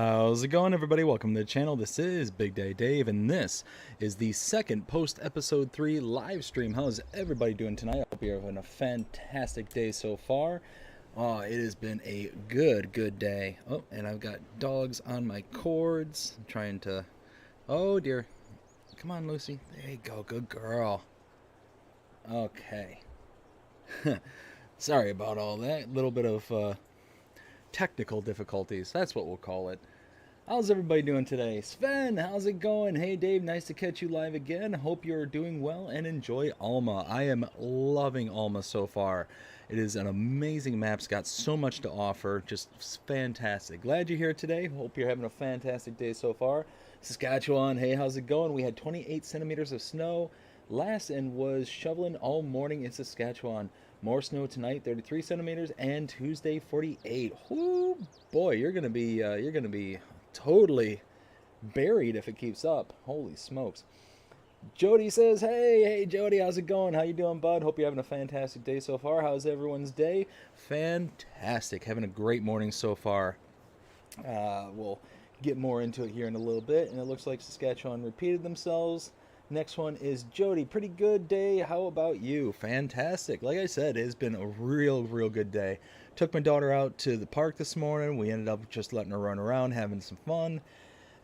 How's it going, everybody? Welcome to the channel. This is Big Day Dave, and this is the second post-episode 3 live stream. How's everybody doing tonight? I hope you're having a fantastic day so far. Oh, it has been a good day. Oh, and I've got dogs on my cords. I'm trying to... Oh, dear. Come on, Lucy. There you go. Good girl. Okay. Sorry about all that. Little bit of... technical difficulties, that's what we'll call it. How's everybody doing today? Sven, how's it going? Hey Dave, nice to catch you live again. Hope you're doing well and enjoy Alma. I am loving Alma so far. It is an amazing map. It's got so much to offer, just fantastic. Glad you're here today. Hope you're having a fantastic day so far. Saskatchewan, hey, how's it going? We had 28 centimeters of snow last and was shoveling all morning in Saskatchewan. More snow tonight, 33 centimeters, and Tuesday, 48. Whoo, boy, you're gonna be totally buried if it keeps up. Holy smokes! Jody says, "Hey, Jody, how's it going? How you doing, bud? Hope you're having a fantastic day so far. How's everyone's day? Fantastic. Having a great morning so far. We'll get more into it here in a little bit, and it looks like Saskatchewan repeated themselves." Next one is Jody. Pretty good day. How about you? Fantastic. Like I said, it's been a real good day. Took my daughter out to the park this morning. We ended up just letting her run around, having some fun.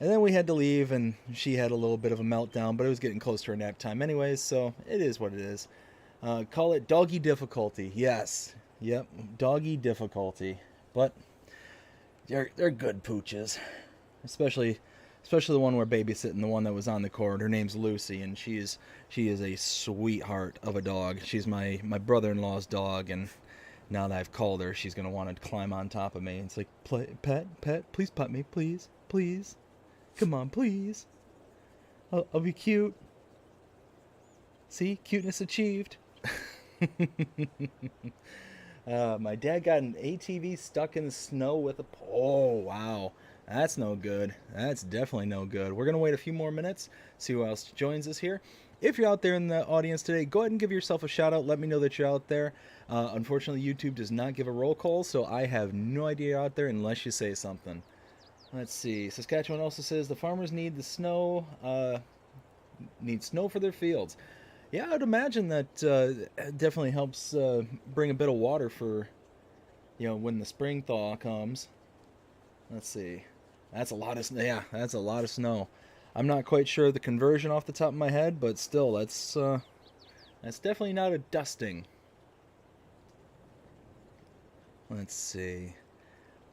And then we had to leave, and she had a little bit of a meltdown, but it was getting close to her nap time anyways, so it is what it is. Call it doggy difficulty. Yes. Yep, doggy difficulty. But they're good pooches. Especially the one we're babysitting, the one that was on the cord. Her name's Lucy, and she is a sweetheart of a dog. She's my brother-in-law's dog, and now that I've called her, she's gonna want to climb on top of me. It's like, pet, please pet me, please, come on, please. I'll be cute. See, cuteness achieved. My dad got an ATV stuck in the snow with a... Oh, wow. That's no good. That's definitely no good. We're going to wait a few more minutes, see who else joins us here. If you're out there in the audience today, go ahead and give yourself a shout out. Let me know that you're out there. Unfortunately, YouTube does not give a roll call, so I have no idea you're out there unless you say something. Let's see. Saskatchewan also says the farmers need the snow, need snow for their fields. Yeah, I'd imagine that definitely helps bring a bit of water for, when the spring thaw comes. Let's see. That's a lot of snow. Yeah, that's a lot of snow. I'm not quite sure the conversion off the top of my head, but still, that's definitely not a dusting. Let's see.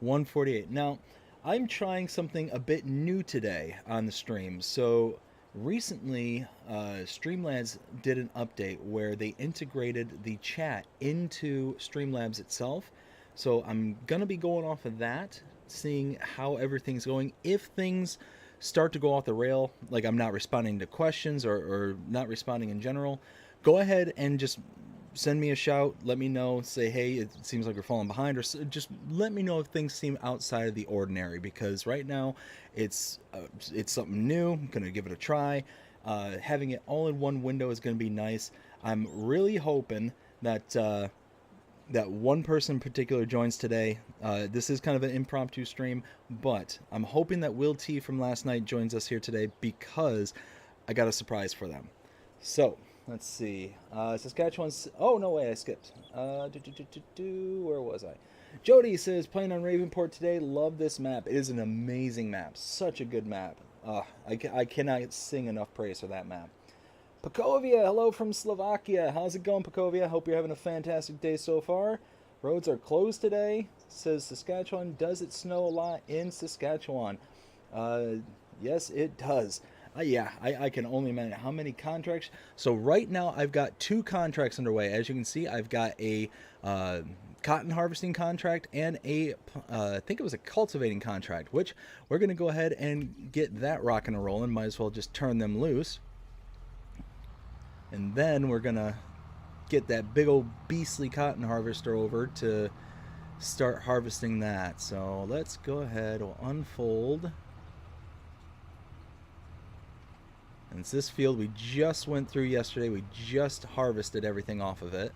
148. Now, I'm trying something a bit new today on the stream. So recently, Streamlabs did an update where they integrated the chat into Streamlabs itself. So I'm going to be going off of that, seeing how everything's going. If things start to go off the rail, like I'm not responding to questions or not responding in general, go ahead and just send me a shout. Let me know. Say, hey, it seems like we're falling behind, or just let me know if things seem outside of the ordinary, because right now it's something new. I'm going to give it a try. Having it all in one window is going to be nice. I'm really hoping that that one person in particular joins today. This is kind of an impromptu stream, but I'm hoping that Will T from last night joins us here today, because I got a surprise for them. So, let's see. Saskatchewan's... Oh, no way, I skipped. Where was I? Jody says, playing on Ravenport today. Love this map. It is an amazing map. Such a good map. I cannot sing enough praise for that map. Pakovia, hello from Slovakia. How's it going, Pakovia? Hope you're having a fantastic day so far. Roads are closed today. Says Saskatchewan. Does it snow a lot in Saskatchewan? Yes, it does. Yeah, I can only imagine how many contracts. So right now I've got 2 contracts underway. As you can see, I've got a cotton harvesting contract and I think it was a cultivating contract, which we're going to go ahead and get that rocking and rolling. Might as well just turn them loose. And then we're going to get that big old beastly cotton harvester over to start harvesting that. So let's go ahead, we'll unfold. And it's this field we just went through yesterday. We just harvested everything off of it.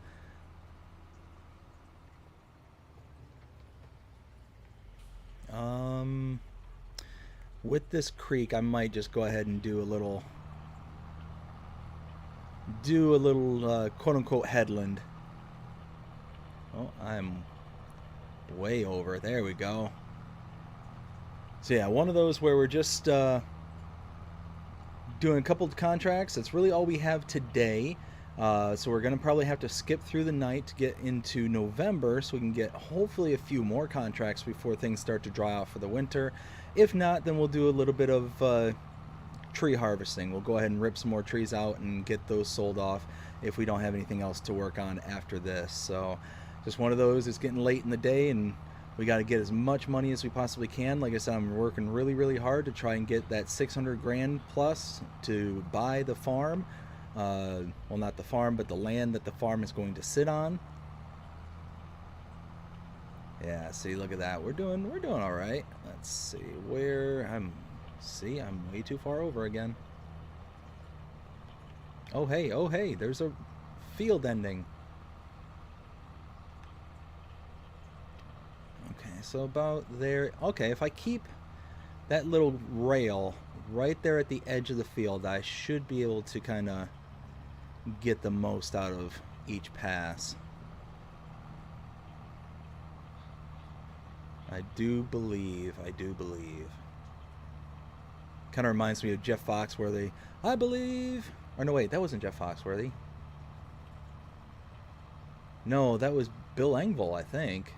With this creek, I might just go ahead and do a little quote-unquote headland. Oh, I'm way over. There we go. So yeah, one of those where we're just doing a couple of contracts. That's really all we have today. So we're going to probably have to skip through the night to get into November so we can get hopefully a few more contracts before things start to dry out for the winter. If not, then we'll do a little bit of tree harvesting. We'll go ahead and rip some more trees out and get those sold off if we don't have anything else to work on after this. So just one of those. It's getting late in the day and we got to get as much money as we possibly can. Like I said, I'm working really, really hard to try and get that 600 grand plus to buy the farm. Well, not the farm, but the land that the farm is going to sit on. Yeah, see, look at that. We're doing all right. Let's see where I'm way too far over again. Oh hey, there's a field ending. Okay, so about there. Okay, if I keep that little rail right there at the edge of the field, I should be able to kind of get the most out of each pass. I do believe. Kind of reminds me of Jeff Foxworthy. I believe. Or no, wait, that wasn't Jeff Foxworthy. No, that was Bill Engvall, I think.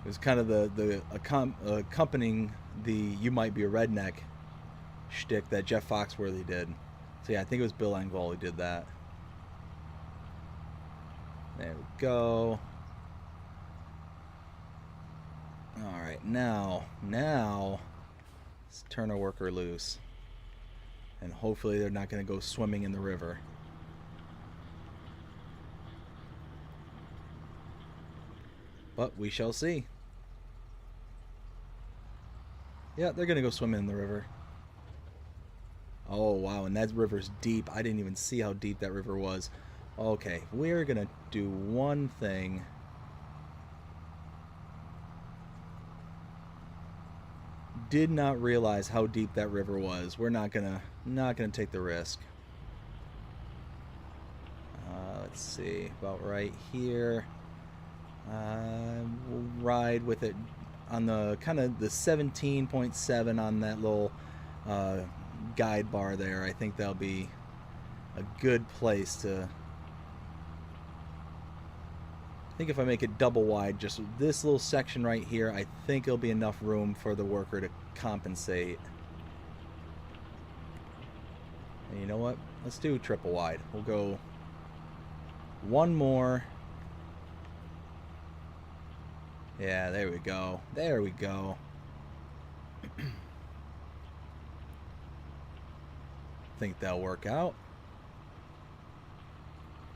It was kind of the accompanying the "You Might Be a Redneck" shtick that Jeff Foxworthy did. So yeah, I think it was Bill Engvall who did that. There we go. All right, now let's turn our worker loose, and hopefully they're not going to go swimming in the river. But we shall see. Yeah, they're going to go swimming in the river. Oh, wow, and that river's deep. I didn't even see how deep that river was. Okay, we're going to do one thing. Did not realize how deep that river was. We're not going to take the risk. Let's see, about right here. We'll ride with it on the kind of the 17.7 on that little guide bar there. I think that'll be a good place to. I think if I make it double wide, just this little section right here, I think it'll be enough room for the worker to compensate. And you know what? Let's do triple wide. We'll go one more. Yeah, there we go. There we go. Think that'll work out.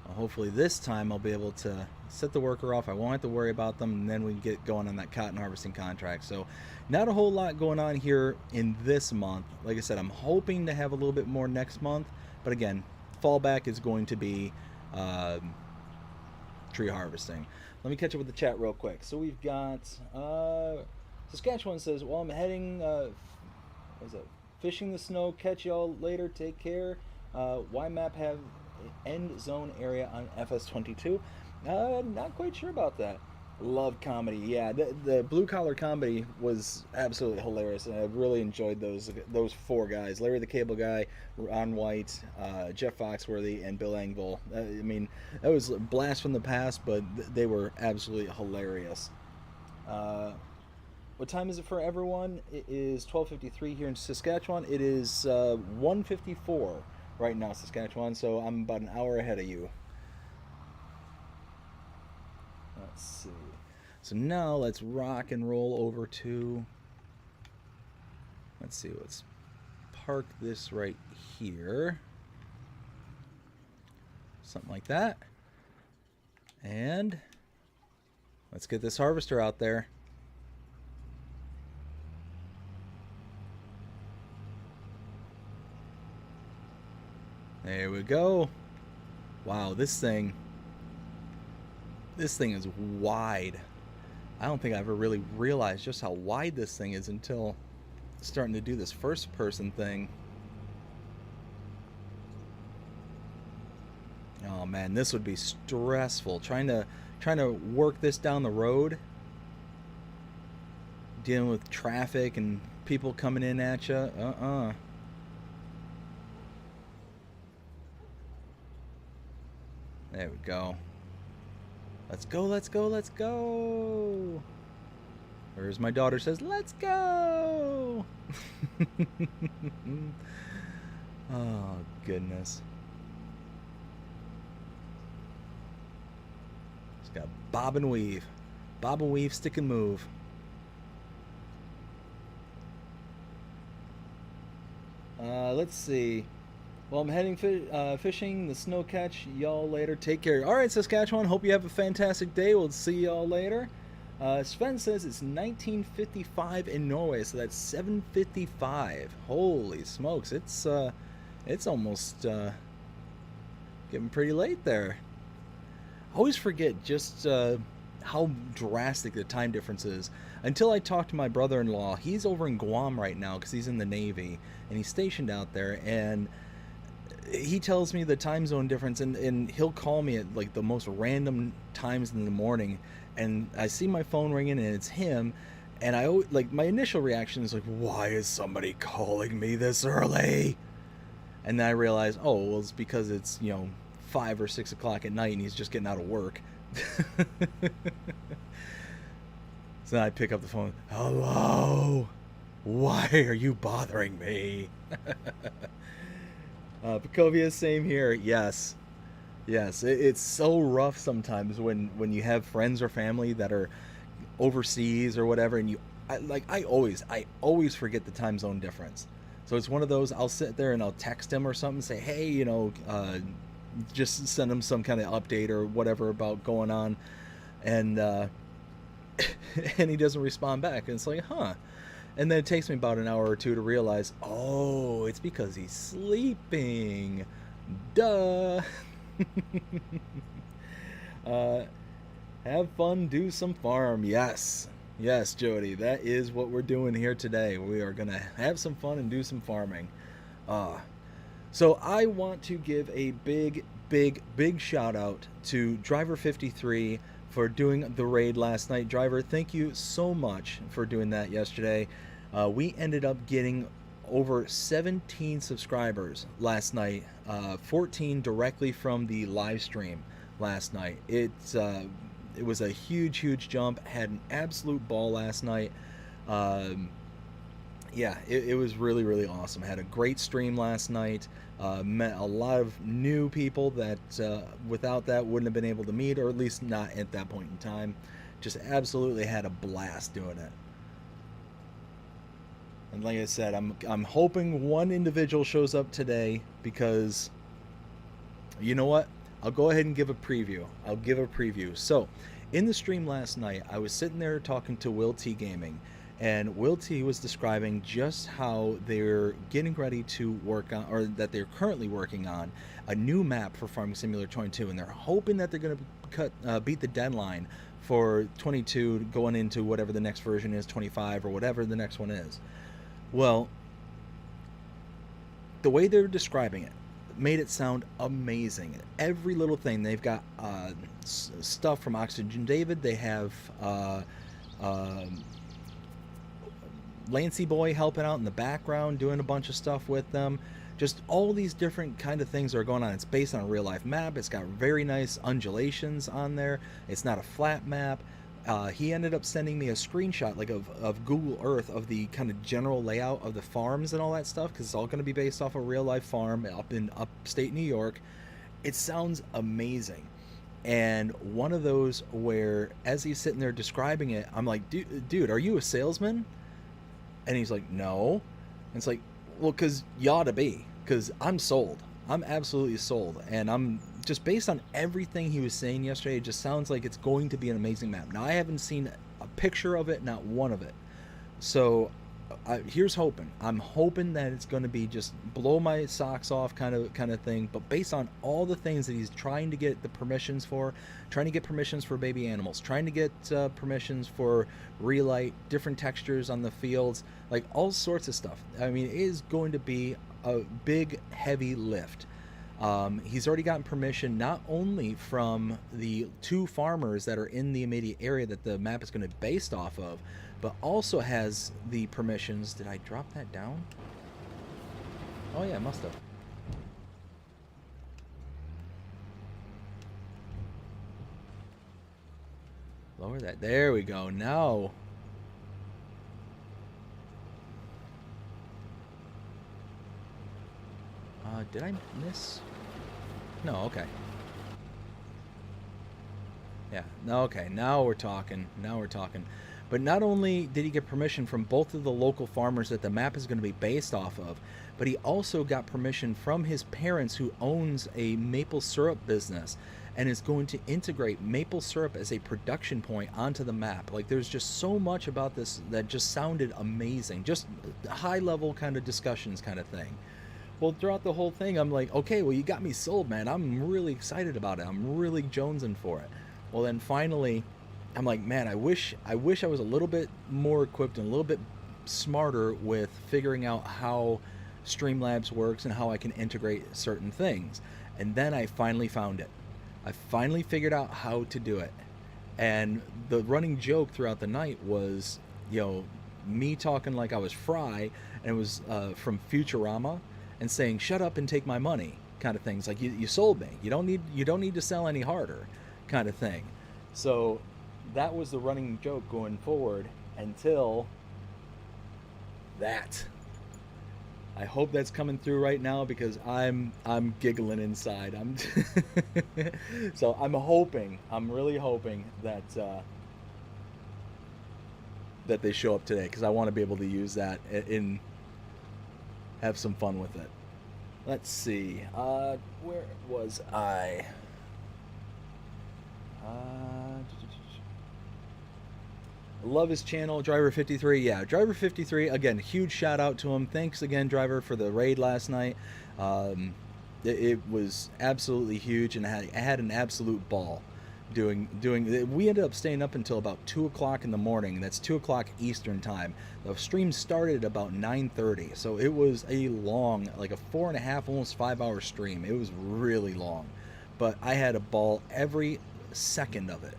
Well, hopefully this time I'll be able to set the worker off. I won't have to worry about them, and then we can get going on that cotton harvesting contract. So not a whole lot going on here in this month. Like I said, I'm hoping to have a little bit more next month. But again, fallback is going to be tree harvesting. Let me catch up with the chat real quick. So we've got Saskatchewan says, well, I'm heading what is it? Fishing the snow. Catch y'all later. Take care. Why map have end zone area on FS22? Not quite sure about that. Love comedy. Yeah, the blue collar comedy was absolutely hilarious, and I really enjoyed those four guys: Larry the Cable Guy, Ron White, Jeff Foxworthy, and Bill Engvall. I mean, that was a blast from the past, but they were absolutely hilarious. What time is it for everyone? It is 12:53 here in Saskatchewan. It is 1:54 right now, Saskatchewan. So I'm about an hour ahead of you. Let's see. So now let's rock and roll over to. Let's see. Let's park this right here. Something like that. And let's get this harvester out there. There we go. Wow, this thing. This thing is wide. I don't think I ever really realized just how wide this thing is until starting to do this first person thing. Oh man, this would be stressful. Trying to work this down the road, dealing with traffic and people coming in at you. There we go. Let's go, let's go, let's go. Or as my daughter says, let's go. Oh, goodness. Just got bob and weave. Bob and weave, stick and move. Let's see. Well, I'm heading fishing, the snow catch. Y'all later. Take care. All right, Saskatchewan. Hope you have a fantastic day. We'll see y'all later. Sven says it's 1955 in Norway, so that's 7:55. Holy smokes! It's almost getting pretty late there. I always forget just how drastic the time difference is until I talk to my brother-in-law. He's over in Guam right now because he's in the Navy and he's stationed out there, and he tells me the time zone difference, and he'll call me at like the most random times in the morning, and I see my phone ringing and it's him, and I like, my initial reaction is like, why is somebody calling me this early? And then I realize, oh well, it's because it's 5 or 6 o'clock at night and he's just getting out of work. So then I pick up the phone. Hello, why are you bothering me? Pecovia, same here. Yes, it's so rough sometimes when you have friends or family that are overseas or whatever, and I always forget the time zone difference. So it's one of those, I'll sit there and I'll text him or something, say, hey, just send him some kind of update or whatever about going on, and and he doesn't respond back, and it's like, huh. And then it takes me about an hour or two to realize, oh, it's because he's sleeping. Duh. Have fun, do some farm. Yes, Jody, that is what we're doing here today. We are gonna have some fun and do some farming. So I want to give a big shout out to Driver 53 for doing the raid last night. Driver, thank you so much for doing that yesterday. We ended up getting over 17 subscribers last night, 14 directly from the live stream last night. It was a huge jump. Had an absolute ball last night. Yeah, it was really awesome. Had a great stream last night. Met a lot of new people that without that wouldn't have been able to meet, or at least not at that point in time. Just absolutely had a blast doing it. And like I said, I'm hoping one individual shows up today, because you know what? I'll go ahead and give a preview. I'll give a preview. So, in the stream last night, I was sitting there talking to Will T Gaming, and Will T was describing just how they're getting ready to work on, or that they're currently working on, a new map for Farming Simulator 22, and they're hoping that they're going to beat the deadline for 22 going into whatever the next version is, 25 or whatever the next one is. Well, the way they're describing it made it sound amazing. Every little thing. They've got stuff from Oxygen David. They have Lancy Boy helping out in the background, doing a bunch of stuff with them. Just all these different kind of things are going on. It's based on a real life map. It's got very nice undulations on there. It's not a flat map. He ended up sending me a screenshot of Google Earth of the kind of general layout of the farms and all that stuff, because it's all going to be based off a real life farm up in upstate New York. It sounds amazing. And one of those where, as he's sitting there describing it, I'm like, dude, are you a salesman? And he's like, no. And it's like, well, because you ought to be, because I'm sold. I'm absolutely sold. And I'm just, based on everything he was saying yesterday, it just sounds like it's going to be an amazing map. Now, I haven't seen a picture of it, not one of it. So here's hoping. I'm hoping that it's going to be just blow my socks off kind of thing. But based on all the things that he's trying to get the permissions for, trying to get permissions for baby animals, trying to get permissions for relight, different textures on the fields, like all sorts of stuff. I mean, it is going to be a big, heavy lift. He's already gotten permission not only from the 2 farmers that are in the immediate area that the map is going to be based off of, but also has the permissions. Did I drop that down? Oh yeah, I must have. Lower that. There we go. Now. Did I miss? No, okay. Yeah, no, okay. Now we're talking. Now we're talking. But not only did he get permission from both of the local farmers that the map is going to be based off of, but he also got permission from his parents, who owns a maple syrup business and is going to integrate maple syrup as a production point onto the map. Like, there's just so much about this that just sounded amazing. Just high level kind of discussions kind of thing. Well, throughout the whole thing, I'm like, okay, well, you got me sold, man. I'm really excited about it. I'm really jonesing for it. Well, then finally, I'm like, man, I wish I was a little bit more equipped and a little bit smarter with figuring out how Streamlabs works and how I can integrate certain things. And then I finally found it. I finally figured out how to do it. And the running joke throughout the night was, you know, me talking like I was Fry, and it was from Futurama, and saying, shut up and take my money, kind of things. Like, you sold me. You don't need to sell any harder, kind of thing. So that was the running joke going forward until that. I hope that's coming through right now, because I'm giggling inside. So I'm really hoping that that they show up today, because I want to be able to use that in have some fun with it. Let's see. Where was I? Love his channel, Driver53. Yeah, Driver53. Again, huge shout out to him. Thanks again, Driver, for the raid last night. It was absolutely huge, and I had an absolute ball doing. We ended up staying up until about 2 o'clock in the morning. That's 2 o'clock Eastern time. The stream started at about 9:30, so it was a long, like a 4.5, almost 5-hour stream. It was really long, but I had a ball every second of it.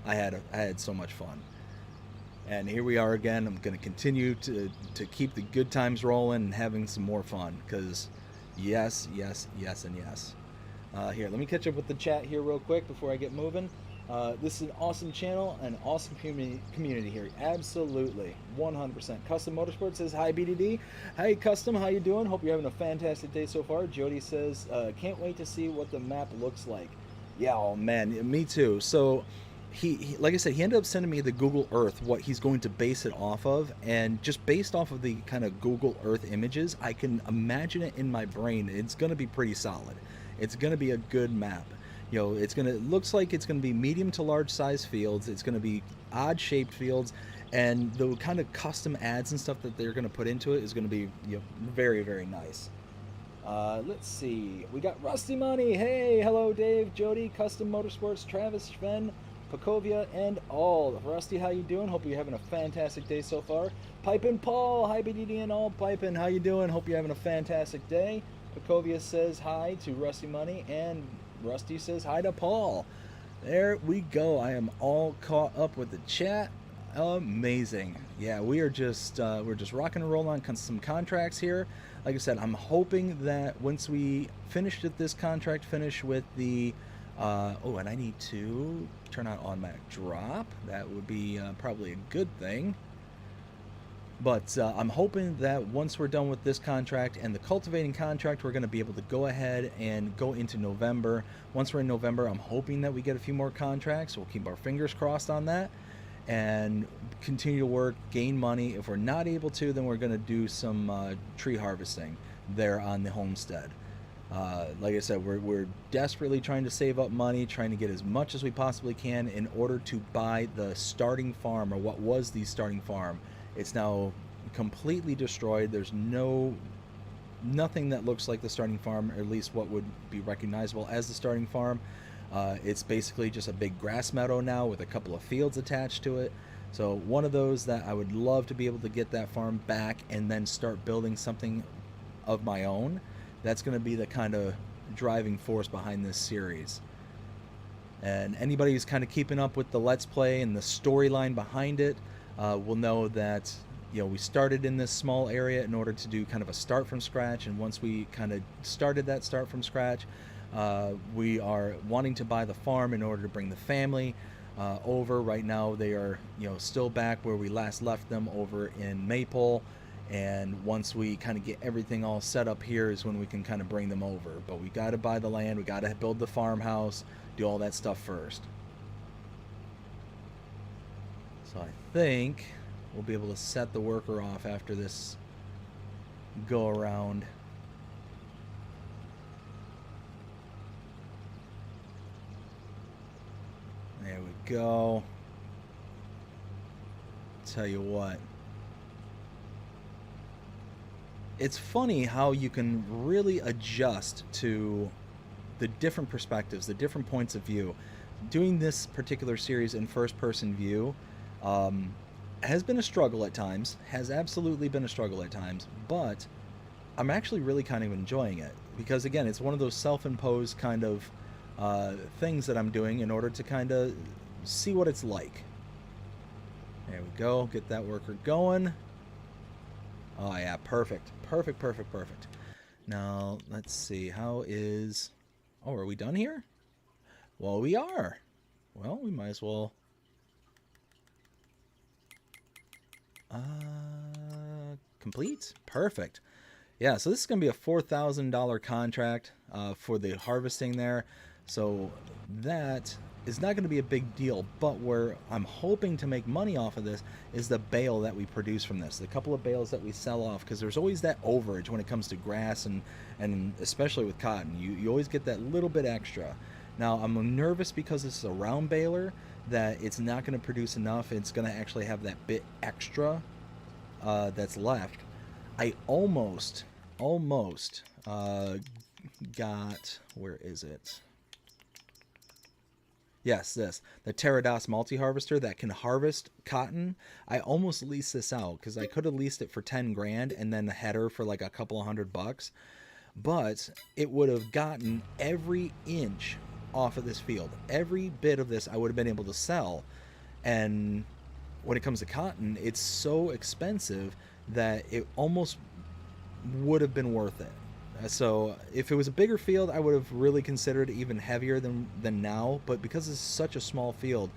I had so much fun. And here we are again. I'm going to continue to keep the good times rolling and having some more fun, because yes, yes, yes, and yes. Here, let me catch up with the chat here real quick before I get moving. This is an awesome channel, an awesome community here. Absolutely, 100%. Custom Motorsports says, hi, BDD. Hey, Custom, how you doing? Hope you're having a fantastic day so far. Jody says, can't wait to see what the map looks like. Yeah, oh man, me too. So he like I said, he ended up sending me the Google Earth, what he's going to base it off of, and just based off of the kind of Google Earth images, I can imagine it in my brain. It's going to be pretty solid. It's going to be a good map. You know, looks like it's going to be medium to large size fields. It's going to be odd shaped fields, and the kind of custom ads and stuff that they're going to put into it is going to be, you know, very, very nice. Let's see. We got Rusty Money. Hey, hello, Dave, Jody, Custom Motorsports, Travis, Sven, Pakovia, and all. Rusty, how you doing? Hope you're having a fantastic day so far. Pipin' Paul, hi BDD and all. Pipin', how you doing? Hope you're having a fantastic day. Pakovia says hi to Rusty Money, and Rusty says hi to Paul. There we go. I am all caught up with the chat. Amazing. Yeah, we are just we're just rocking and rolling on some contracts here. Like I said, I'm hoping that once we finish this contract, finish with the oh, and I need to turn on automatic drop. That would be probably a good thing. But I'm hoping that once we're done with this contract and the cultivating contract, we're going to be able to go ahead and go into November. Once we're in November, I'm hoping that we get a few more contracts. We'll keep our fingers crossed on that and continue to work, gain money. If we're not able to, then we're going to do some tree harvesting there on the homestead. Like I said, we're desperately trying to save up money, trying to get as much as we possibly can in order to buy the starting farm, or what was the starting farm. It's now completely destroyed. There's nothing that looks like the starting farm, or at least what would be recognizable as the starting farm. It's basically just a big grass meadow now with a couple of fields attached to it. So one of those that I would love to be able to get that farm back and then start building something of my own. That's going to be the kind of driving force behind this series. And anybody who's kind of keeping up with the Let's Play and the storyline behind it will know that, you know, we started in this small area in order to do kind of a start from scratch. And once we kind of started that start from scratch, we are wanting to buy the farm in order to bring the family over. Right now they are, you know, still back where we last left them over in Maple, and once we kind of get everything all set up here is when we can kind of bring them over. But we got to buy the land, we got to build the farmhouse, do all that stuff first. So I think we'll be able to set the worker off after this go around. There we go. Tell you what. It's funny how you can really adjust to the different perspectives, the different points of view. Doing this particular series in first-person view has been a struggle at times, has absolutely been a struggle at times, but I'm actually really kind of enjoying it. Because again, it's one of those self-imposed kind of things that I'm doing in order to kind of see what it's like. There we go. Get that worker going. Oh yeah, perfect. Perfect, perfect, perfect. Now, let's see. How is... Oh, are we done here? Well, we are. Well, we might as well... complete? Perfect. Yeah, so this is going to be a $4,000 contract for the harvesting there. So that is not going to be a big deal, but where I'm hoping to make money off of this is the bale that we produce from this. The couple of bales that we sell off, because there's always that overage when it comes to grass and especially with cotton. You always get that little bit extra. Now, I'm nervous because this is a round baler that it's not going to produce enough. It's going to actually have that bit extra that's left. I almost got... Where is it? Yes, the Pterodos multi-harvester that can harvest cotton. I almost leased this out because I could have leased it for 10 grand and then the header for like a couple of $100, but it would have gotten every inch off of this field. Every bit of this I would have been able to sell. And when it comes to cotton, it's so expensive that it almost would have been worth it. So if it was a bigger field, I would have really considered even heavier than now. But because it's such a small field,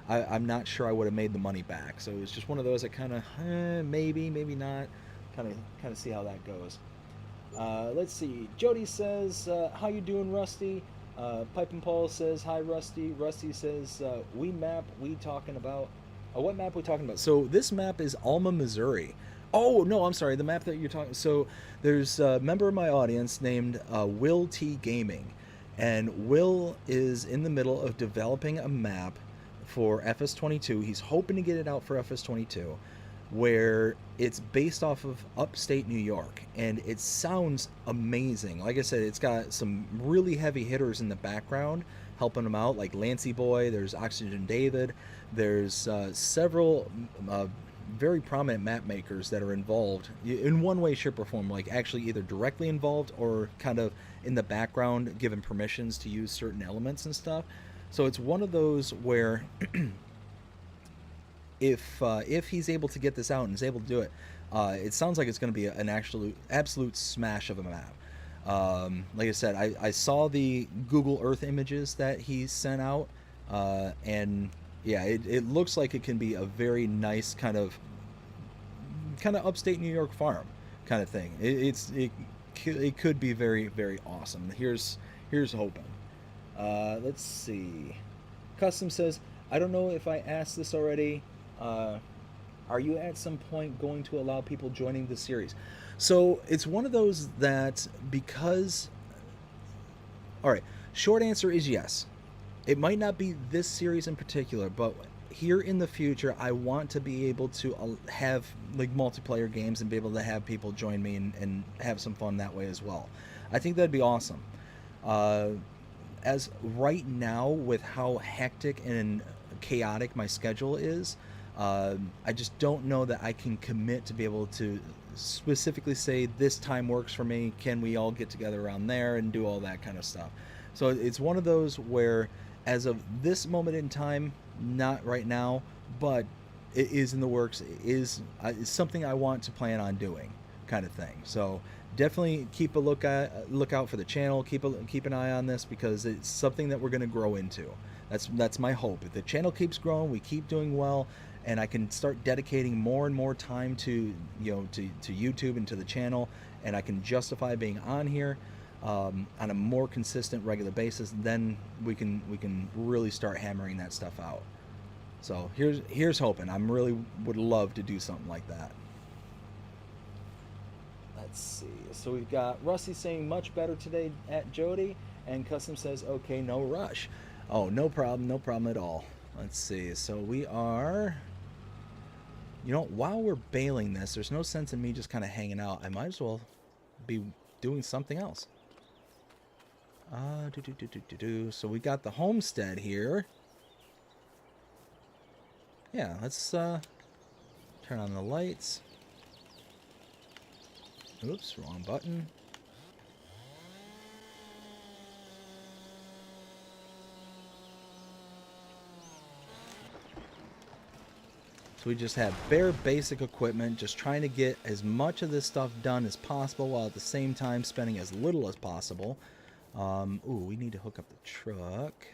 I'm not sure I would have made the money back. So it was just one of those that kind of maybe not, kind of see how that goes. Let's see. Jody says, "How you doing, Rusty?" Pipe and Paul says, "Hi, Rusty." Rusty says, "We map we talking about." What map we talking about? So this map is Alma, Missouri. Oh, no, I'm sorry. The map that you're talking... So there's a member of my audience named Will T Gaming. And Will is in the middle of developing a map for FS22. He's hoping to get it out for FS22, where it's based off of upstate New York. And it sounds amazing. Like I said, it's got some really heavy hitters in the background helping him out, like Lancey Boy. There's Oxygen David. There's several... very prominent map makers that are involved in one way, shape, or form, like actually either directly involved or kind of in the background given permissions to use certain elements and stuff. So it's one of those where if he's able to get this out and is able to do it, it sounds like it's going to be an absolute smash of a map. Like I said, I saw the Google Earth images that he sent out, and yeah, it looks like it can be a very nice kind of upstate New York farm kind of thing. It could be very, very awesome. Here's hoping. Let's see. Custom says, "I don't know if I asked this already. Are you at some point going to allow people joining the series?" So it's one of those that because... All right, short answer is yes. It might not be this series in particular, but here in the future, I want to be able to have like multiplayer games and be able to have people join me and have some fun that way as well. I think that'd be awesome. Uh, as right now, with how hectic and chaotic my schedule is, I just don't know that I can commit to be able to specifically say this time works for me. Can we all get together around there and do all that kind of stuff? So it's one of those where, as of this moment in time, not right now, but it is in the works. It's something I want to plan on doing, kind of thing. So definitely keep a lookout for the channel. Keep an eye on this, because it's something that we're going to grow into. That's my hope. If the channel keeps growing, we keep doing well, and I can start dedicating more and more time to to YouTube and to the channel, and I can justify being on here on a more consistent, regular basis, then we can really start hammering that stuff out. So here's hoping. I'm really would love to do something like that. Let's see. So we've got Rusty saying much better today at Jody, and Custom says okay, no rush. Oh, no problem at all. Let's see. So we are, while we're bailing this, there's no sense in me just kind of hanging out. I might as well be doing something else. So we got the homestead here. Yeah, let's turn on the lights. Oops, wrong button. So we just have bare basic equipment, just trying to get as much of this stuff done as possible, while at the same time spending as little as possible. Ooh, we need to hook up the truck.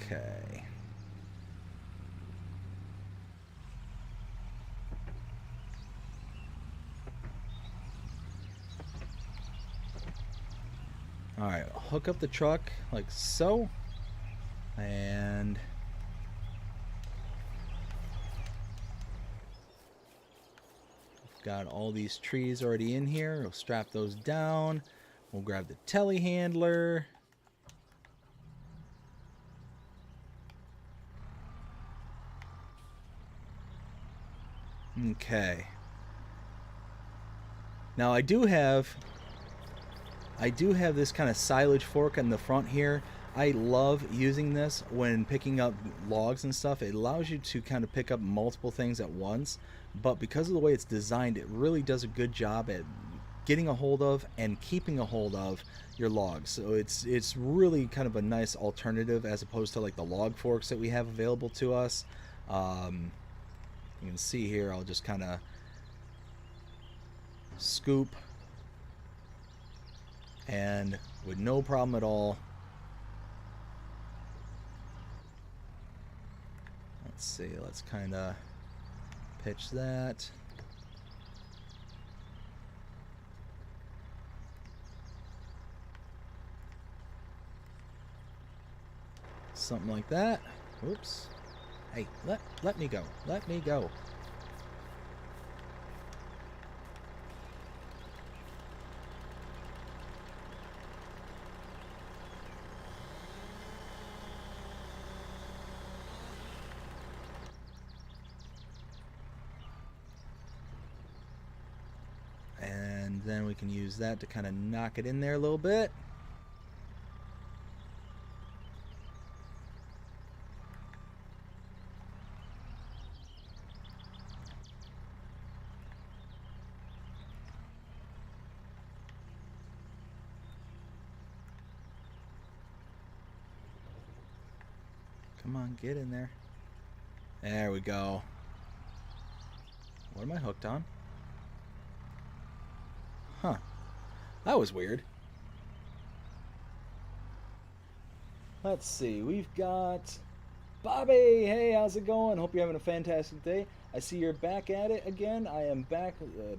Okay. Alright, hook up the truck like so. And we've got all these trees already in here. We'll strap those down. We'll grab the telehandler. Okay. Now I do have this kind of silage fork in the front here. I love using this when picking up logs and stuff. It allows you to kind of pick up multiple things at once, but because of the way it's designed, it really does a good job at getting a hold of and keeping a hold of your logs. So it's really kind of a nice alternative as opposed to like the log forks that we have available to us. You can see here, I'll just kind of scoop, and with no problem at all. Let's see, let's kind of pitch that. Something like that. Oops. Hey, let me go. Let me go. And then we can use that to kind of knock it in there a little bit. Come on, get in there. There we go. What am I hooked on? Huh. That was weird. Let's see. We've got Bobby. Hey, how's it going? Hope you're having a fantastic day. I see you're back at it again. I am back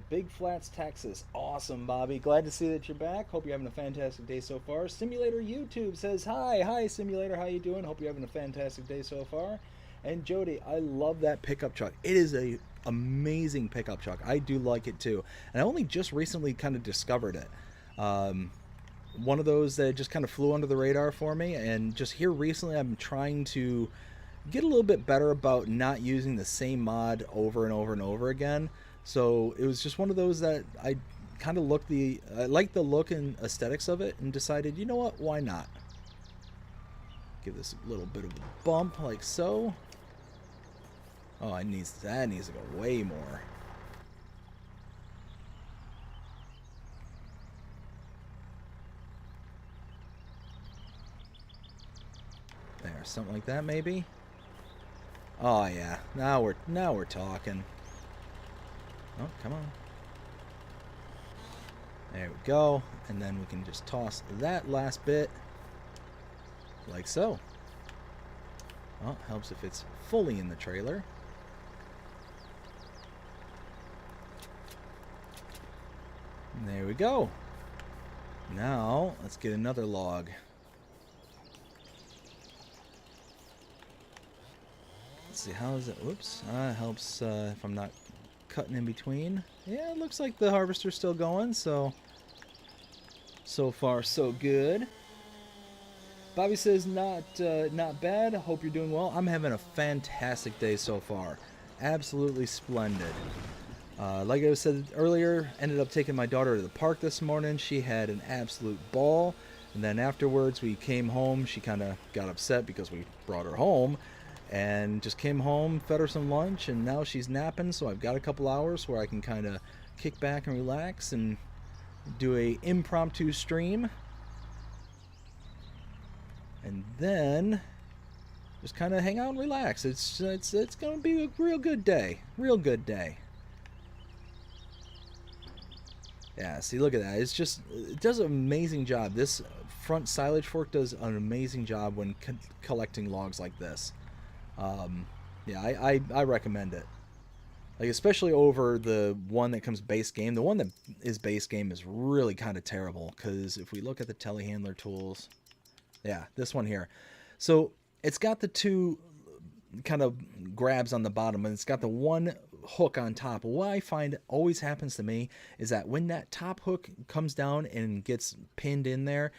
Big Flats, Texas. Awesome, Bobby. Glad to see that you're back. Hope you're having a fantastic day so far. Simulator YouTube says, hi, Simulator. How you doing? Hope you're having a fantastic day so far. And Jody, I love that pickup truck. It is a amazing pickup truck. I do like it too. And I only just recently kind of discovered it. one of those that just kind of flew under the radar for me, and just here recently I've been trying to get a little bit better about not using the same mod over and over and over again. So it was just one of those that I kind of I liked the look and aesthetics of it, and decided, you know what, why not? Give this a little bit of a bump, like so. Oh, that needs to go way more. There, something like that maybe. Oh yeah, now we're talking. Oh, come on. There we go, and then we can just toss that last bit like so. Well, helps if it's fully in the trailer. And there we go. Now let's get another log. Let's see, how is it? Whoops. Helps if I'm not cutting in between. Yeah, it looks like the harvester's still going, so far so good. Bobby says not bad. Hope you're doing well. I'm having a fantastic day so far. Absolutely splendid. Like I said earlier, ended up taking my daughter to the park this morning. She had an absolute ball. And then afterwards we came home. She kind of got upset because we brought her home. And just came home, fed her some lunch, and now she's napping, so I've got a couple hours where I can kind of kick back and relax and do a impromptu stream. And then just kind of hang out and relax. It's going to be a real good day. Real good day. Yeah, see, look at that. It does an amazing job. This front silage fork does an amazing job when collecting logs like this. Yeah, I recommend it. Like, especially over the one that comes base game. The one that is base game is really kind of terrible, because if we look at the telehandler tools, yeah, this one here. So it's got the two kind of grabs on the bottom, and it's got the one hook on top. What I find always happens to me is that when that top hook comes down and gets pinned in there,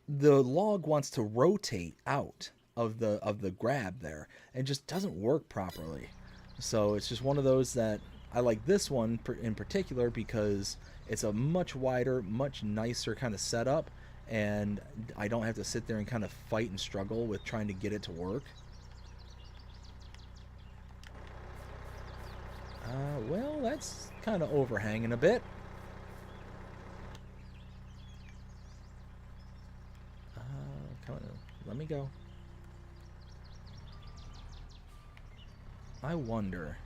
the log wants to rotate out of the grab there, and just doesn't work properly. So it's just one of those that I like this one in particular because it's a much wider, much nicer kind of setup, and I don't have to sit there and kind of fight and struggle with trying to get it to work. Well, that's kind of overhanging a bit. Come on, let me go. I wonder.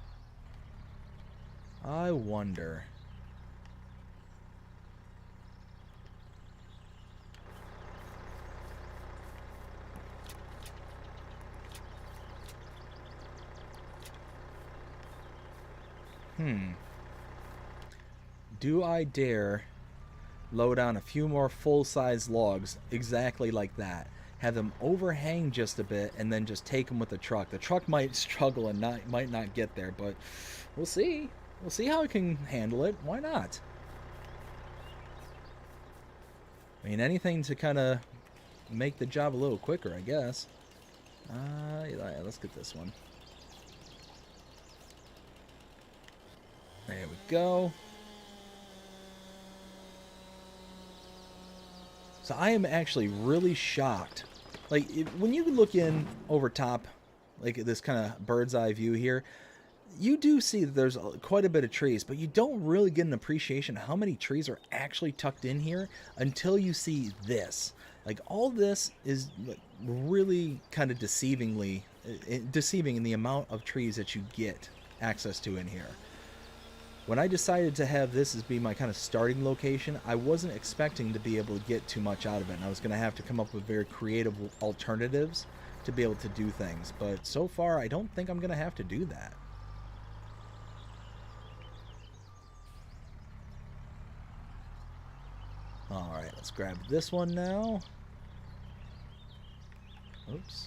Do I dare load on a few more full-size logs exactly like that? Have them overhang just a bit, and then just take them with the truck. The truck might struggle and might not get there, but we'll see. We'll see how it can handle it. Why not? I mean, anything to kind of make the job a little quicker, I guess. Yeah, let's get this one. There we go. So I am actually really shocked. Like, when you look in over top, like this kind of bird's eye view here, you do see that there's quite a bit of trees, but you don't really get an appreciation of how many trees are actually tucked in here until you see this. Like, all this is really kind of deceiving in the amount of trees that you get access to in here. When I decided to have this as be my kind of starting location, I wasn't expecting to be able to get too much out of it, and I was going to have to come up with very creative alternatives to be able to do things. But so far, I don't think I'm going to have to do that. Alright, let's grab this one now. Oops.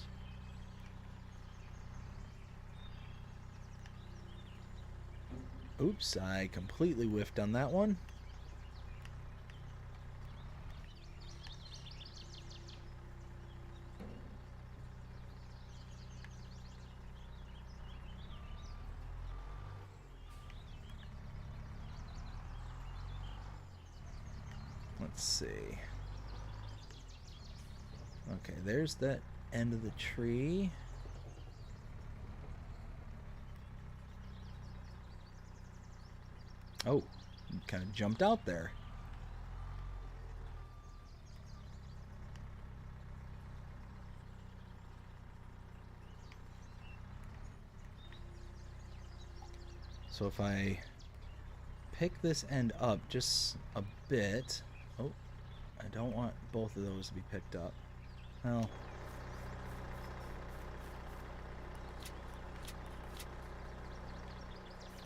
Oops, I completely whiffed on that one. Let's see. Okay, there's that end of the tree. Oh, kind of jumped out there. So if I pick this end up just a bit... Oh, I don't want both of those to be picked up. Well...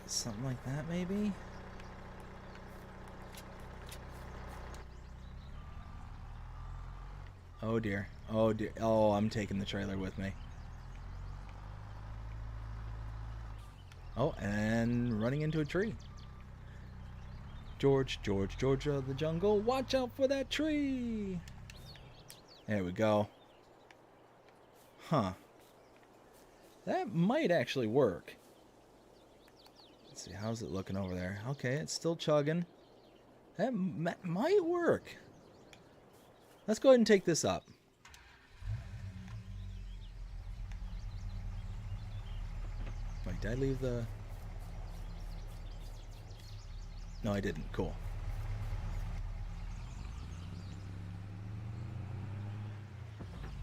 something like that, maybe? Oh dear. Oh dear. Oh, I'm taking the trailer with me. Oh, and running into a tree. George, Georgia of the jungle, watch out for that tree! There we go. Huh. That might actually work. Let's see, how's it looking over there? Okay, it's still chugging. That might work. Let's go ahead and take this up. Wait, did I leave the... No, I didn't. Cool.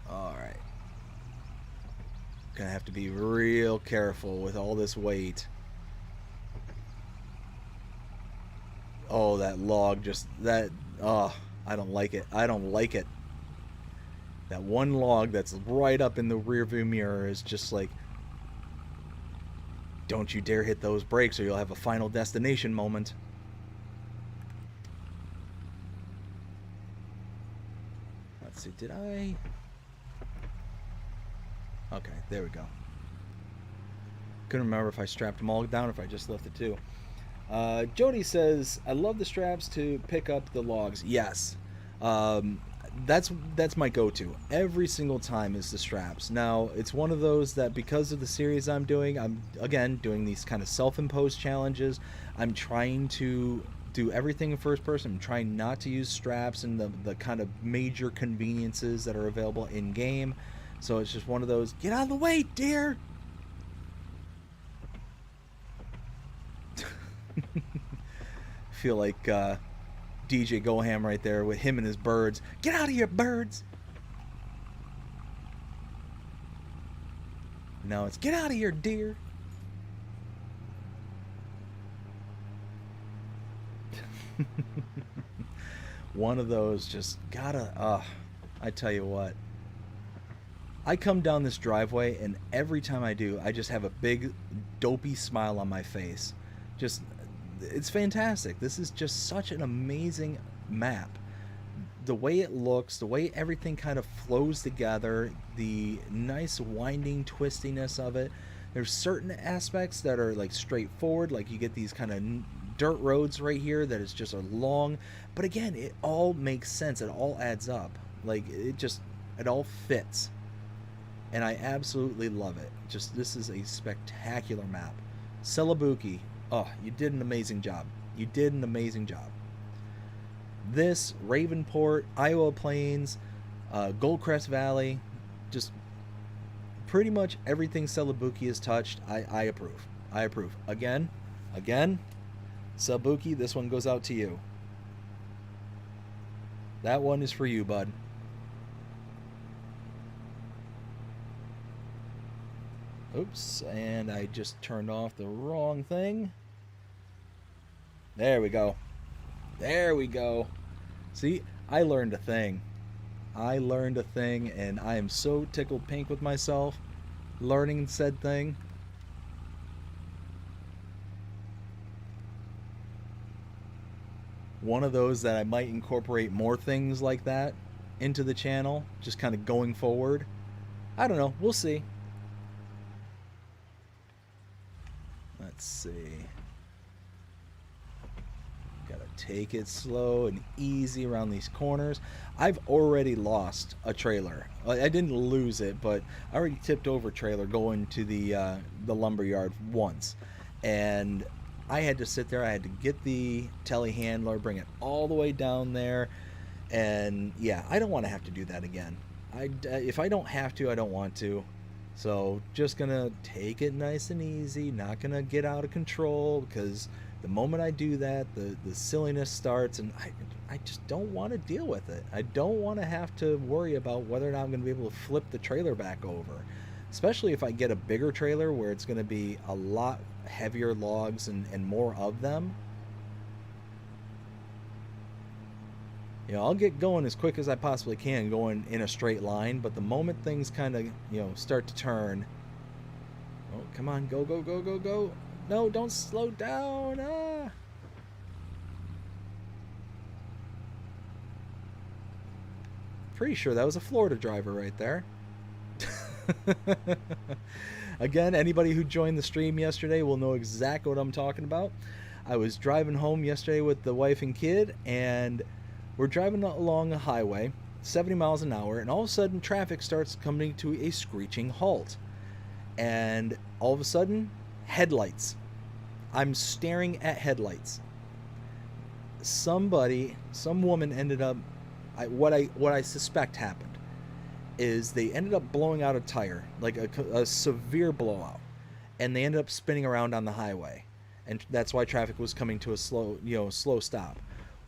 Alright. Gonna have to be real careful with all this weight. Oh, that log just... that... Oh, I don't like it. I don't like it. That one log that's right up in the rearview mirror is just like... Don't you dare hit those brakes or you'll have a final destination moment. Let's see, did I... Okay, there we go. Couldn't remember if I strapped them all down or if I just left the two. Jody says, I love the straps to pick up the logs. Yes. That's my go-to. Every single time is the straps. Now, it's one of those that because of the series I'm doing, I'm, again, doing these kind of self-imposed challenges. I'm trying to do everything in first person. I'm trying not to use straps and the kind of major conveniences that are available in-game. So it's just one of those, get out of the way, dear! Feel like DJ Goham right there with him and his birds. Get out of here, birds! Now it's get out of here, deer. One of those just gotta I tell you what, I come down this driveway and every time I do, I just have a big dopey smile on my face. Just, it's fantastic. This is just such an amazing map. The way it looks, the way everything kind of flows together, the nice winding twistiness of it. There's certain aspects that are like straightforward, like you get these kind of dirt roads right here that is just a long, but again, it all makes sense. It all adds up. Like it all fits. And I absolutely love it. Just, this is a spectacular map. Celobuki. Oh, you did an amazing job. You did an amazing job. This, Ravenport, Iowa Plains, Goldcrest Valley, just pretty much everything Celobuki has touched, I approve. I approve. Again, Celobuki, this one goes out to you. That one is for you, bud. Oops, and I just turned off the wrong thing. There we go. There we go. See, I learned a thing. I learned a thing, and I am so tickled pink with myself learning said thing. One of those that I might incorporate more things like that into the channel, just kind of going forward. I don't know. We'll see. Let's see. Gotta take it slow and easy around these corners. I've already lost a trailer. I didn't lose it, but I already tipped over a trailer going to the lumberyard once. And I had to sit there. I had to get the telehandler, bring it all the way down there. And yeah, I don't want to have to do that again. If I don't have to, I don't want to. So just gonna take it nice and easy, not gonna get out of control, because the moment I do that, the silliness starts, and I just don't want to deal with it. I don't want to have to worry about whether or not I'm gonna be able to flip the trailer back over. Especially if I get a bigger trailer where it's gonna be a lot heavier logs and more of them. You know, I'll get going as quick as I possibly can, going in a straight line, but the moment things kind of, you know, start to turn... Oh, come on, go, go, go, go, go. No, don't slow down. Ah. Pretty sure that was a Florida driver right there. Again, anybody who joined the stream yesterday will know exactly what I'm talking about. I was driving home yesterday with the wife and kid, and we're driving along a highway, 70 miles an hour, and all of a sudden traffic starts coming to a screeching halt. And all of a sudden, headlights. I'm staring at headlights. Some woman ended up, what I suspect happened is they ended up blowing out a tire, like a severe blowout, and they ended up spinning around on the highway, and that's why traffic was coming to a slow stop.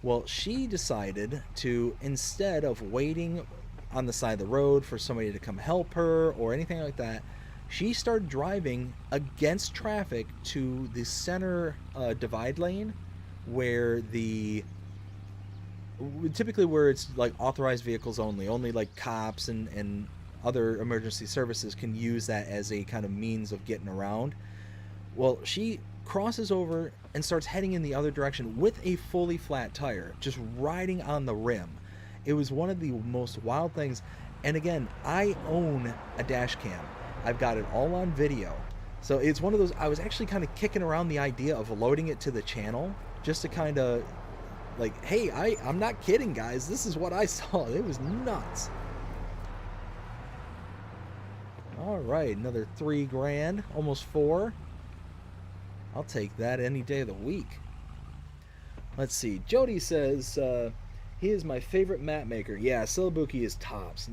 Well, she decided to, instead of waiting on the side of the road for somebody to come help her or anything like that, she started driving against traffic to the center divide lane, where typically where it's like authorized vehicles only like cops and other emergency services can use that as a kind of means of getting around. Well, she crosses over and starts heading in the other direction with a fully flat tire, just riding on the rim. It was one of the most wild things. And again, I own a dash cam. I've got it all on video. So it's one of those, I was actually kind of kicking around the idea of loading it to the channel, just to kind of like, hey, I'm not kidding, guys. This is what I saw. It was nuts. All right, another $3,000, almost 4. I'll take that any day of the week. Let's see. Jody says he is my favorite map maker. Yeah, celobuki is tops.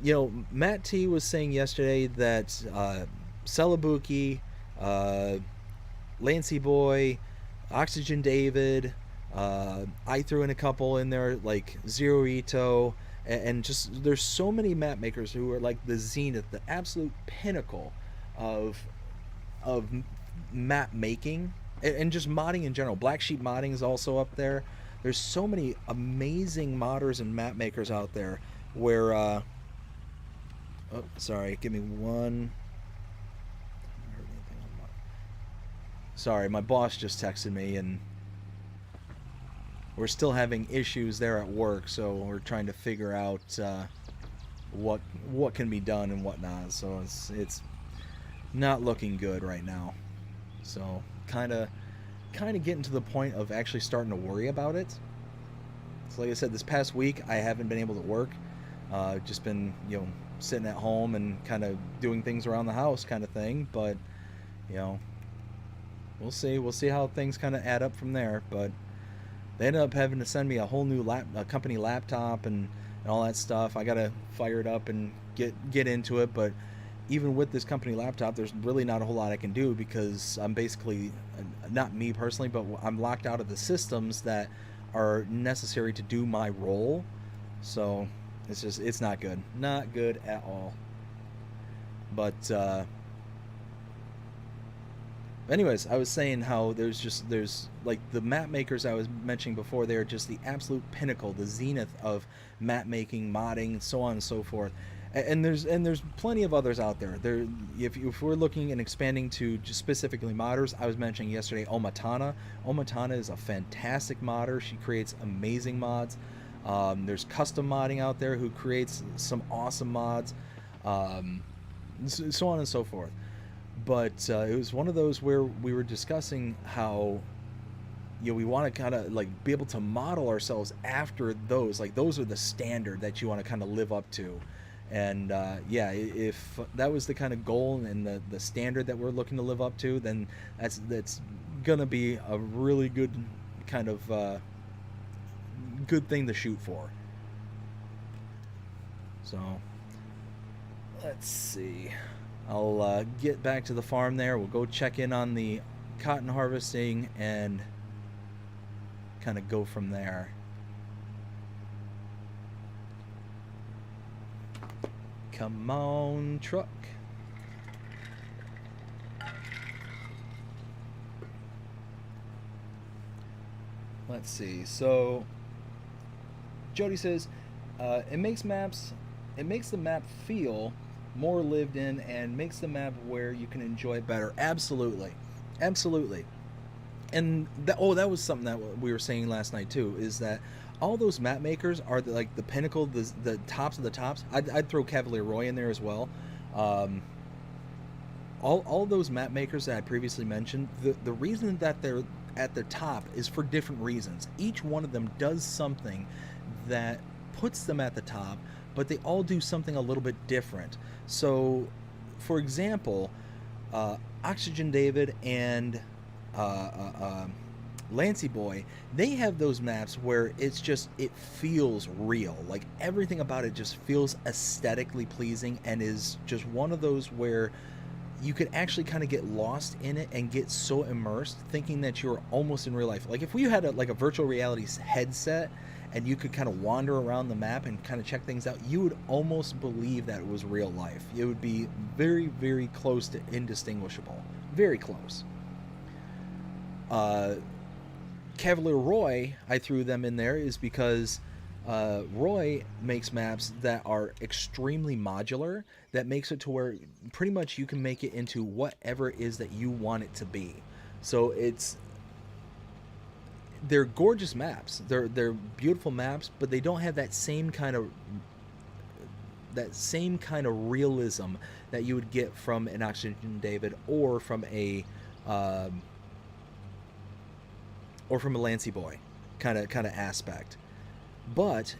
You know, Matt T was saying yesterday that celobuki, Lancy Boy, Oxygen David, I threw in a couple in there like Zero Ito, and just there's so many map makers who are like the zenith, the absolute pinnacle of map making and just modding in general. Black Sheep Modding is also up there. There's so many amazing modders and map makers out there where oh, sorry, give me one. Sorry, my boss just texted me, and we're still having issues there at work, so we're trying to figure out what can be done and what not. So it's not looking good right now. So kind of getting to the point of actually starting to worry about it. So like I said, this past week I haven't been able to work. Just been, you know, sitting at home and kind of doing things around the house kind of thing. But, you know, we'll see how things kind of add up from there. But they ended up having to send me a whole new company laptop and all that stuff. I gotta fire it up and get into it. But even with this company laptop, there's really not a whole lot I can do, because I'm basically, not me personally, but I'm locked out of the systems that are necessary to do my role. So it's not good. Not good at all. But anyways, I was saying how there's like the map makers I was mentioning before. They're just the absolute pinnacle, the zenith of map making, modding, so on and so forth. And there's plenty of others out there. If we're looking and expanding to just specifically modders, I was mentioning yesterday Alma. Alma is a fantastic modder. She creates amazing mods. There's custom modding out there who creates some awesome mods, so on and so forth. But it was one of those where we were discussing how, you know, we want to kind of like be able to model ourselves after those. Like those are the standard that you want to kind of live up to. And yeah, if that was the kind of goal and the standard that we're looking to live up to, then that's gonna be a really good kind of good thing to shoot for. So let's see. I'll get back to the farm there. We'll go check in on the cotton harvesting and kind of go from there. Come on, truck. Let's see. So Jody says it makes the map feel more lived in and makes the map where you can enjoy it better. Absolutely. Absolutely. And that was something that we were saying last night too, is that all those map makers are like the pinnacle, the tops of the tops. I'd throw Cavalier Roy in there as well. All those map makers that I previously mentioned, the reason that they're at the top is for different reasons. Each one of them does something that puts them at the top, but they all do something a little bit different. So, for example, Oxygen David and Lancy Boy, they have those maps where it feels real. Like everything about it just feels aesthetically pleasing and is just one of those where you could actually kind of get lost in it and get so immersed thinking that you're almost in real life. Like if you had a virtual reality headset and you could kind of wander around the map and kind of check things out, you would almost believe that it was real life. It would be very, very close to indistinguishable. Very close. Cavalier Roy, I threw them in there is because Roy makes maps that are extremely modular, that makes it to where pretty much you can make it into whatever it is that you want it to be. So they're gorgeous maps. They're beautiful maps, but they don't have that same kind of realism that you would get from an Oxygen David or from a Lancy Boy kind of aspect. But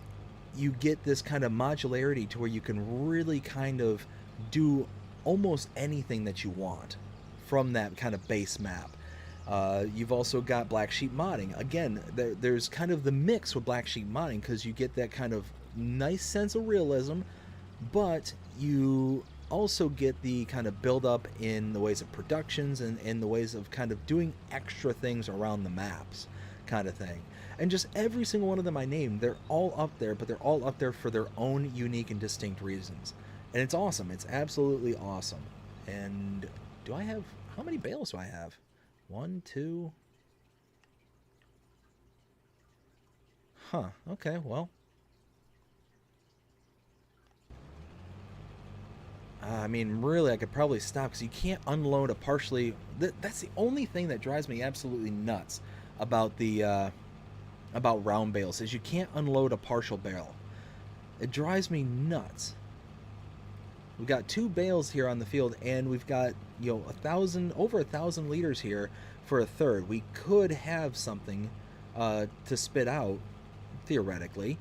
you get this kind of modularity to where you can really kind of do almost anything that you want from that kind of base map. You've also got Black Sheep modding. Again, there's kind of the mix with Black Sheep modding because you get that kind of nice sense of realism, but you also get the kind of build up in the ways of productions and in the ways of kind of doing extra things around the maps kind of thing. And just every single one of them I named, they're all up there, but they're all up there for their own unique and distinct reasons. And it's awesome. It's absolutely awesome. And how many bales do I have? 1, 2. Huh. Okay, well. I mean, really, I could probably stop because you can't unload a partially... That's the only thing that drives me absolutely nuts about about round bales, is you can't unload a partial barrel. It drives me nuts. We've got 2 bales here on the field, and we've got, over 1,000 liters here for a third. We could have something to spit out, theoretically,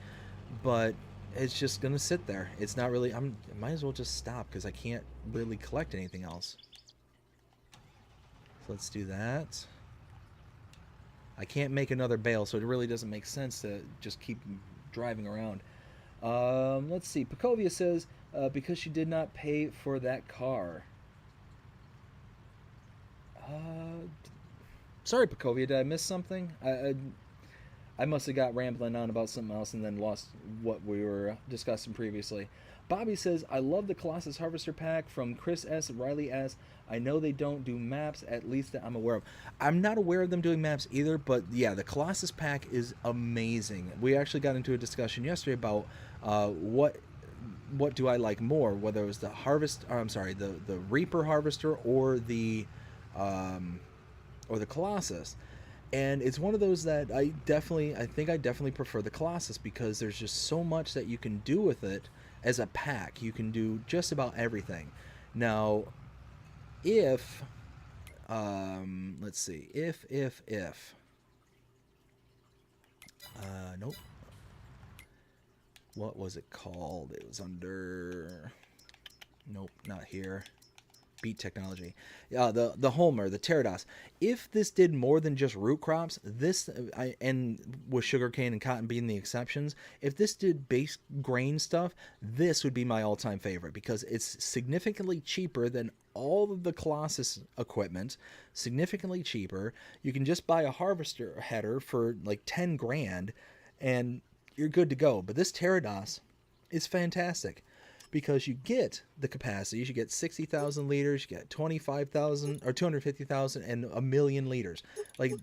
but it's just gonna sit there. It's not really... I might as well just stop because I can't really collect anything else. So let's do that. I can't make another bale, so it really doesn't make sense to just keep driving around. Let's see. Pecovia says, because she did not pay for that car. Sorry, Pecovia, did I miss something? I must have got rambling on about something else and then lost what we were discussing previously. Bobby says, I love the Colossus Harvester pack from Chris S. Riley S. I know they don't do maps, at least that I'm aware of. I'm not aware of them doing maps either, but yeah, the Colossus pack is amazing. We actually got into a discussion yesterday about what do I like more, whether it was the the Reaper Harvester or the Colossus. And it's one of those that I think I definitely prefer the Colossus because there's just so much that you can do with it as a pack. You can do just about everything. Now, if let's see, if nope, what was it called? It was under, nope, not here. beat technology. The Homer, the Pterodos. If this did more than just root crops, and with sugarcane and cotton being the exceptions, if this did base grain stuff, this would be my all-time favorite because it's significantly cheaper than all of the Colossus equipment, significantly cheaper. You can just buy a harvester header for like 10 grand and you're good to go. But this Pterodos is fantastic because you get the capacity. You get 60,000 liters, you get 25,000 or 250,000 and a million liters. Like,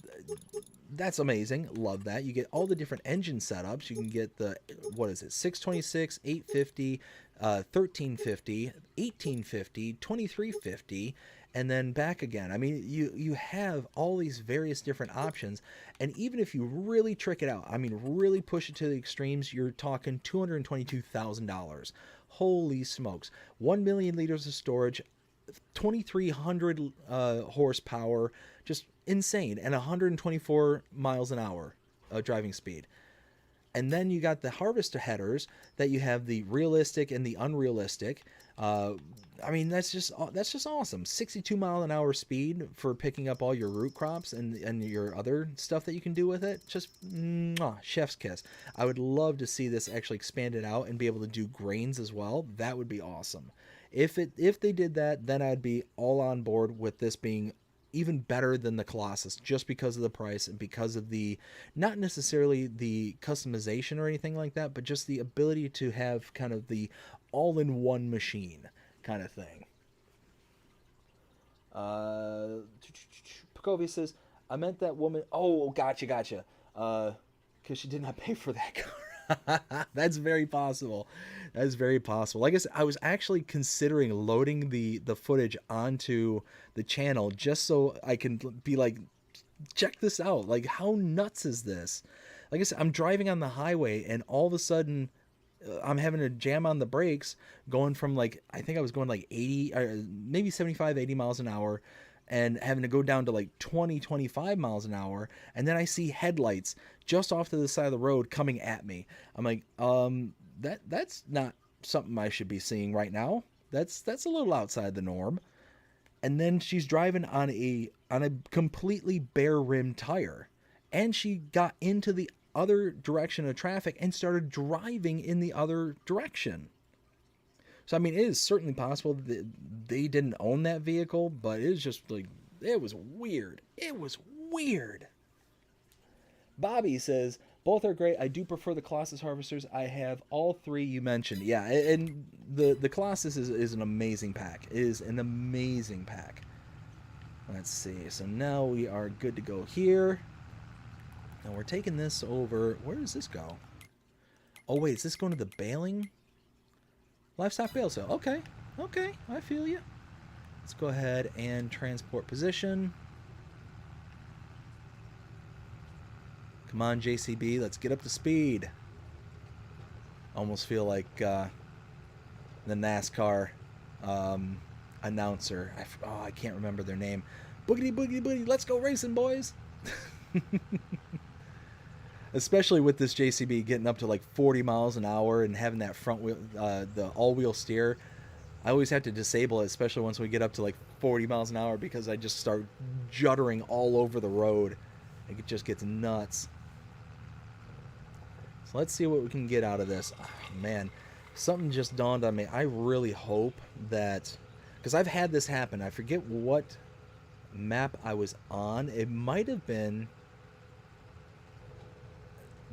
that's amazing. Love that. You get all the different engine setups. You can get the, what is it, 626, 850, 1350, 1850, 2350, and then back again. I mean, you have all these various different options, and even if you really trick it out, I mean, really push it to the extremes, you're talking $222,000. Holy smokes. 1 million liters of storage, 2,300 horsepower, just insane, and 124 miles an hour driving speed. And then you got the harvester headers that you have the realistic and the unrealistic. I mean, that's just awesome. 62 mile an hour speed for picking up all your root crops and your other stuff that you can do with it. Just chef's kiss. I would love to see this actually expanded out and be able to do grains as well. That would be awesome. If they did that, then I'd be all on board with this being even better than the Colossus, just because of the price and because of the, not necessarily the customization or anything like that, but just the ability to have kind of the all-in-one machine kind of thing. Pecovia says, I meant that woman. Oh, gotcha. Because she did not pay for that car. That's very possible. That is very possible. Like I said, I was actually considering loading the footage onto the channel just so I can be like, check this out. Like, how nuts is this? Like I said, I'm driving on the highway and all of a sudden I'm having to jam on the brakes going from like, I think I was going like 80 or maybe 75, 80 miles an hour, and having to go down to like 20, 25 miles an hour. And then I see headlights just off to the side of the road coming at me. I'm like, that's not something I should be seeing right now. That's a little outside the norm. And then she's driving on a completely bare rim tire, and she got into the other direction of traffic and started driving in the other direction. So, I mean, it is certainly possible that they didn't own that vehicle, but it was just like, it was weird. It was weird. Bobby says, both are great. I do prefer the Colossus harvesters. I have all three you mentioned. Yeah, and the Colossus is an amazing pack. It is an amazing pack. Let's see. So now we are good to go here. And we're taking this over. Where does this go? Oh, wait. Is this going to the baling? Livestock bale sale. Okay. Okay. I feel you. Let's go ahead and transport position. Come on, JCB. Let's get up to speed. Almost feel like the NASCAR announcer. I can't remember their name. Boogity, boogity, boogity. Let's go racing, boys. Especially with this JCB getting up to like 40 miles an hour and having that front wheel, the all-wheel steer. I always have to disable it, especially once we get up to like 40 miles an hour, because I just start juddering all over the road. It just gets nuts. So let's see what we can get out of this. Oh, man, something just dawned on me. I really hope that, because I've had this happen. I forget what map I was on. It might have been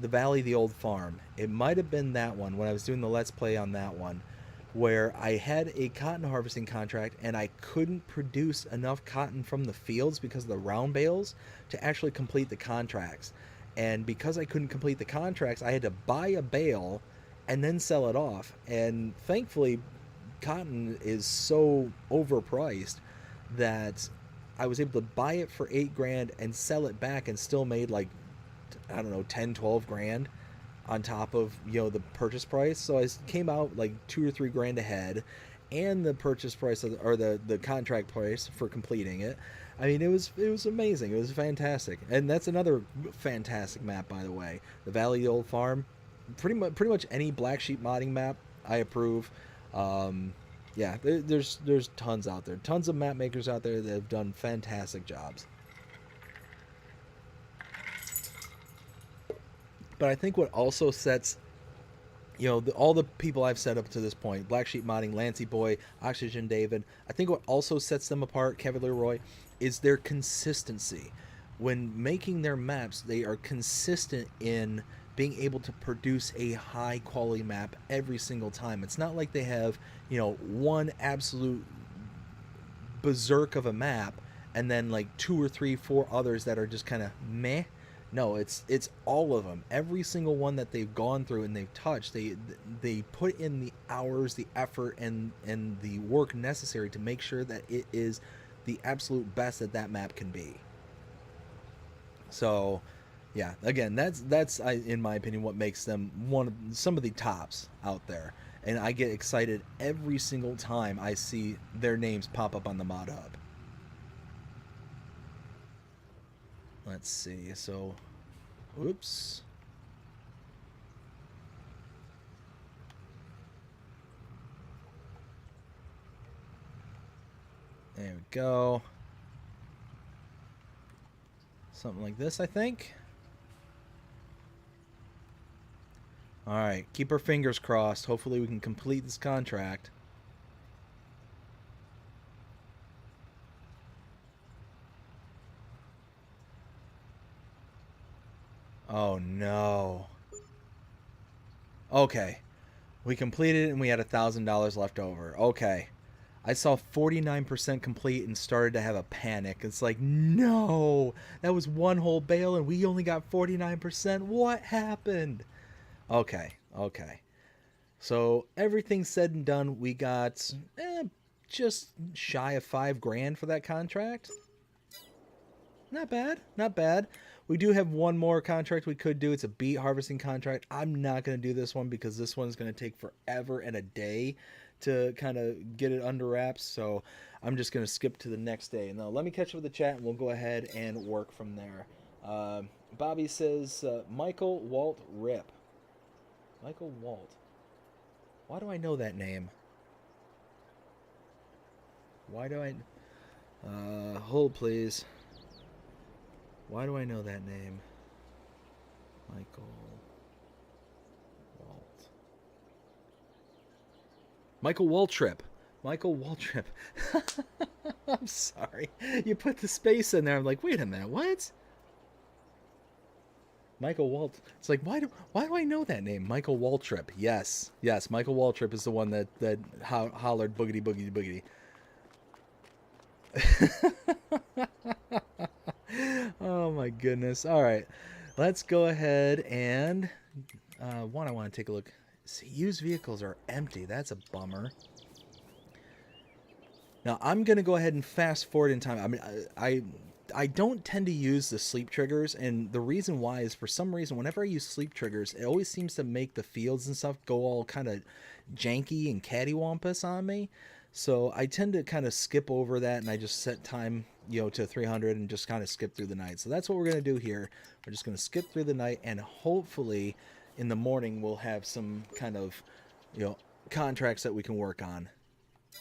the Valley of the Old Farm. It might have been that one when I was doing the Let's Play on that one, where I had a cotton harvesting contract and I couldn't produce enough cotton from the fields because of the round bales to actually complete the contracts. And because I couldn't complete the contracts, I had to buy a bale and then sell it off. And thankfully, cotton is so overpriced that I was able to buy it for $8 grand and sell it back and still made like, I don't know, 10, 12 grand on top of, the purchase price. So I came out like 2 or 3 grand ahead, and the purchase price or the contract price for completing it. I mean, it was amazing. It was fantastic. And that's another fantastic map, by the way. The Valley of the Old Farm. Pretty much any Black Sheep modding map I approve. Yeah, there's tons out there. Tons of map makers out there that have done fantastic jobs. But I think what also sets, you know, all the people I've set up to this point, Black Sheep Modding, Lancy Boy, Oxygen David, I think what also sets them apart, Cavalier Roy, is their consistency. When making their maps, they are consistent in being able to produce a high quality map every single time. It's not like they have, you know, one absolute berserk of a map and then like two or three, four others that are just kind of meh. No, it's all of them. Every single one that they've gone through and they've touched, they put in the hours, the effort, and the work necessary to make sure that it is the absolute best that that map can be. So, yeah, again, that's in my opinion what makes them some of the tops out there. And I get excited every single time I see their names pop up on the mod hub. Let's see. So, oops. There we go. Something like this, I think. All right, keep our fingers crossed. Hopefully we can complete this contract. Oh no. Okay. We completed it and we had $1,000 left over. Okay. I saw 49% complete and started to have a panic. It's like, no, that was one whole bale and we only got 49%. What happened? Okay, okay. So everything said and done, we got just shy of $5,000 for that contract. Not bad, not bad. We do have one more contract we could do. It's a beet harvesting contract. I'm not going to do this one because this one is going to take forever and a day to kind of get it under wraps. So I'm just going to skip to the next day. Now let me catch up with the chat and we'll go ahead and work from there. Bobby says, Michael Walt Rip. Michael Walt. Why do I know that name? Why do I... hold please. Why do I know that name? Michael Walt. Michael Waltrip. Michael Waltrip. I'm sorry. You put the space in there. I'm like, wait a minute, what? Michael Walt. It's like, why do I know that name? Michael Waltrip. Yes. Yes, Michael Waltrip is the one that hollered boogity boogity boogity. Oh my goodness. All right. Let's go ahead and I want to take a look. See, used vehicles are empty. That's a bummer. Now I'm going to go ahead and fast forward in time. I mean, I don't tend to use the sleep triggers, and the reason why is for some reason whenever I use sleep triggers, it always seems to make the fields and stuff go all kind of janky and cattywampus on me. So I tend to kind of skip over that, and I just set time, you know, to 300 and just kind of skip through the night. So that's what we're going to do here. We're just going to skip through the night, and hopefully in the morning we'll have some kind of, you know, contracts that we can work on.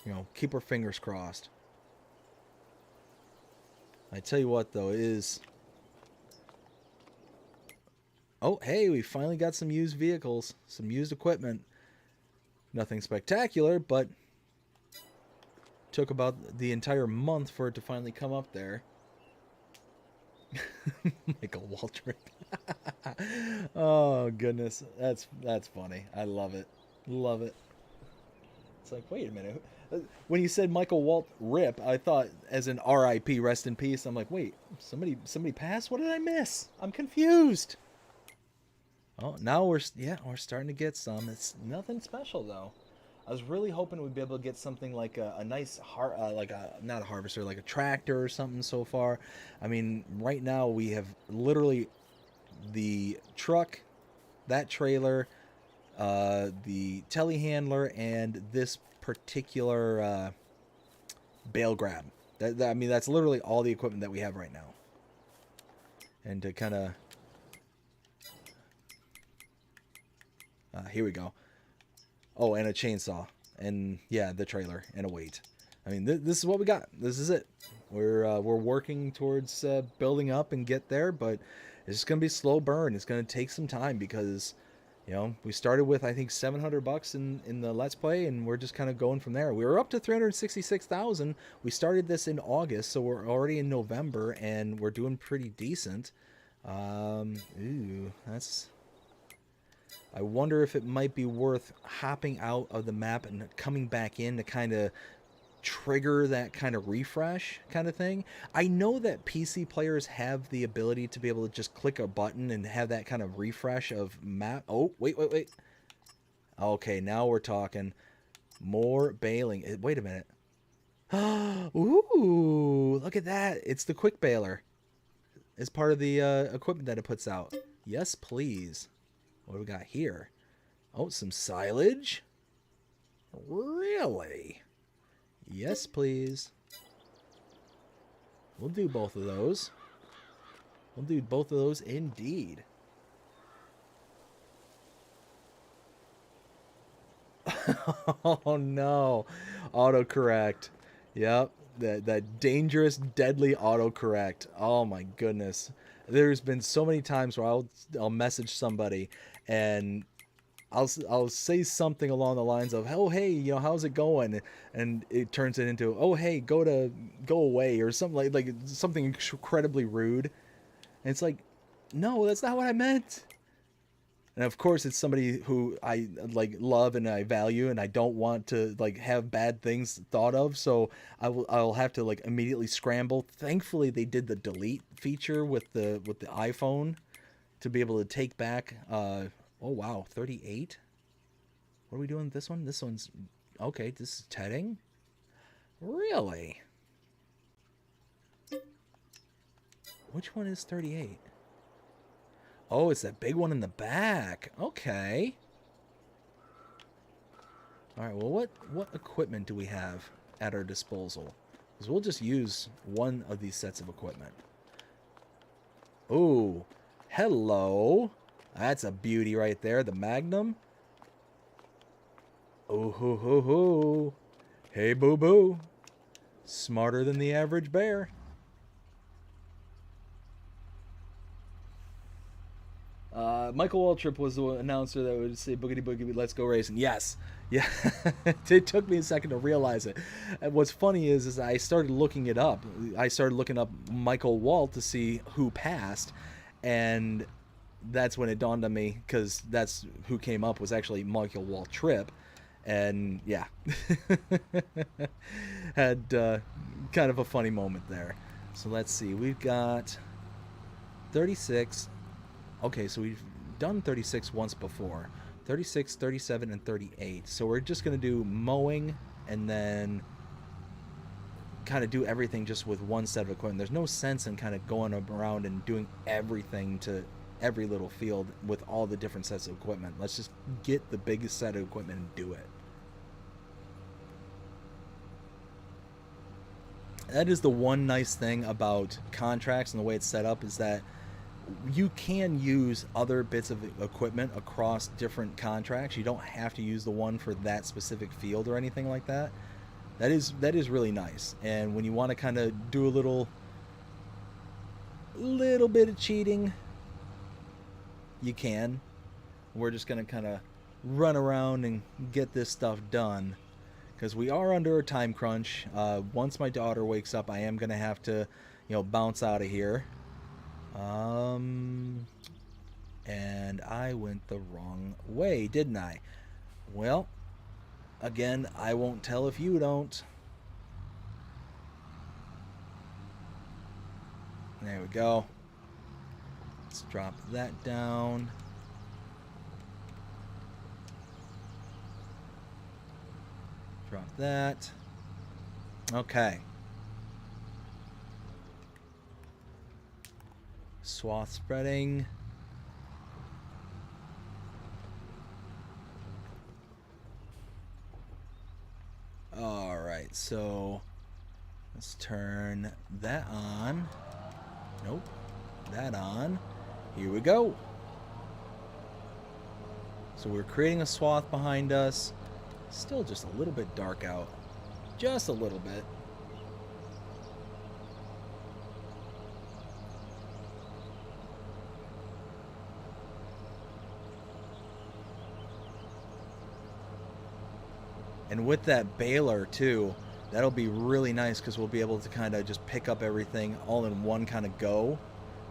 You know, keep our fingers crossed. I tell you what, though, is... Oh, hey, we finally got some used vehicles, some used equipment. Nothing spectacular, but took about the entire month for it to finally come up there. Michael Waltrip. Oh, goodness. That's funny. I love it. Love it. It's like, wait a minute. When you said Michael Walt Rip, I thought as in R.I.P. rest in peace. I'm like, wait, somebody passed? What did I miss? I'm confused. Oh, now we're starting to get some. It's nothing special though. I was really hoping we'd be able to get something like a nice not a harvester, like a tractor or something so far. I mean, right now we have literally the truck, that trailer, the telehandler, and this particular bale grab. I mean, that's literally all the equipment that we have right now. And to kind of... here we go. Oh, and a chainsaw. and yeah, the trailer and a wait. I mean, this is what we got. This is it. We're working towards building up and get there, but it's just gonna be a slow burn. It's gonna take some time because, you know, we started with I think $700 in the Let's Play, and we're just kind of going from there. We were up to 366,000. We started this in August, so we're already in November, and we're doing pretty decent. Ooh, that's. I wonder if it might be worth hopping out of the map and coming back in to kind of trigger that kind of refresh kind of thing. I know that PC players have the ability to be able to just click a button and have that kind of refresh of map. Oh, wait. Okay, now we're talking. More bailing. Wait a minute. Ooh, look at that. It's the quick bailer. It's part of the equipment that it puts out. Yes, please. What do we got here? Oh, some silage. Really? Yes, please. We'll do both of those. We'll do both of those indeed. Oh no. Autocorrect. Yep. That dangerous, deadly autocorrect. Oh my goodness. There's been so many times where I'll message somebody and I'll say something along the lines of, "Oh hey, you know, how's it going?" And it turns it into, "Oh hey, go away," or something like something incredibly rude. And it's like, no, that's not what I meant. And of course, it's somebody who I like love and I value, and I don't want to like have bad things thought of. So I'll have to like immediately scramble. Thankfully, they did the delete feature with the iPhone to be able to take back. Oh wow, 38. What are we doing with this one? This one's okay. This is tedding. Really? Which one is 38? Oh, it's that big one in the back. Okay. All right. Well, what equipment do we have at our disposal? Because we'll just use one of these sets of equipment. Ooh, hello. That's a beauty right there. The Magnum. Oh ho ho ho. Hey boo boo. Smarter than the average bear. Michael Waltrip was the announcer that would say boogity boogie, let's go racing. Yes. Yeah. It took me a second to realize it. And what's funny is I started looking it up. I started looking up Michael Walt to see who passed, and that's when it dawned on me, because that's who came up was actually Michael Waltrip. And yeah. Had kind of a funny moment there. So let's see. We've got 36. Okay, so we've done 36 once before. 36, 37, and 38. So we're just going to do mowing and then kind of do everything just with one set of equipment. There's no sense in kind of going around and doing everything to every little field with all the different sets of equipment. Let's just get the biggest set of equipment and do it. That is the one nice thing about contracts and the way it's set up, is that you can use other bits of equipment across different contracts. You don't have to use the one for that specific field or anything like that. That is really nice. And when you want to kind of do a little bit of cheating, you can. We're just going to kind of run around and get this stuff done, because we are under a time crunch. Once my daughter wakes up, I am going to have to, you know, bounce out of here. And I went the wrong way, didn't I? Well, again, I won't tell if you don't. There we go. Let's drop that down. Drop that. Okay. Swath spreading. Alright, so let's turn that on. Nope. That on. Here we go. So we're creating a swath behind us. Still just a little bit dark out. Just a little bit. And with that baler too, that'll be really nice because we'll be able to kind of just pick up everything all in one kind of go.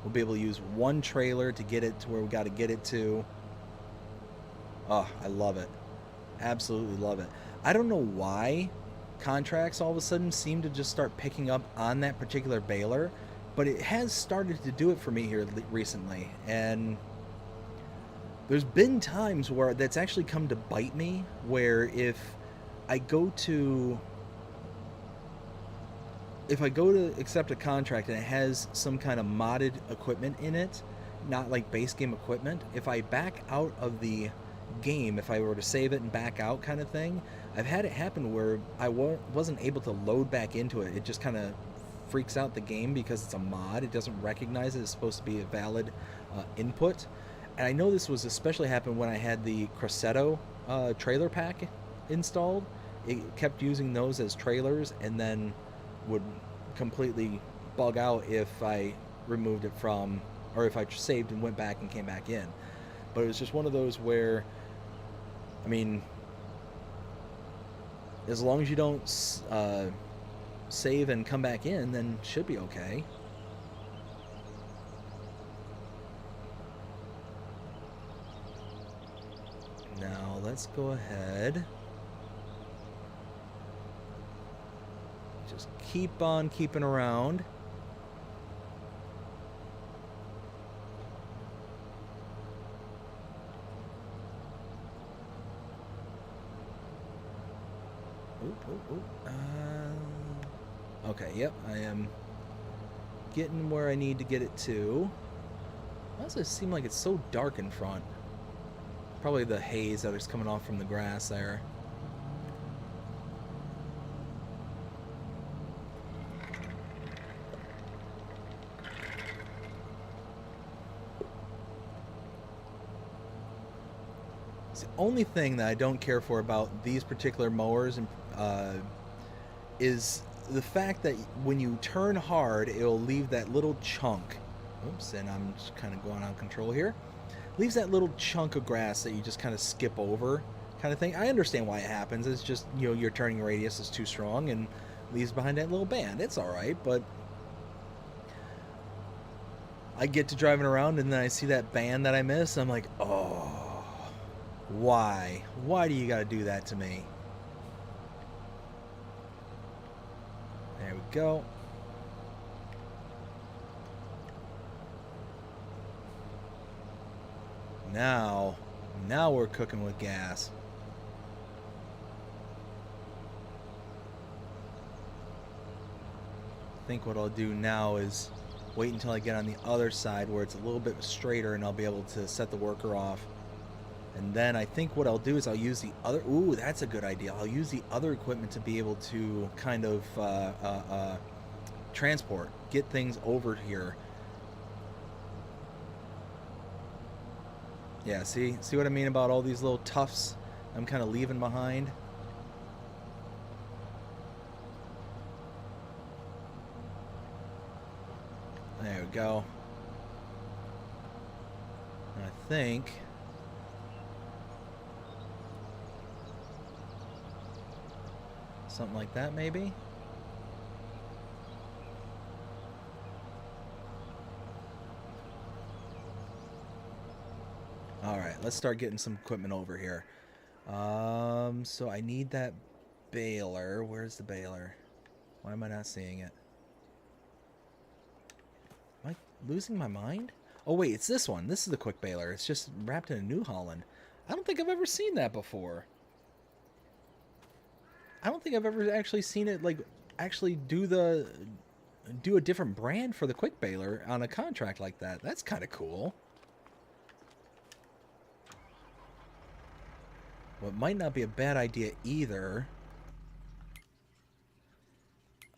We'll be able to use one trailer to get it to where we got to get it to. Oh, I love it. Absolutely love it. I don't know why contracts all of a sudden seem to just start picking up on that particular baler, but it has started to do it for me here recently. And there's been times where that's actually come to bite me, where if I go to accept a contract and it has some kind of modded equipment in it, not like base game equipment, if I back out of the game, if I were to save it and back out kind of thing, I've had it happen where I wasn't able to load back into it. It just kind of freaks out the game because it's a mod. It doesn't recognize it as supposed to be a valid input. And I know this was especially happened when I had the Crescendo trailer pack installed. It kept using those as trailers and then would completely bug out if I removed it from, or if I saved and went back and came back in. But it was just one of those where, I mean, as long as you don't save and come back in, then it should be okay. Now let's go ahead. Just keep on keeping around. Okay, yep, I am getting where I need to get it to. Why does it seem like it's so dark in front? Probably the haze that is coming off from the grass there. The only thing that I don't care for about these particular mowers is the fact that when you turn hard, it'll leave that little chunk. Oops, and I'm just kind of going out of control here. Leaves that little chunk of grass that you just kind of skip over, kind of thing. I understand why it happens. It's just, you know, your turning radius is too strong and leaves behind that little band. It's all right, but I get to driving around and then I see that band that I missed. I'm like, oh, why? Why do you got to do that to me? There we go. Now we're cooking with gas. I think what I'll do now is wait until I get on the other side where it's a little bit straighter and I'll be able to set the worker off. And then I think what I'll do is I'll use the other... Ooh, that's a good idea. I'll use the other equipment to be able to kind of transport, get things over here. Yeah, see what I mean about all these little tufts I'm kind of leaving behind? There we go. And I think... something like that, maybe? Alright, let's start getting some equipment over here. So I need that baler. Where's the baler? Why am I not seeing it? Am I losing my mind? Oh wait, it's this one. This is the quick baler. It's just wrapped in a New Holland. I don't think I've ever seen that before. I don't think I've ever actually seen it, like, actually do a different brand for the quick baler on a contract like that. That's kind of cool. What might not be a bad idea either.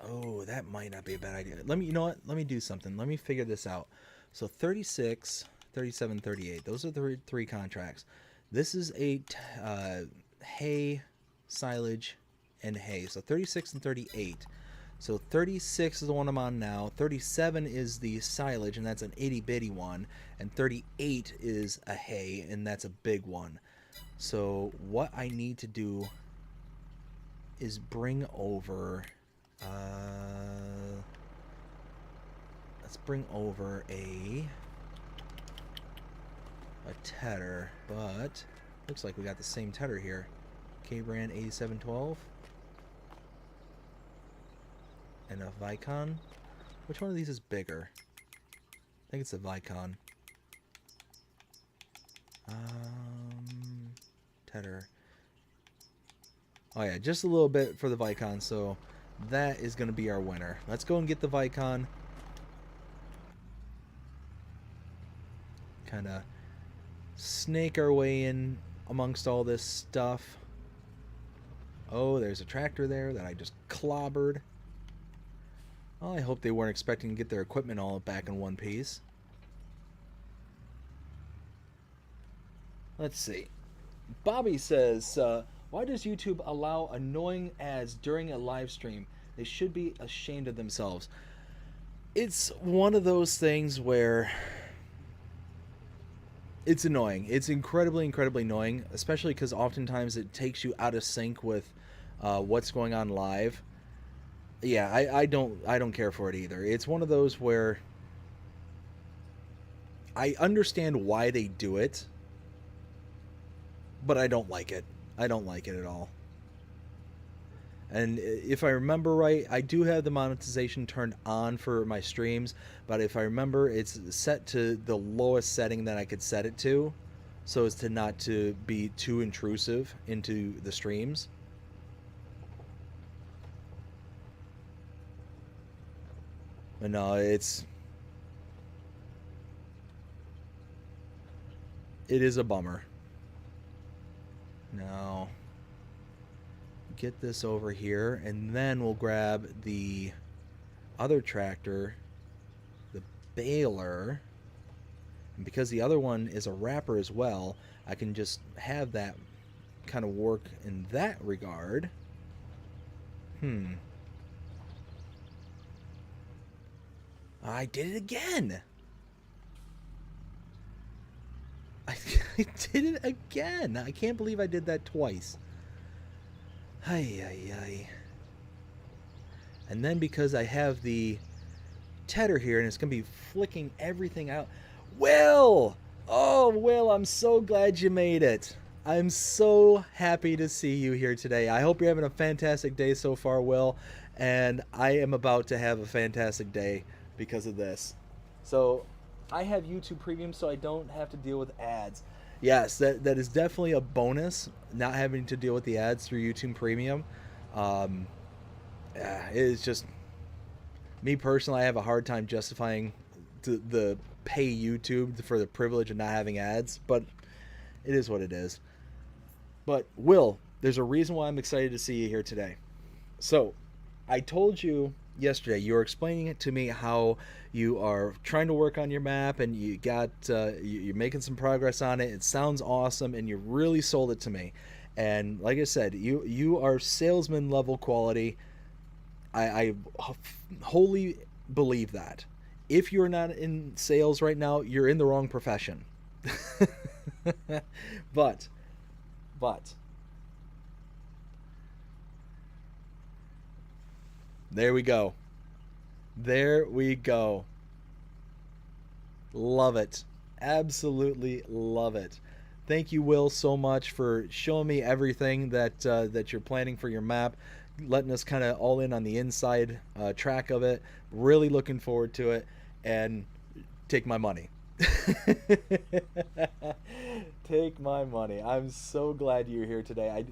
Oh, that might not be a bad idea. You know what? Let me do something. Let me figure this out. So 36, 37, 38. Those are the three contracts. This is a hay silage, and hay. So 36 and 38. So 36 is the one I'm on now. 37 is the silage, and that's an itty bitty one. And 38 is a hay, and that's a big one. So what I need to do is bring over... let's bring over a tedder, but looks like we got the same tedder here. K-Brand 8712. And a Vicon. Which one of these is bigger? I think it's a Vicon. Tedder. Oh yeah, just a little bit for the Vicon, so that is going to be our winner. Let's go and get the Vicon. Kind of snake our way in amongst all this stuff. Oh, there's a tractor there that I just clobbered. Well, I hope they weren't expecting to get their equipment all back in one piece. Let's see. Bobby says, why does YouTube allow annoying ads during a live stream? They should be ashamed of themselves. It's one of those things where it's annoying. It's incredibly, incredibly annoying, especially because oftentimes it takes you out of sync with what's going on live. Yeah, I don't care for it either. It's one of those where I understand why they do it, but I don't like it. I don't like it at all. And if I remember right, I do have the monetization turned on for my streams, but if I remember, it's set to the lowest setting that I could set it to, so as to not to be too intrusive into the streams. But no, it is a bummer. Now, get this over here, and then we'll grab the other tractor, the baler, and because the other one is a wrapper as well, I can just have that kind of work in that regard. I did it again. I did it again. I can't believe I did that twice. Ay. And then because I have the tedder here and it's going to be flicking everything out. Will! Oh, Will, I'm so glad you made it. I'm so happy to see you here today. I hope you're having a fantastic day so far, Will. And I am about to have a fantastic day because of this. So I have YouTube Premium, so I don't have to deal with ads. Yes, that is definitely a bonus, not having to deal with the ads through YouTube Premium. It's just, me personally, I have a hard time justifying the pay YouTube for the privilege of not having ads, but it is what it is. But Will, there's a reason why I'm excited to see you here today. So I told you yesterday, you were explaining it to me how you are trying to work on your map and you got you're making some progress on it. It sounds awesome, and you really sold it to me. And like I said, you are salesman level quality. I wholly believe that. If you're not in sales right now, you're in the wrong profession. but there we go. There we go. Love it. Absolutely love it. Thank you, Will, so much for showing me everything that you're planning for your map, letting us kind of all in on the inside track of it. Really looking forward to it, and take my money. Take my money. I'm so glad you're here today.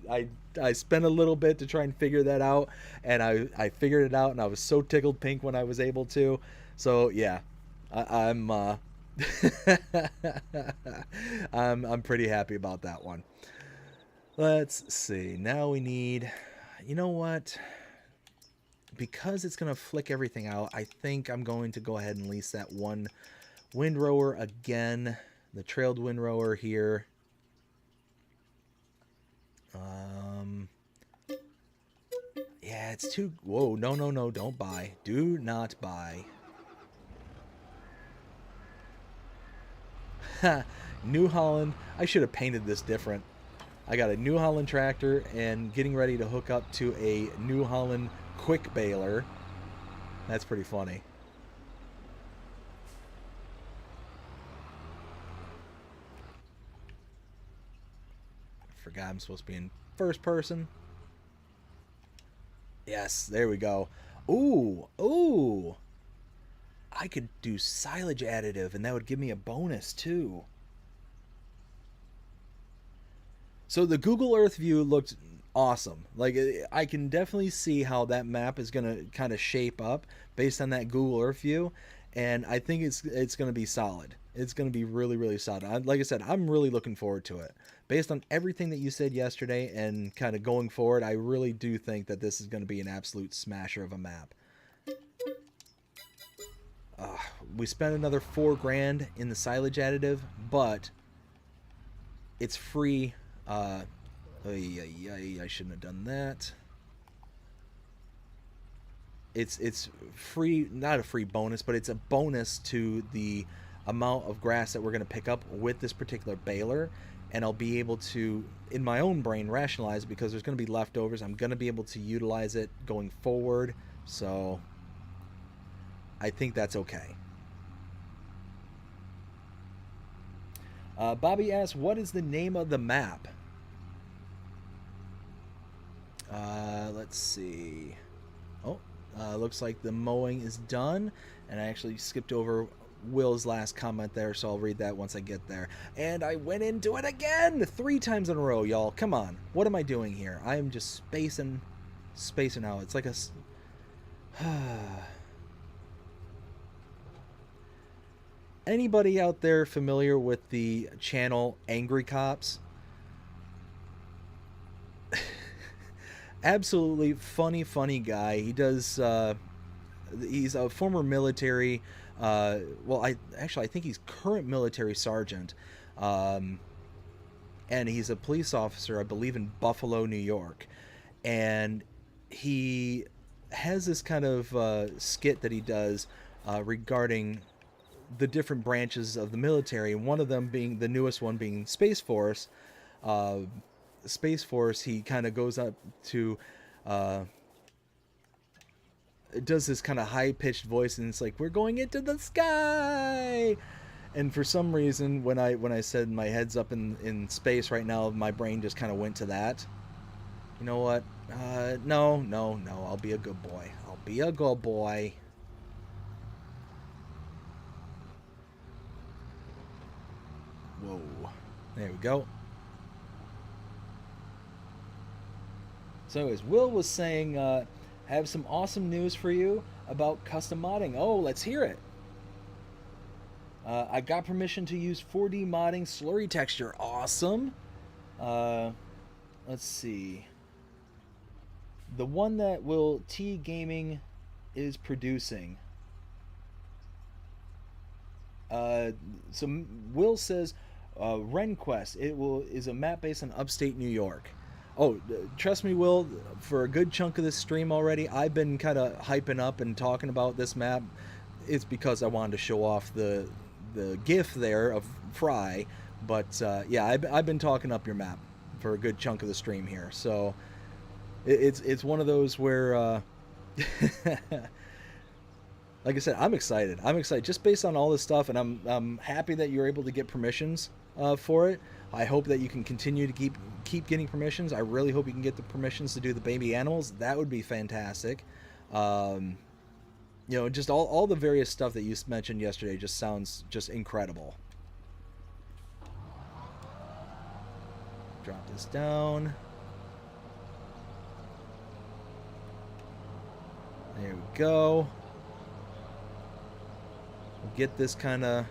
I spent a little bit to try and figure that out, and I figured it out, and I was so tickled pink when I was able to. So yeah, I'm I'm pretty happy about that one. Let's see. Now we need, you know what? Because it's gonna flick everything out, I think I'm going to go ahead and lease that one windrower again, the trailed windrower here. It's too... Whoa, no, no, no, don't buy. Do not buy. Ha! New Holland. I should have painted this different. I got a New Holland tractor and getting ready to hook up to a New Holland quick baler. That's pretty funny. I forgot I'm supposed to be in first person. Yes, there we go. Ooh, ooh. I could do silage additive and that would give me a bonus too. So the Google Earth view looked awesome. Like, I can definitely see how that map is going to kind of shape up based on that Google Earth view, and I think it's going to be solid. It's going to be really, really solid. Like I said, I'm really looking forward to it. Based on everything that you said yesterday and kind of going forward, I really do think that this is going to be an absolute smasher of a map. We spent another $4,000 in the silage additive, but it's free. I shouldn't have done that. It's free, not a free bonus, but it's a bonus to the amount of grass that we're going to pick up with this particular baler, and I'll be able to, in my own brain, rationalize, because there's going to be leftovers. I'm going to be able to utilize it going forward, so I think that's okay. Bobby asks, what is the name of the map? Let's see. Oh, looks like the mowing is done, and I actually skipped over Will's last comment there, so I'll read that once I get there. And I went into it again 3 times in a row, y'all. Come on. What am I doing here? I am just spacing out. It's like a... Anybody out there familiar with the channel Angry Cops? Absolutely funny guy. He does he's a former military well, I think he's current military sergeant, and he's a police officer, I believe, in Buffalo, New York, and he has this kind of skit that he does regarding the different branches of the military, and one of them being the newest one being Space Force. Space Force, he kind of goes up to does this kind of high-pitched voice, and it's like, we're going into the sky. And for some reason, when I said my head's up in space right now, my brain just kind of went to that. You know what? No, I'll be a good boy. I'll be a good boy. Whoa, there we go. So as Will was saying, I have some awesome news for you about custom modding. Oh, let's hear it. I got permission to use 4D modding slurry texture. Awesome. Let's see. The one that Will T Gaming is producing. So Will says, RenQuest. Is a map based on upstate New York. Oh, trust me, Will, for a good chunk of this stream already, I've been kind of hyping up and talking about this map. It's because I wanted to show off the GIF there of Fry, but yeah, I've been talking up your map for a good chunk of the stream here. So it's one of those where, like I said, I'm excited. I'm excited just based on all this stuff, and I'm happy that you're able to get permissions for it. I hope that you can continue to keep getting permissions. I really hope you can get the permissions to do the baby animals. That would be fantastic. You know, just all the various stuff that you mentioned yesterday just sounds just incredible. Drop this down. There we go. We'll get this kind of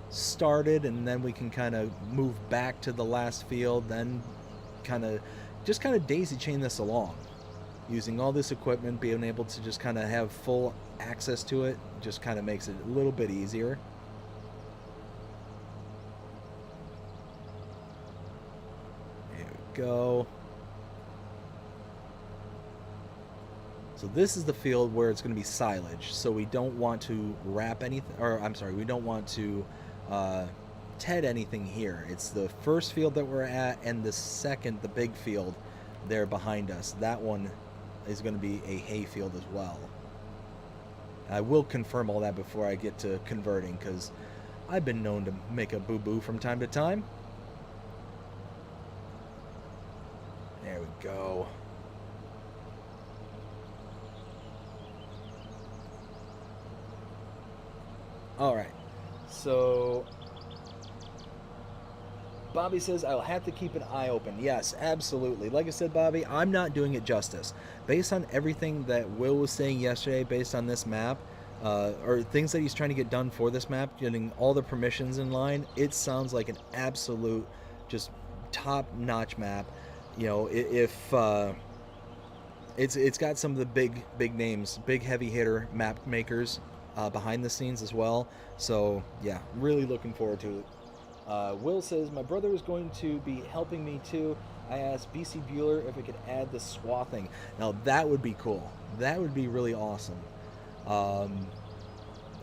started, and then we can kind of move back to the last field, then kind of daisy chain this along, using all this equipment, being able to just kind of have full access to it just kind of makes it a little bit easier. There we go. So this is the field where it's going to be silage. So we don't want to wrap anything, or I'm sorry, we don't want to TED anything here. It's the first field that we're at, and the second, the big field there behind us. That one is going to be a hay field as well. I will confirm all that before I get to converting, because I've been known to make a boo-boo from time to time. There we go. All right, so Bobby says, I'll have to keep an eye open. Yes, absolutely. Like I said, Bobby, I'm not doing it justice. Based on everything that Will was saying yesterday, based on this map, or things that he's trying to get done for this map, getting all the permissions in line, it sounds like an absolute, just top-notch map. You know, if it's got some of the big names, big heavy hitter map makers behind the scenes as well. So yeah, really looking forward to it. Will says, my brother is going to be helping me too. I asked BC Bueller if we could add the swathing. Now that would be cool. That would be really awesome.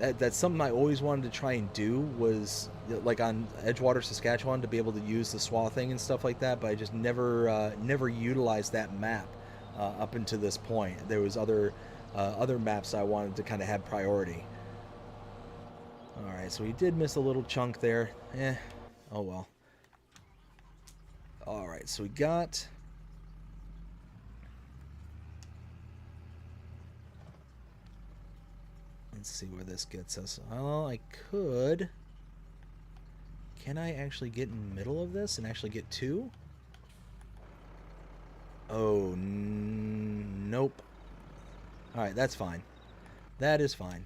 That's something I always wanted to try and do, was like on Edgewater, Saskatchewan, to be able to use the swathing and stuff like that, but I just never utilized that map up until this point. There was other maps I wanted to kind of have priority. Alright, so we did miss a little chunk there. Oh well. Alright, so we got... Let's see where this gets us. Oh, I could... Can I actually get in the middle of this and actually get two? Oh, nope. Alright, that's fine. That is fine.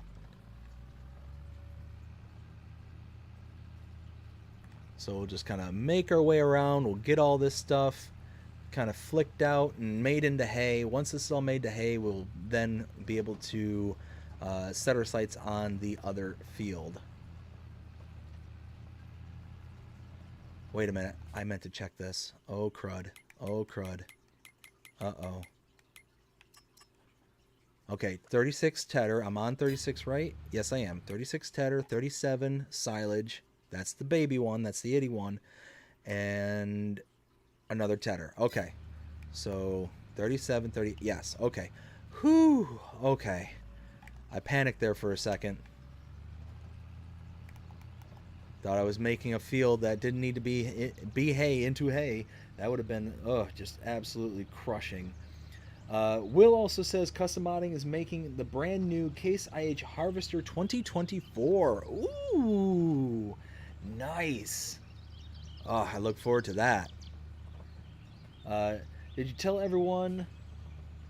So we'll just kind of make our way around. We'll get all this stuff kind of flicked out and made into hay. Once this is all made to hay, we'll then be able to set our sights on the other field. Wait a minute. I meant to check this. Oh, crud. Oh, crud. Uh-oh. Okay, 36 tedder. I'm on 36, right? Yes, I am. 36 tedder, 37 silage. That's the baby one. That's the itty one. And another tedder. Okay. So 37, 30. Yes. Okay. Whew. Okay. I panicked there for a second. Thought I was making a field that didn't need to be hay into hay. That would have been, just absolutely crushing. Will also says custom modding is making the brand new Case IH Harvester 2024. Ooh. Nice. Oh, I look forward to that. Did you tell everyone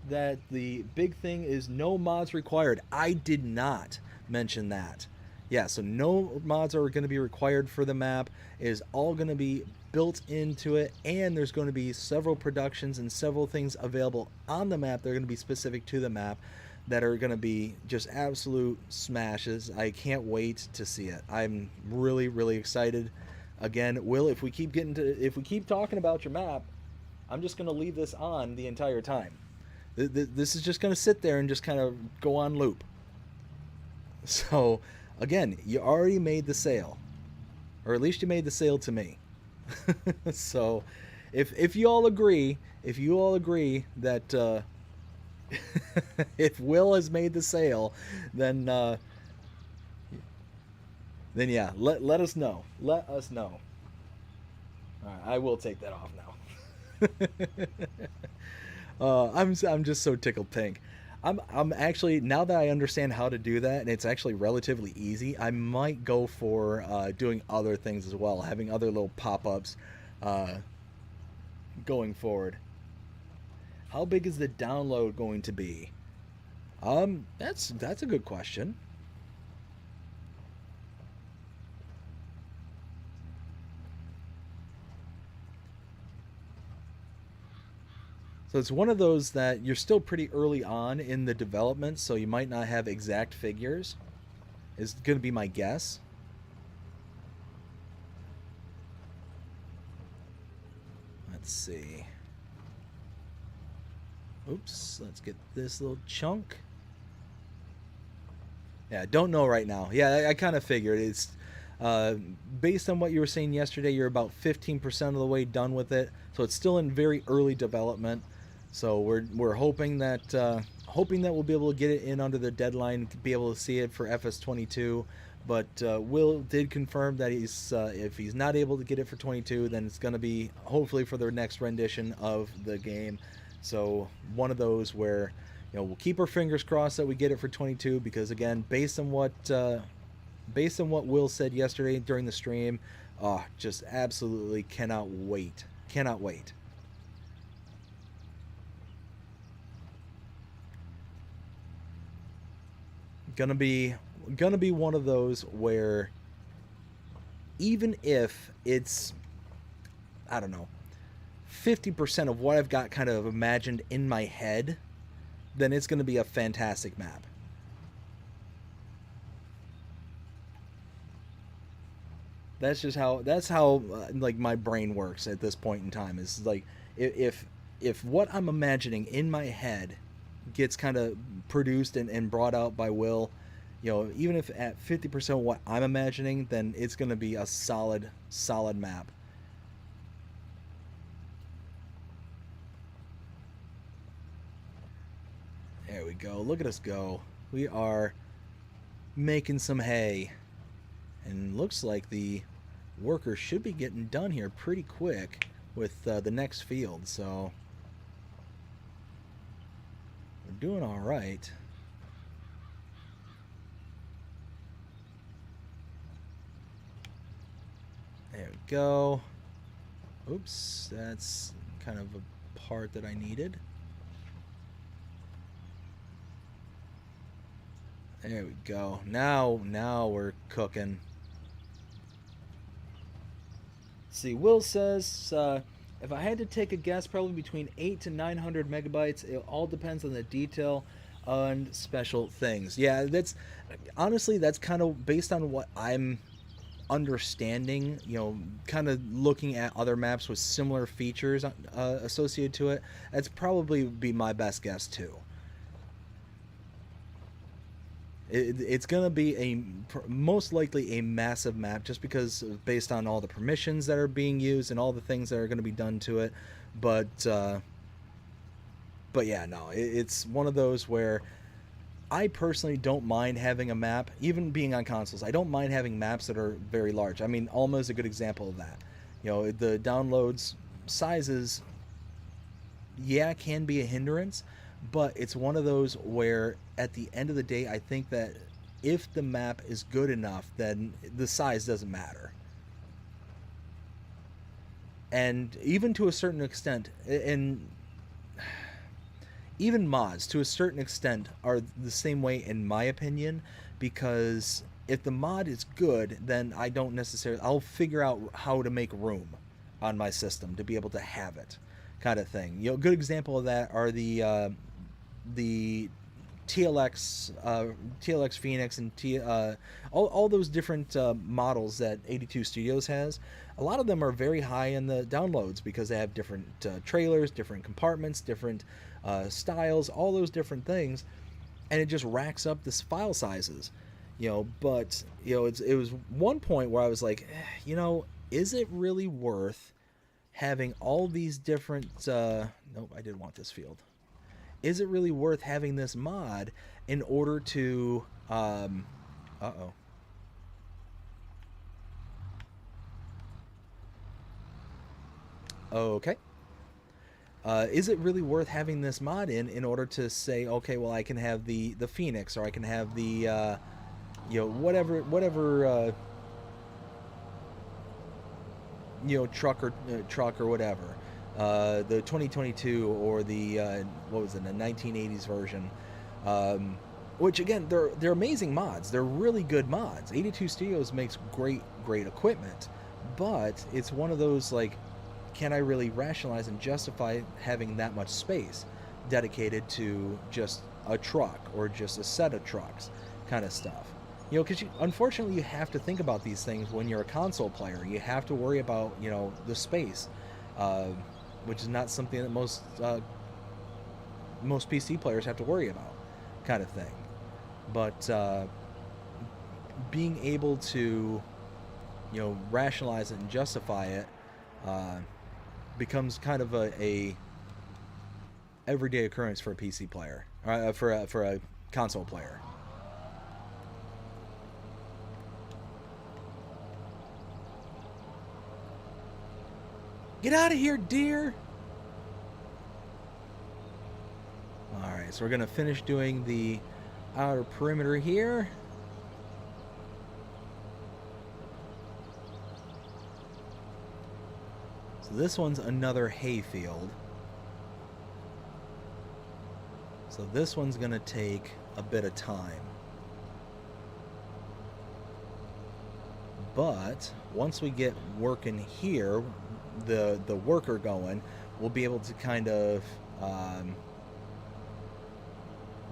that the big thing is no mods required? I did not mention that. Yeah, so no mods are going to be required for the map. It is all going to be built into it, and there's going to be several productions and several things available on the map that are going to be specific to the map, that are going to be just absolute smashes. I can't wait to see it. I'm really, really excited. Again, Will, if we keep talking about your map, I'm just going to leave this on the entire time. This is just going to sit there and just kind of go on loop. So, again, you already made the sale, or at least you made the sale to me. So, if you all agree that if Will has made the sale, then yeah, let us know. Let us know. All right, I will take that off now. I'm just so tickled pink. I'm actually, now that I understand how to do that, and it's actually relatively easy, I might go for doing other things as well, having other little pop-ups going forward. How big is the download going to be? That's a good question. So it's one of those that you're still pretty early on in the development, so you might not have exact figures, is going to be my guess. Let's see. Oops, let's get this little chunk. Yeah, don't know right now. Yeah, I kind of figured it's uh, based on what you were saying yesterday. You're about 15% of the way done with it, so it's still in very early development. So we're hoping that we'll be able to get it in under the deadline to be able to see it for FS22. But Will did confirm that he's if he's not able to get it for 22, then it's going to be hopefully for the next rendition of the game. So one of those where we'll keep our fingers crossed that we get it for 22 because again, based on what Will said yesterday during the stream, just absolutely cannot wait. Cannot wait. Gonna be one of those where even if it's, I don't know, 50% of what I've got kind of imagined in my head, then it's going to be a fantastic map. That's how like my brain works at this point in time. Is like if what I'm imagining in my head gets kind of produced and brought out by Will, even if at 50% of what I'm imagining, then it's going to be a solid map. There we go. Look at us go. We are making some hay. And looks like the workers should be getting done here pretty quick with the next field. So we're doing all right. There we go. Oops, that's kind of a part that I needed. There we go. Now we're cooking. See, Will says if I had to take a guess, probably between 8 to 900 megabytes. It all depends on the detail on special things. Yeah, that's honestly that's kind of based on what I'm understanding. Kind of looking at other maps with similar features associated to it. That's probably be my best guess too. It's going to be most likely a massive map just because based on all the permissions that are being used and all the things that are going to be done to it. But yeah, no, it's one of those where I personally don't mind having a map, even being on consoles. I don't mind having maps that are very large. I mean, Alma is a good example of that. The downloads sizes, yeah, can be a hindrance, but it's one of those where at the end of the day, I think that if the map is good enough, then the size doesn't matter. And even to a certain extent, and even mods to a certain extent are the same way in my opinion, because if the mod is good, then I'll figure out how to make room on my system to be able to have it, kind of thing. A good example of that are the TLX Phoenix and all those different models that 82 Studios has. A lot of them are very high in the downloads because they have different trailers, different compartments, different styles, all those different things, and it just racks up the file sizes. But it was one point where I was like, is it really worth having all these different nope, I did want this field. Is it really worth having this mod in order to okay. Is it really worth having this mod in order to say, okay, well, I can have the Phoenix, or I can have the whatever truck or whatever, the 2022 or the what was it, the 1980s version, which again, they're amazing mods. They're really good mods. 82 Studios makes great equipment, but it's one of those like, can I really rationalize and justify having that much space dedicated to just a truck or just a set of trucks, kind of stuff? Because unfortunately you have to think about these things when you're a console player. You have to worry about the space, which is not something that most PC players have to worry about, kind of thing. But being able to, rationalize it and justify it becomes kind of a everyday occurrence for a PC player, for a console player. Get out of here, dear! Alright, so we're going to finish doing the outer perimeter here. So this one's another hayfield. So this one's going to take a bit of time. But once we get working here, the worker going, we'll be able to kind of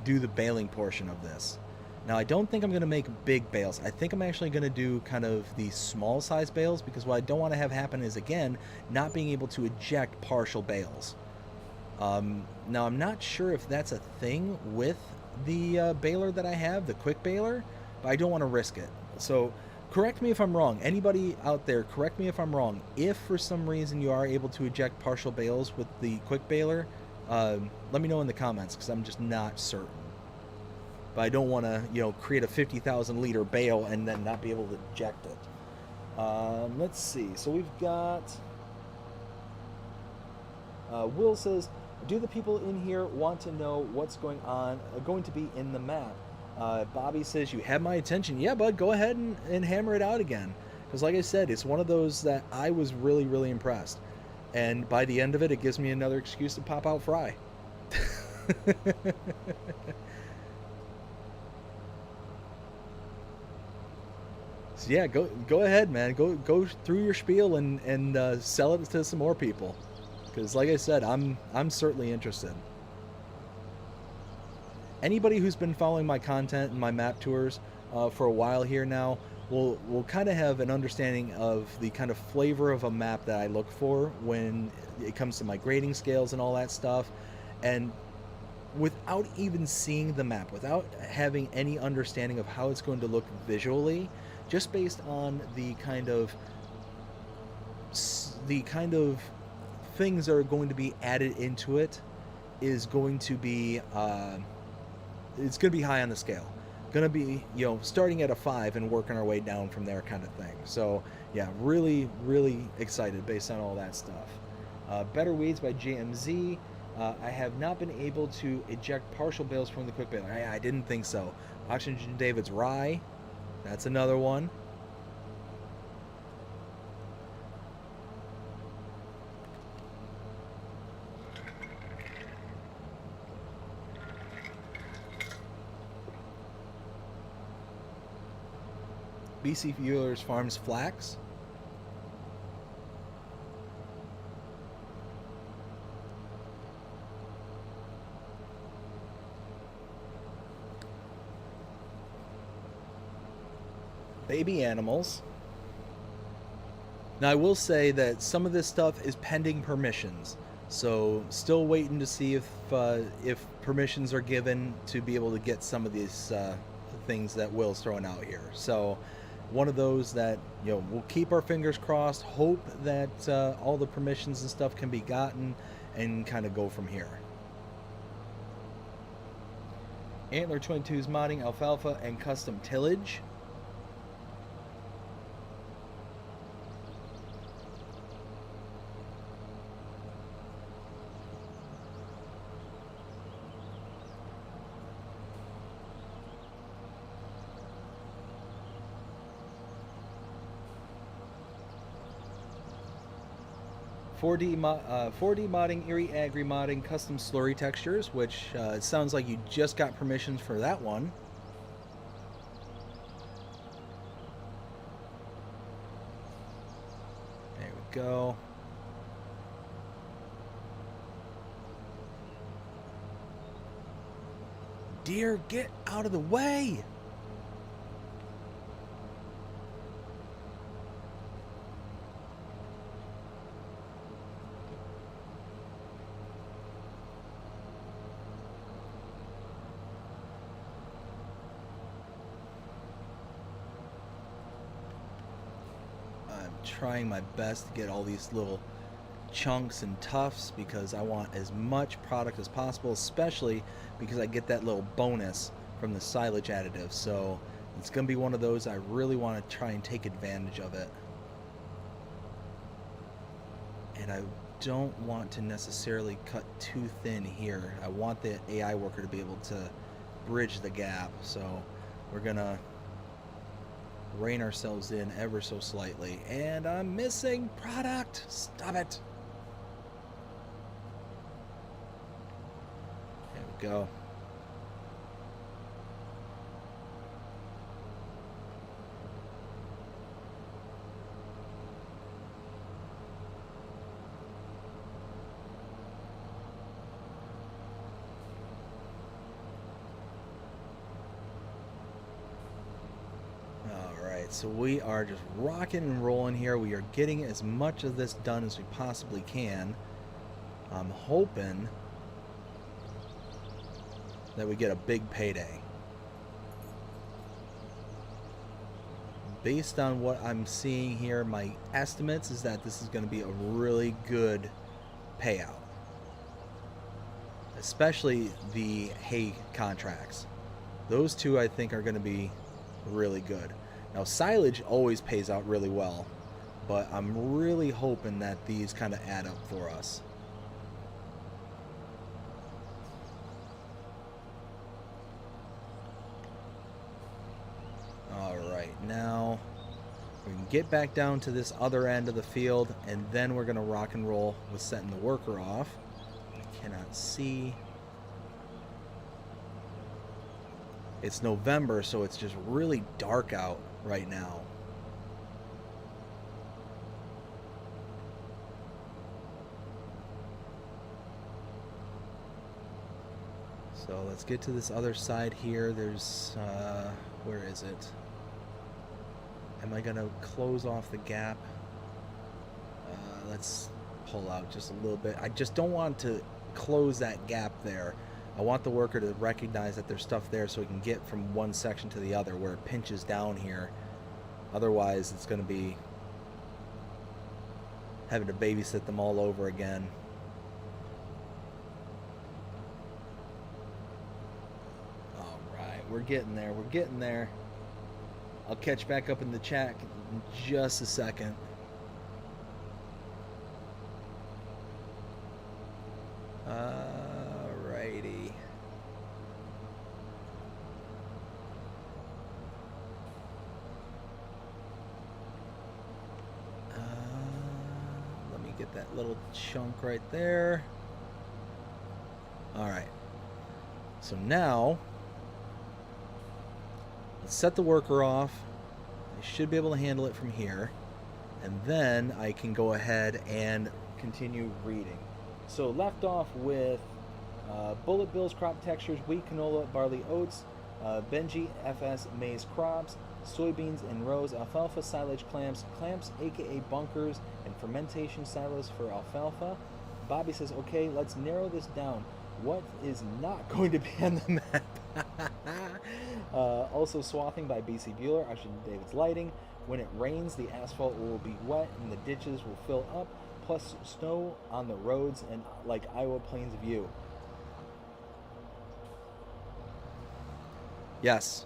do the baling portion of this. Now, I don't think I'm going to make big bales. I think I'm actually going to do kind of the small size bales, because what I don't want to have happen is, again, not being able to eject partial bales. Now, I'm not sure if that's a thing with the baler that I have, the quick baler, but I don't want to risk it. So correct me if I'm wrong. Anybody out there, correct me if I'm wrong. If for some reason you are able to eject partial bales with the quick baler, let me know in the comments, because I'm just not certain. But I don't want to, create a 50,000 liter bale and then not be able to eject it. Let's see. So we've got... Will says, do the people in here want to know what's going to be in the map? Bobby says, you have my attention. Yeah, bud, go ahead and hammer it out again. Because like I said, it's one of those that I was really, really impressed. And by the end of it, it gives me another excuse to pop out Fry. So yeah, go ahead, man. Go through your spiel and sell it to some more people. Because like I said, I'm certainly interested. Anybody who's been following my content and my map tours for a while here now will kind of have an understanding of the kind of flavor of a map that I look for when it comes to my grading scales and all that stuff. And without even seeing the map, without having any understanding of how it's going to look visually, just based on the kind of things that are going to be added into it, is going to be it's going to be high on the scale. Going to be, starting at a 5 and working our way down from there, kind of thing. So yeah, really, really excited based on all that stuff. Better Weeds by JMZ. I have not been able to eject partial bales from the quick baler. I didn't think so. Oxygen David's Rye. That's another one. BC Fuelers Farms Flax. Baby Animals. Now I will say that some of this stuff is pending permissions, so still waiting to see if permissions are given to be able to get some of these things that Will's throwing out here. So one of those that, we'll keep our fingers crossed, hope that all the permissions and stuff can be gotten, and kind of go from here. Antler 22's modding alfalfa and custom tillage. .4D modding, Erie Agri modding, custom slurry textures, which it sounds like you just got permissions for that one. There we go. Deer, get out of the way! trying my best to get all these little chunks and tufts because I want as much product as possible, especially because I get that little bonus from the silage additive. So it's going to be one of those I really want to try and take advantage of it. And I don't want to necessarily cut too thin here. I want the AI worker to be able to bridge the gap. So we're going to rein ourselves in ever so slightly. And I'm missing product. Stop it. There we go. So we are just rocking and rolling here. We are getting as much of this done as we possibly can. I'm hoping that we get a big payday. Based on what I'm seeing here, my estimates is that this is going to be a really good payout. Especially the hay contracts. Those two I think are going to be really good. Now, silage always pays out really well, but I'm really hoping that these kind of add up for us. All right, now we can get back down to this other end of the field, and then we're going to rock and roll with setting the worker off. I cannot see. It's November, so it's just really dark out right now. So let's get to this other side here. There's, where is it? Am I gonna close off the gap? Let's pull out just a little bit. I just don't want to close that gap there. I want the worker to recognize that there's stuff there so he can get from one section to the other where it pinches down here. Otherwise, it's going to be having to babysit them all over again. All right, we're getting there. We're getting there. I'll catch back up in the chat in just a second. Alrighty. Let me get that little chunk right there. Alright. So now, let's set the worker off. I should be able to handle it from here. And then I can go ahead and continue reading. So left off with bullet bills, crop textures, wheat, canola, barley, oats, Benji, FS, maize crops, soybeans in rows, alfalfa, silage, clamps, aka bunkers, and fermentation silos for alfalfa. Bobby says, okay, let's narrow this down. What is not going to be on the map? Also swathing by BC Bueller, Ocean David's lighting. When it rains, the asphalt will be wet and the ditches will fill up, plus snow on the roads and like Iowa Plains view. Yes.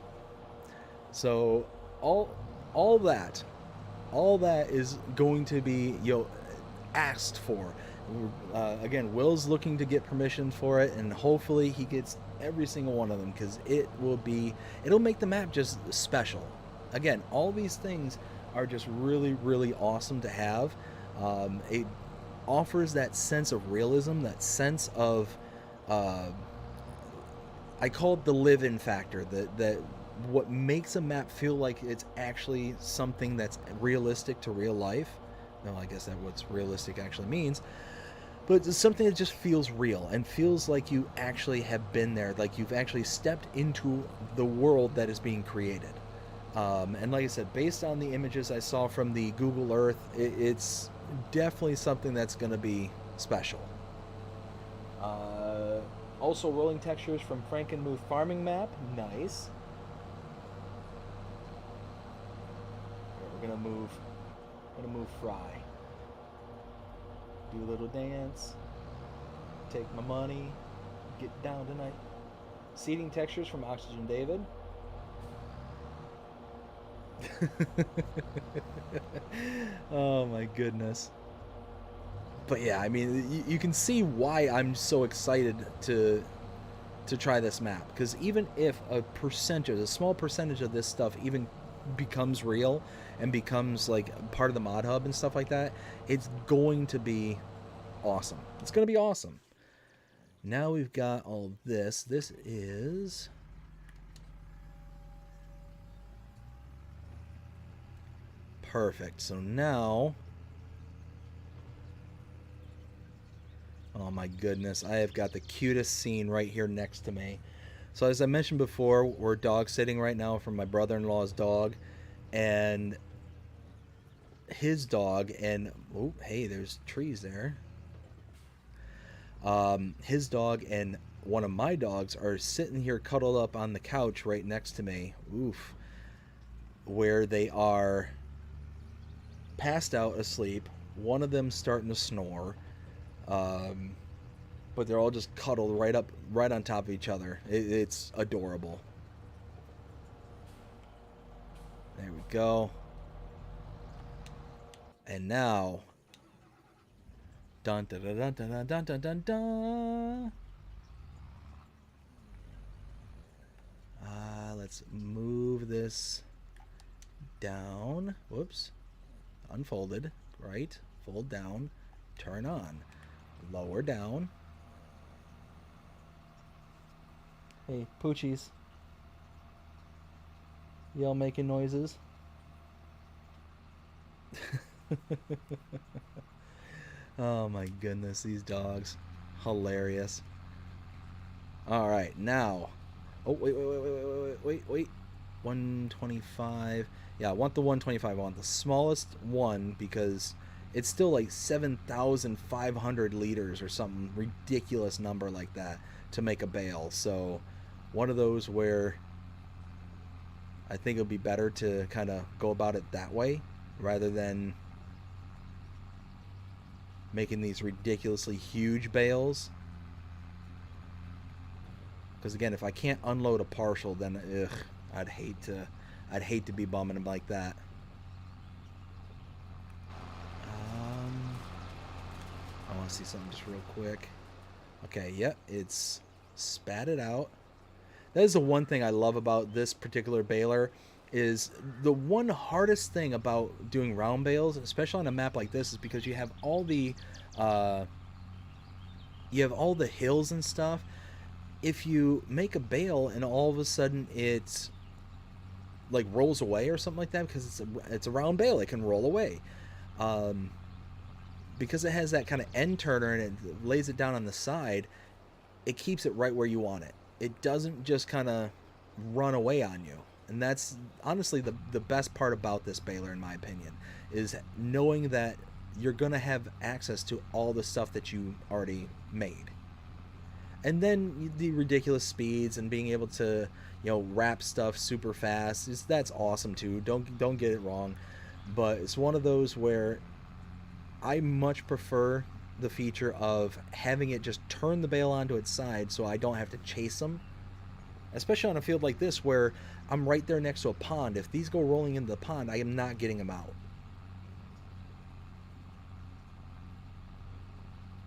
So all that is going to be asked for. Again, Will's looking to get permission for it, and hopefully he gets every single one of them, because it'll make the map just special. Again, all these things are just really, really awesome to have. It offers that sense of realism, that sense of I call it the live-in factor, that what makes a map feel like it's actually something that's realistic to real life. Well, I guess that's what realistic actually means. But it's something that just feels real and feels like you actually have been there, like you've actually stepped into the world that is being created. And like I said, based on the images I saw from the Google Earth, it's definitely something that's going to be special. Also, rolling textures from Frankenmuth farming map. Nice. We're gonna move fry. Do a little dance. Take my money. Get down tonight. Seating textures from Oxygen David. Oh my goodness. But yeah, I mean, you can see why I'm so excited to try this map, because even if a small percentage of this stuff even becomes real and becomes like part of the mod hub and stuff like that, it's going to be awesome. It's going to be awesome. Now we've got all this. This is perfect. So now, oh my goodness, I have got the cutest scene right here next to me. So as I mentioned before, we're dog sitting right now for my brother-in-law's dog and his dog, and oh hey, there's trees there. His dog and one of my dogs are sitting here cuddled up on the couch right next to me. Oof. Where they are passed out asleep. One of them starting to snore. But they're all just cuddled right on top of each other. It's adorable. There we go. And now, dun dun dun dun dun dun dun dun dun. Let's move this down. Whoops. Unfolded. Right. Fold down. Turn on. Lower down. Hey, poochies. Y'all making noises? Oh my goodness, these dogs. Hilarious. Alright, now. Oh, wait. 125. Yeah, I want the 125. I want the smallest one because it's still like 7,500 liters or something ridiculous number like that to make a bale. So one of those where I think it would be better to kind of go about it that way rather than making these ridiculously huge bales. Because again, if I can't unload a partial, then ugh, I'd hate to be bumming them like that. I want to see something just real quick. Okay, yep, it's spatted out. That is the one thing I love about this particular baler, is the one hardest thing about doing round bales, especially on a map like this, is because you have all the hills and stuff. If you make a bale and all of a sudden it like rolls away or something like that, because it's a round bale, it can roll away. Because it has that kind of end turner and it lays it down on the side, it keeps it right where you want it. It doesn't just kind of run away on you. And that's honestly the best part about this baler, in my opinion, is knowing that you're going to have access to all the stuff that you already made. And then the ridiculous speeds and being able to, wrap stuff super fast, that's awesome too. Don't get it wrong. But it's one of those where I much prefer the feature of having it just turn the bale onto its side so I don't have to chase them. Especially on a field like this where I'm right there next to a pond. If these go rolling into the pond, I am not getting them out.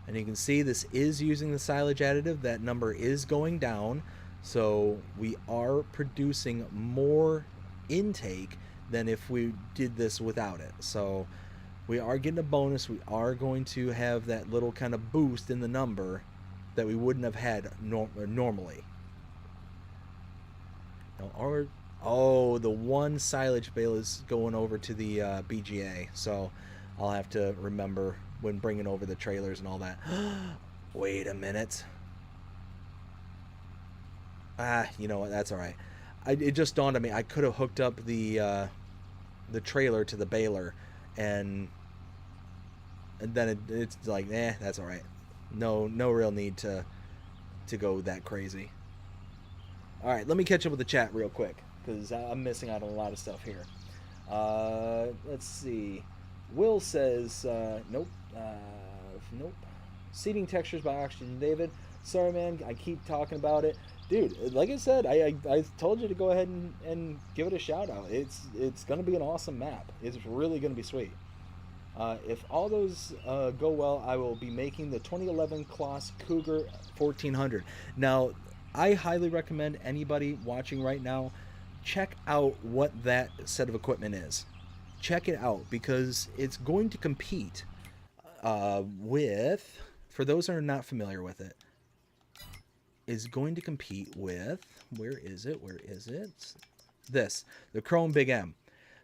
And you can see this is using the silage additive. That number is going down. So we are producing more intake than if we did this without it. So we are getting a bonus. We are going to have that little kind of boost in the number that we wouldn't have had normally. Oh, the one silage bale is going over to the BGA, so I'll have to remember when bringing over the trailers and all that. Wait a minute. You know what? That's all right. It just dawned on me. I could have hooked up the trailer to the baler, and then it's like, that's all right. No real need to go that crazy. All right, let me catch up with the chat real quick because I'm missing out on a lot of stuff here. Let's see. Will says, nope, nope. Seating textures by Oxygen David. Sorry, man, I keep talking about it. Dude, like I said, I told you to go ahead and give it a shout out. It's going to be an awesome map. It's really going to be sweet. If all those go well, I will be making the 2011 Kloss Cougar 1400. Now, I highly recommend anybody watching right now check out what that set of equipment is. Check it out because it's going to compete with, for those that are not familiar with it, is going to compete with, where is it? This, the Chrome Big M.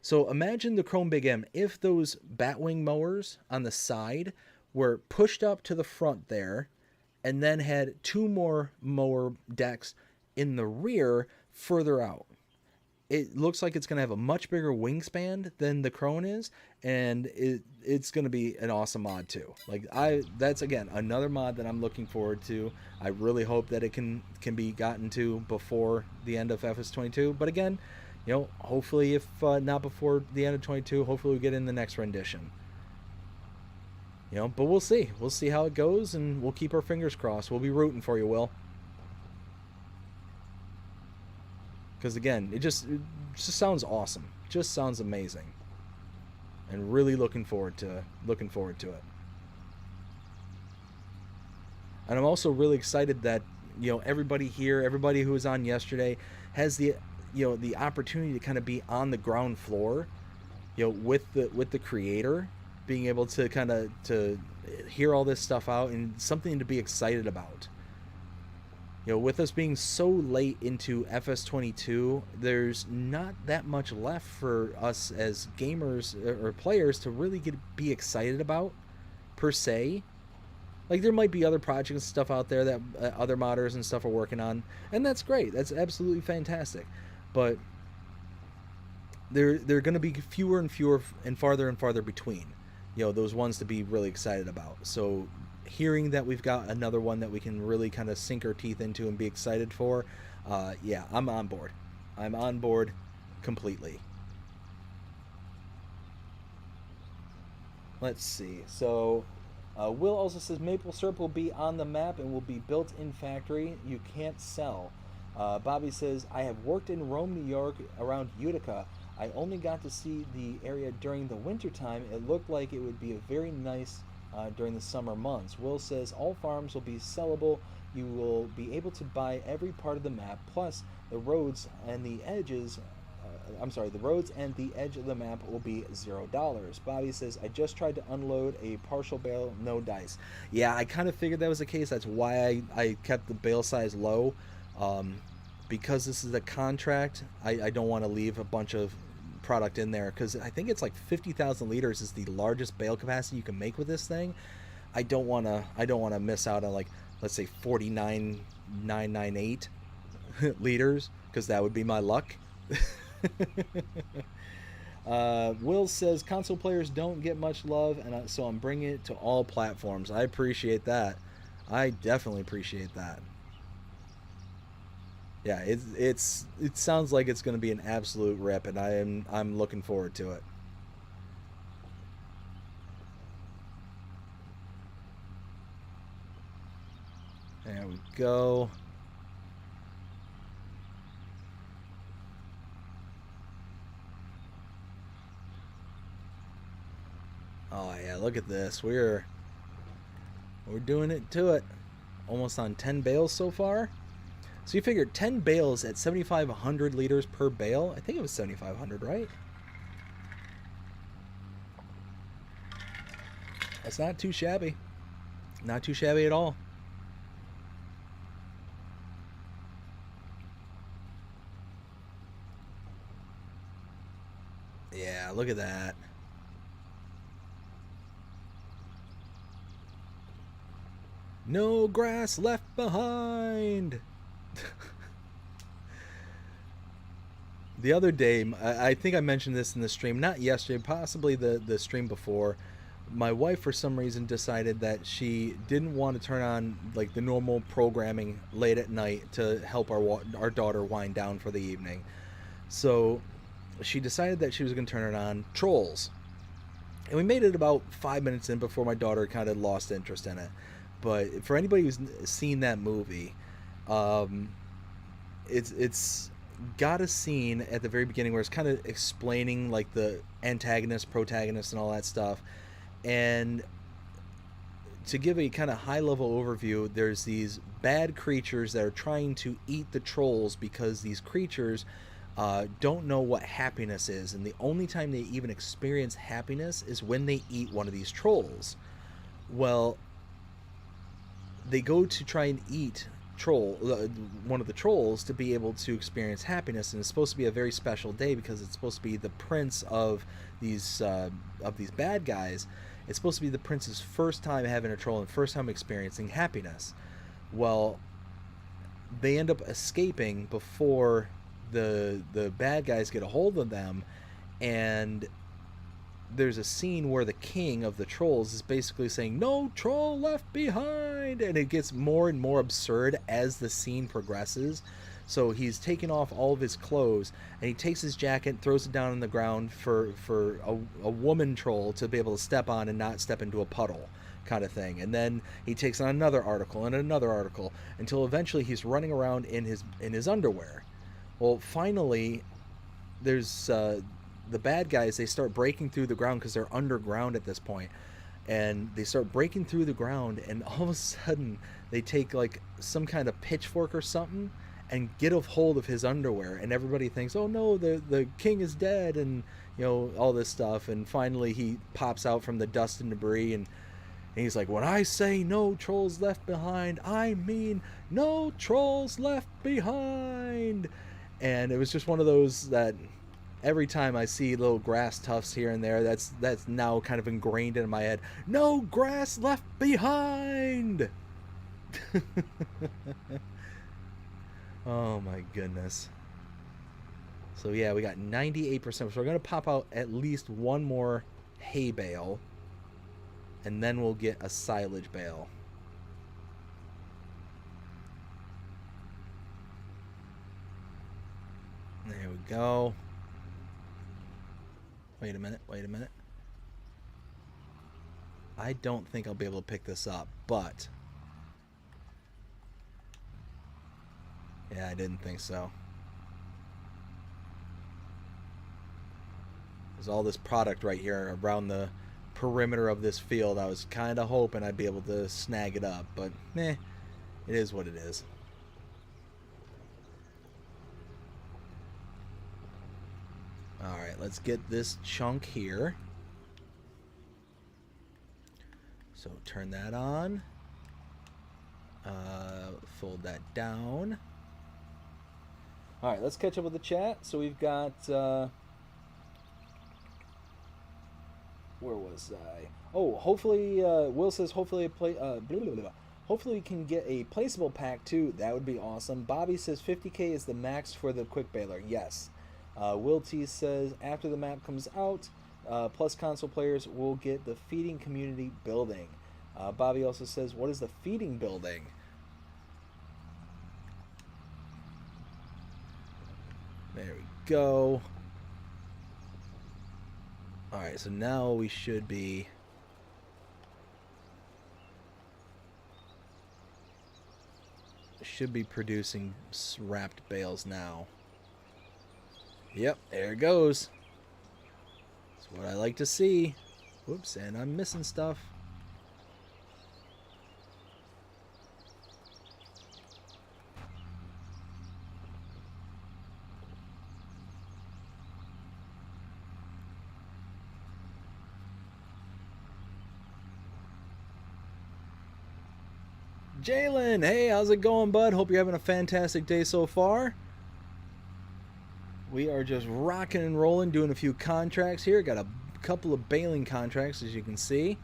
So imagine the Chrome Big M if those Batwing mowers on the side were pushed up to the front there and then had two more mower decks in the rear further out. It looks like it's going to have a much bigger wingspan than the Krone is, and it's going to be an awesome mod too. Like that's again another mod that I'm looking forward to. I really hope that it can be gotten to before the end of FS22. But again, you know, hopefully if not before the end of 22, hopefully we get in the next rendition. You know, but we'll see. We'll see how it goes, and we'll keep our fingers crossed. We'll be rooting for you, Will. Because again, it just sounds awesome. Just sounds amazing. And really looking forward to it. And I'm also really excited that, you know, everybody here, everybody who was on yesterday has the, you know, the opportunity to kind of be on the ground floor, you know, with the creator, being able to kind of to hear all this stuff out and something to be excited about. You know, with us being so late into FS22, there's not that much left for us as gamers or players to really be excited about, per se. Like, there might be other projects and stuff out there that other modders and stuff are working on, and that's great. That's absolutely fantastic. But they're going to be fewer and fewer and farther between, you know, those ones to be really excited about. So hearing that we've got another one that we can really kind of sink our teeth into and be excited for, yeah, I'm on board. I'm on board completely. Let's see. So Will also says maple syrup will be on the map and will be built in factory. You can't sell. Bobby says, I have worked in Rome, New York, around Utica. I only got to see the area during the winter time. It looked like it would be a very nice during the summer months. Will says all farms will be sellable. You will be able to buy every part of the map, plus the roads and the edges. The roads and the edge of the map will be $0. Bobby says, I just tried to unload a partial bale, no dice. Yeah, I kind of figured that was the case. That's why I kept the bale size low. Because this is a contract, I don't want to leave a bunch of product in there, because I think it's like 50,000 liters is the largest bale capacity you can make with this thing. I don't want to miss out on, like, let's say 49,998 liters, because that would be my luck. Will says console players don't get much love, and so I'm bringing it to all platforms. I appreciate that. I definitely appreciate that. Yeah, it sounds like it's going to be an absolute rip, and I'm looking forward to it. There we go. Oh yeah, look at this. We're doing it to it. Almost on 10 bales so far. So you figured 10 bales at 7,500 liters per bale. I think it was 7,500, right? That's not too shabby. Not too shabby at all. Yeah, look at that. No grass left behind. The other day, I think I mentioned this in the stream, not yesterday, possibly the stream before. My wife, for some reason, decided that she didn't want to turn on like the normal programming late at night to help our daughter wind down for the evening. So she decided that she was going to turn it on Trolls. And we made it about 5 minutes in before my daughter kind of lost interest in it. But for anybody who's seen that movie, um, it's got a scene at the very beginning where it's kind of explaining like the antagonist, protagonist, and all that stuff. And to give a kind of high level overview, there's these bad creatures that are trying to eat the trolls because these creatures don't know what happiness is, and the only time they even experience happiness is when they eat one of these trolls. Well, they go to try and eat one of the trolls to be able to experience happiness, and it's supposed to be a very special day because it's supposed to be the prince of these bad guys. It's supposed to be the prince's first time having a troll and first time experiencing happiness. Well, they end up escaping before the bad guys get a hold of them, and there's a scene where the king of the trolls is basically saying, "No troll left behind," and it gets more and more absurd as the scene progresses. So he's taking off all of his clothes, and he takes his jacket and throws it down on the ground for a woman troll to be able to step on and not step into a puddle, kind of thing. And then he takes on another article and another article until eventually he's running around in his underwear. Well, finally, there's the bad guys. They start breaking through the ground because they're underground at this point, and they start breaking through the ground. And all of a sudden, they take like some kind of pitchfork or something and get a hold of his underwear. And everybody thinks, "Oh no, the king is dead," and all this stuff. And finally, he pops out from the dust and debris, and he's like, "When I say no trolls left behind, I mean no trolls left behind." And it was just one of those that every time I see little grass tufts here and there, that's now kind of ingrained in my head. No grass left behind. Oh my goodness. So yeah, we got 98%. So we're going to pop out at least one more hay bale, and then we'll get a silage bale. There we go. Wait a minute. I don't think I'll be able to pick this up, but yeah, I didn't think so. There's all this product right here around the perimeter of this field. I was kind of hoping I'd be able to snag it up, but it is what it is. Alright, let's get this chunk here. So turn that on. Fold that down. Alright, let's catch up with the chat. So we've got... where was I? Oh, hopefully... Will says hopefully hopefully we can get a placeable pack too. That would be awesome. Bobby says 50k is the max for the quick baler. Yes. Will T says after the map comes out, plus console players will get the feeding community building. Bobby also says, what is the feeding building? There we go. Alright, so now we should be... producing wrapped bales now. Yep, there it goes. That's what I like to see. Whoops, and I'm missing stuff. Jalen, hey, how's it going, bud? Hope you're having a fantastic day so far. We are just rocking and rolling, doing a few contracts here. Got a couple of baling contracts, as you can see.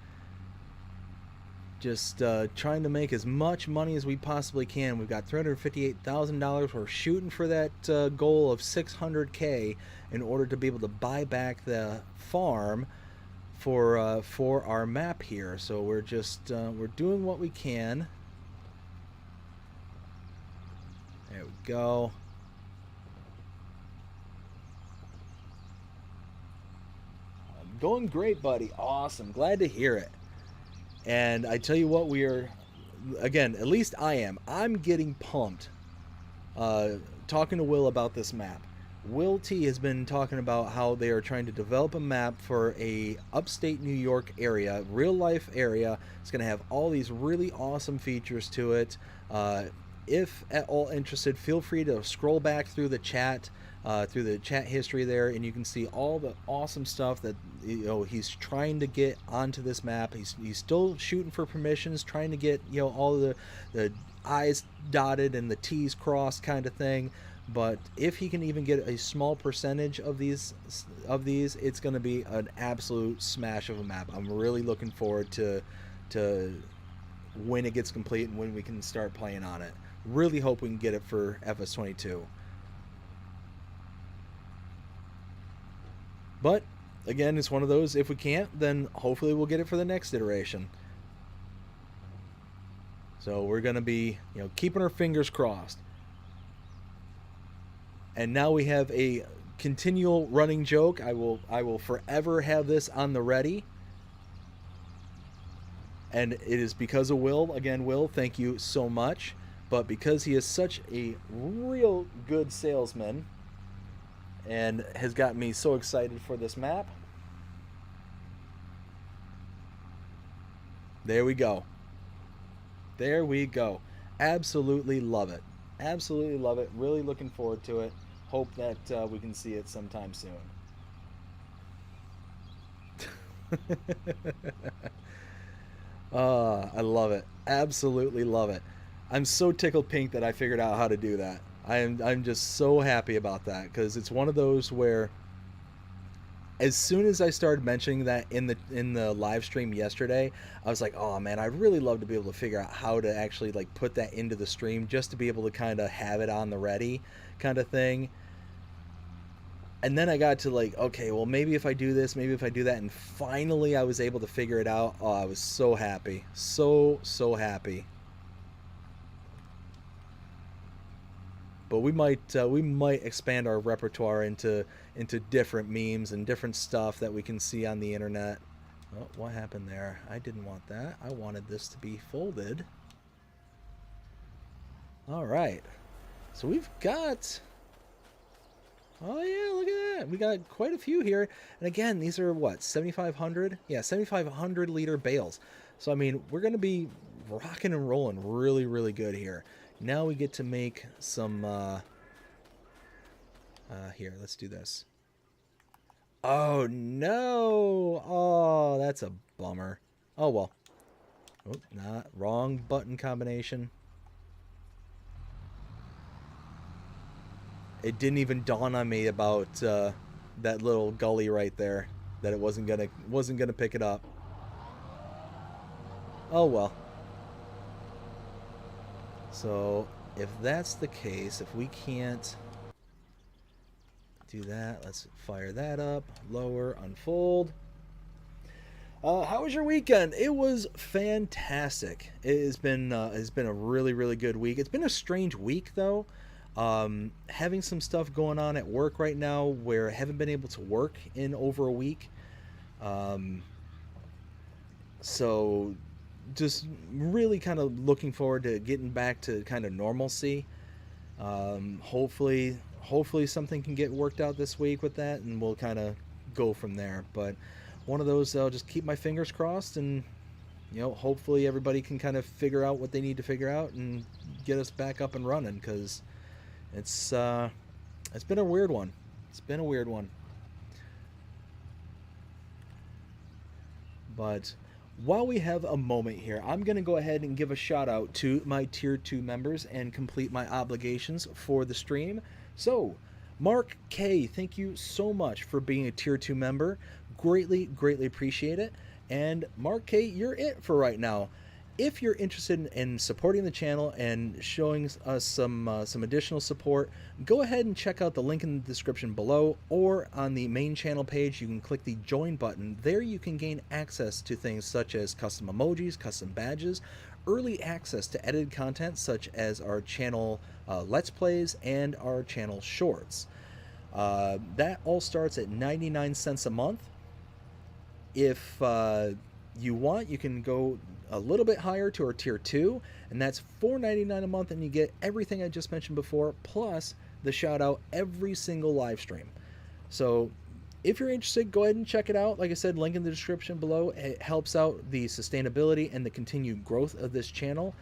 Just trying to make as much money as we possibly can. We've got $358,000. We're shooting for that goal of $600K in order to be able to buy back the farm for our map here. So we're just we're doing what we can. There we go. Going great, buddy. Awesome. Glad to hear it. And I tell you what, we are, again, at least I am. I'm getting pumped talking to Will about this map. Will T has been talking about how they are trying to develop a map for a upstate New York area, real life area. It's going to have all these really awesome features to it. If at all interested, feel free to scroll back through the chat history there, and you can see all the awesome stuff that he's trying to get onto this map. He's still shooting for permissions, trying to get all the I's dotted and the T's crossed kind of thing. But if he can even get a small percentage of these, it's going to be an absolute smash of a map. I'm really looking forward to when it gets complete and when we can start playing on it. Really hope we can get it for FS22. But again, it's one of those, if we can't, then hopefully we'll get it for the next iteration. So we're going to be, keeping our fingers crossed. And now we have a continual running joke. I will forever have this on the ready. And it is because of Will. Again, Will, thank you so much. But because he is such a real good salesman and has got me so excited for this map. There we go. There we go. Absolutely love it. Absolutely love it. Really looking forward to it. Hope that we can see it sometime soon. I love it. Absolutely love it. I'm so tickled pink that I figured out how to do that. I'm just so happy about that, because it's one of those where as soon as I started mentioning that in the live stream yesterday, I was like, oh man, I'd really love to be able to figure out how to actually like put that into the stream, just to be able to kind of have it on the ready kind of thing. And then I got to like, okay, well maybe if I do this, maybe if I do that, and finally I was able to figure it out. Oh, I was so happy. So happy. But we might expand our repertoire into different memes and different stuff that we can see on the internet. Oh, what happened there? I didn't want that. I wanted this to be folded. All right. So we've got... Oh yeah, look at that. We got quite a few here. And again, these are what, 7,500? Yeah, 7,500 liter bales. So I mean, we're going to be rocking and rolling really, really good here. Now we get to make some, here, let's do this. Oh, no. Oh, that's a bummer. Oh, well. Oh, not wrong button combination. It didn't even dawn on me about that little gully right there, that it wasn't gonna pick it up. Oh, well. So if that's the case, if we can't do that, let's fire that up, lower, unfold. How was your weekend? It was fantastic. It has been a really, really good week. It's been a strange week though. Having some stuff going on at work right now where I haven't been able to work in over a week. So just really kind of looking forward to getting back to kind of normalcy. Hopefully something can get worked out this week with that, and we'll kind of go from there. But one of those, I'll just keep my fingers crossed, and hopefully everybody can kind of figure out what they need to figure out and get us back up and running, because it's been a weird one. It's been a weird one. But while we have a moment here, I'm going to go ahead and give a shout out to my Tier 2 members and complete my obligations for the stream. So, Mark K, thank you so much for being a Tier 2 member. Greatly, greatly appreciate it. And Mark K, you're it for right now. If you're interested in supporting the channel and showing us some additional support, go ahead and check out the link in the description below, or on the main channel page you can click the join button. There you can gain access to things such as custom emojis, custom badges, early access to edited content such as our channel Let's Plays and our channel Shorts. That all starts at 99 cents a month. If you want, you can go a little bit higher to our tier 2, and that's $4.99 a month, and you get everything I just mentioned before, plus the shout out every single live stream. So if you're interested, go ahead and check it out. Like I said, link in the description below. It helps out the sustainability and the continued growth of this channel.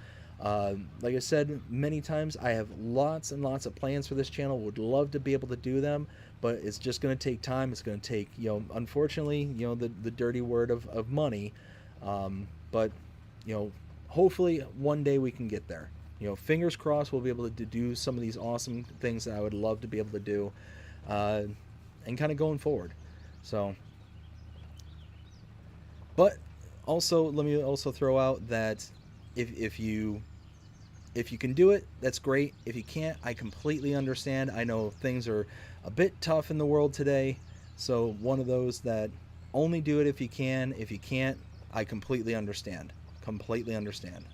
Like I said many times, I have lots and lots of plans for this channel. Would love to be able to do them, but it's just going to take time. It's going to take, unfortunately, the dirty word of money. But, hopefully one day we can get there. Fingers crossed we'll be able to do some of these awesome things that I would love to be able to do, and kind of going forward. So, but also, let me also throw out that if you can do it, that's great. If you can't, I completely understand. I know things are a bit tough in the world today, so one of those that only do it if you can. If you can't, I completely understand. Completely understand.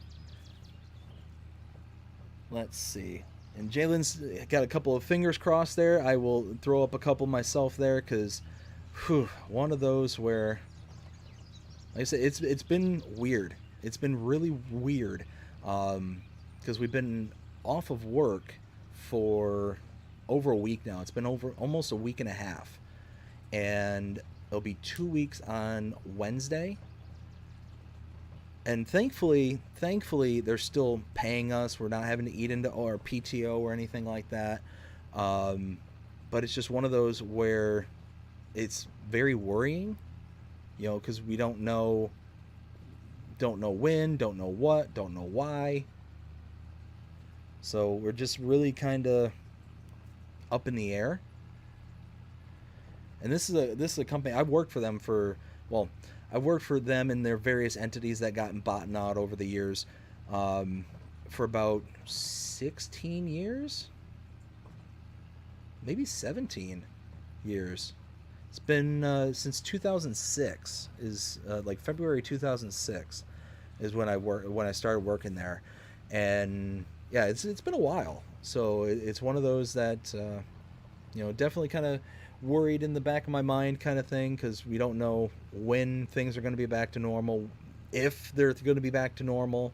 Let's see. And Jalen's got a couple of fingers crossed there. I will throw up a couple myself there, because one of those where, like I said, it's been weird. It's been really weird, because we've been off of work for over a week now. It's been over almost a week and a half, and it'll be 2 weeks on Wednesday. And thankfully, they're still paying us. We're not having to eat into our PTO or anything like that. But it's just one of those where it's very worrying, because we don't know when, don't know what, don't know why. So we're just really kind of up in the air. And this is a company I've worked for them for, well, I worked for them in their various entities that got bought out over the years, for about 16 years, maybe 17 years. It's been since 2006, is like February 2006 is when I started working there, and yeah, it's been a while. So it's one of those that definitely kind of worried in the back of my mind kind of thing, because we don't know when things are going to be back to normal, if they're going to be back to normal.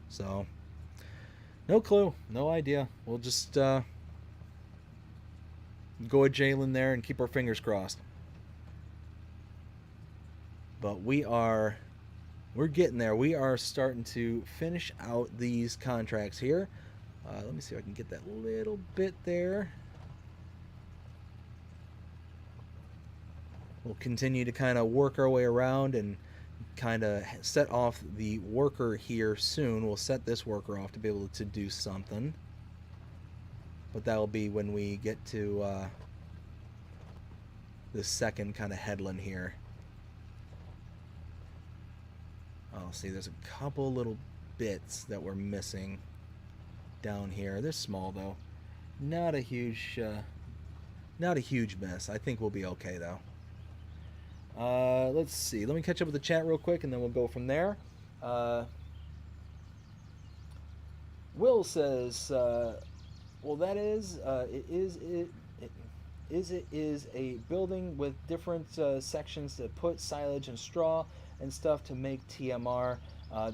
So no clue, no idea. We'll just go with Jalen there and keep our fingers crossed. But we're getting there. We are starting to finish out these contracts here. Let me see if I can get that little bit there. We'll continue to kind of work our way around and kind of set off the worker here soon. We'll set this worker off to be able to do something. But that'll be when we get to the second kind of headland here. Oh, see, there's a couple little bits that we're missing down here. They're small though. Not a huge mess. I think we'll be okay though. Let's see. Let me catch up with the chat real quick, and then we'll go from there. Will says, well, that is it is a building with different sections to put silage and straw and stuff to make TMR.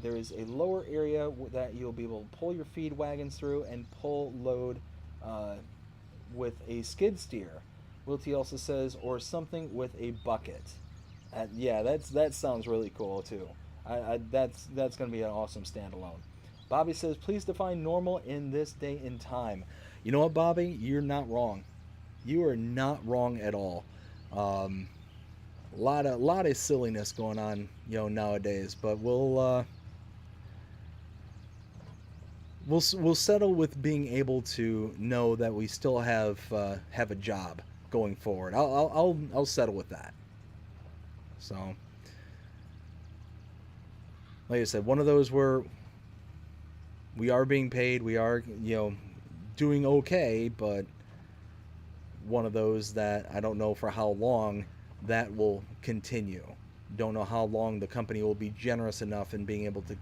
There is a lower area that you'll be able to pull your feed wagons through and pull load with a skid steer. Wilty also says, or something with a bucket. Yeah, that sounds really cool too. That's going to be an awesome standalone. Bobby says, please define normal in this day and time. You know what, Bobby? You're not wrong. You are not wrong at all. Lot of silliness going on, nowadays. But we'll settle with being able to know that we still have a job going forward. I'll settle with that. So, like I said, one of those where we are being paid, we are doing okay, but one of those that I don't know for how long that will continue. Don't know how long the company will be generous enough in being able to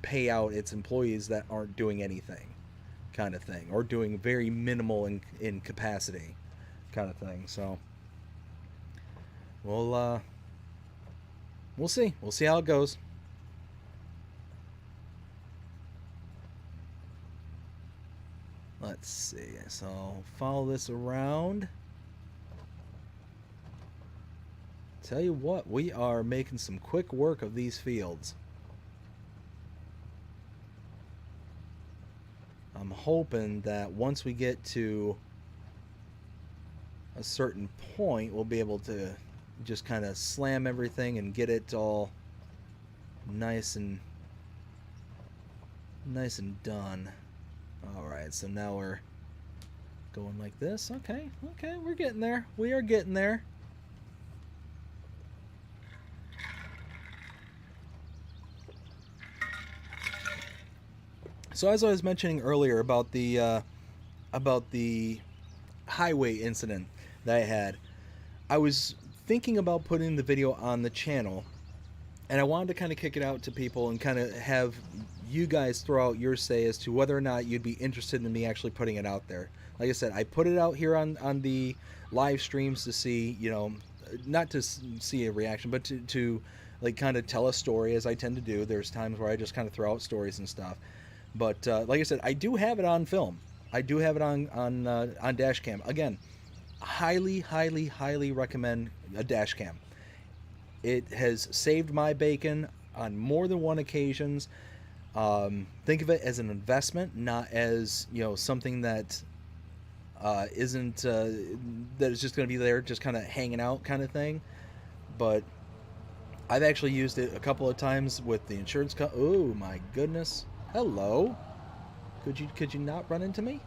pay out its employees that aren't doing anything, kind of thing, or doing very minimal in capacity, kind of thing. So we'll see. We'll see how it goes. Let's see. So follow this around. Tell you what, we are making some quick work of these fields. I'm hoping that once we get to a certain point, we'll be able to just kind of slam everything and get it all nice and done. Alright, so now we're going like this. Okay, we're getting there. We are getting there. So as I was mentioning earlier about the highway incident that I had, I was thinking about putting the video on the channel, and I wanted to kind of kick it out to people and kind of have you guys throw out your say as to whether or not you'd be interested in me actually putting it out there. Like I said, I put it out here on the live streams to see, you know, not to see a reaction, but to like kind of tell a story, as I tend to do. There's times where I just kind of throw out stories and stuff. But like I said, I do have it on film. I do have it on dash cam. Again, highly recommend a dash cam. It has saved my bacon on more than one occasions. Think of it as an investment, not as, you know, something that isn't that is just going to be there, just kind of hanging out kind of thing. But I've actually used it a couple of times with the insurance oh my goodness. Hello. Could you not run into me?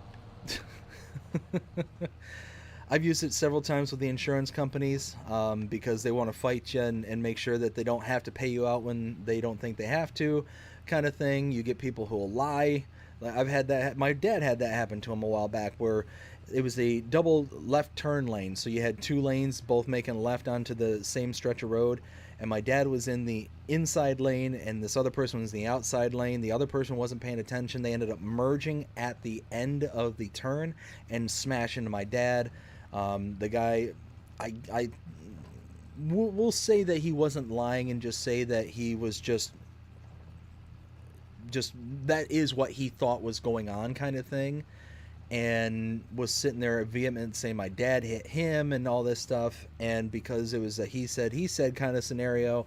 I've used it several times with the insurance companies because they want to fight you and make sure that they don't have to pay you out when they don't think they have to, kind of thing. You get people who will lie. I've had that. My dad had that happen to him a while back, where it was a double left turn lane. So you had two lanes both making left onto the same stretch of road, and my dad was in the inside lane and this other person was in the outside lane. The other person wasn't paying attention. They ended up merging at the end of the turn and smash into my dad. The guy, we'll say that he wasn't lying and just say that he was just that is what he thought was going on, kind of thing, and was sitting there vehement saying my dad hit him and all this stuff. And because it was a he said kind of scenario,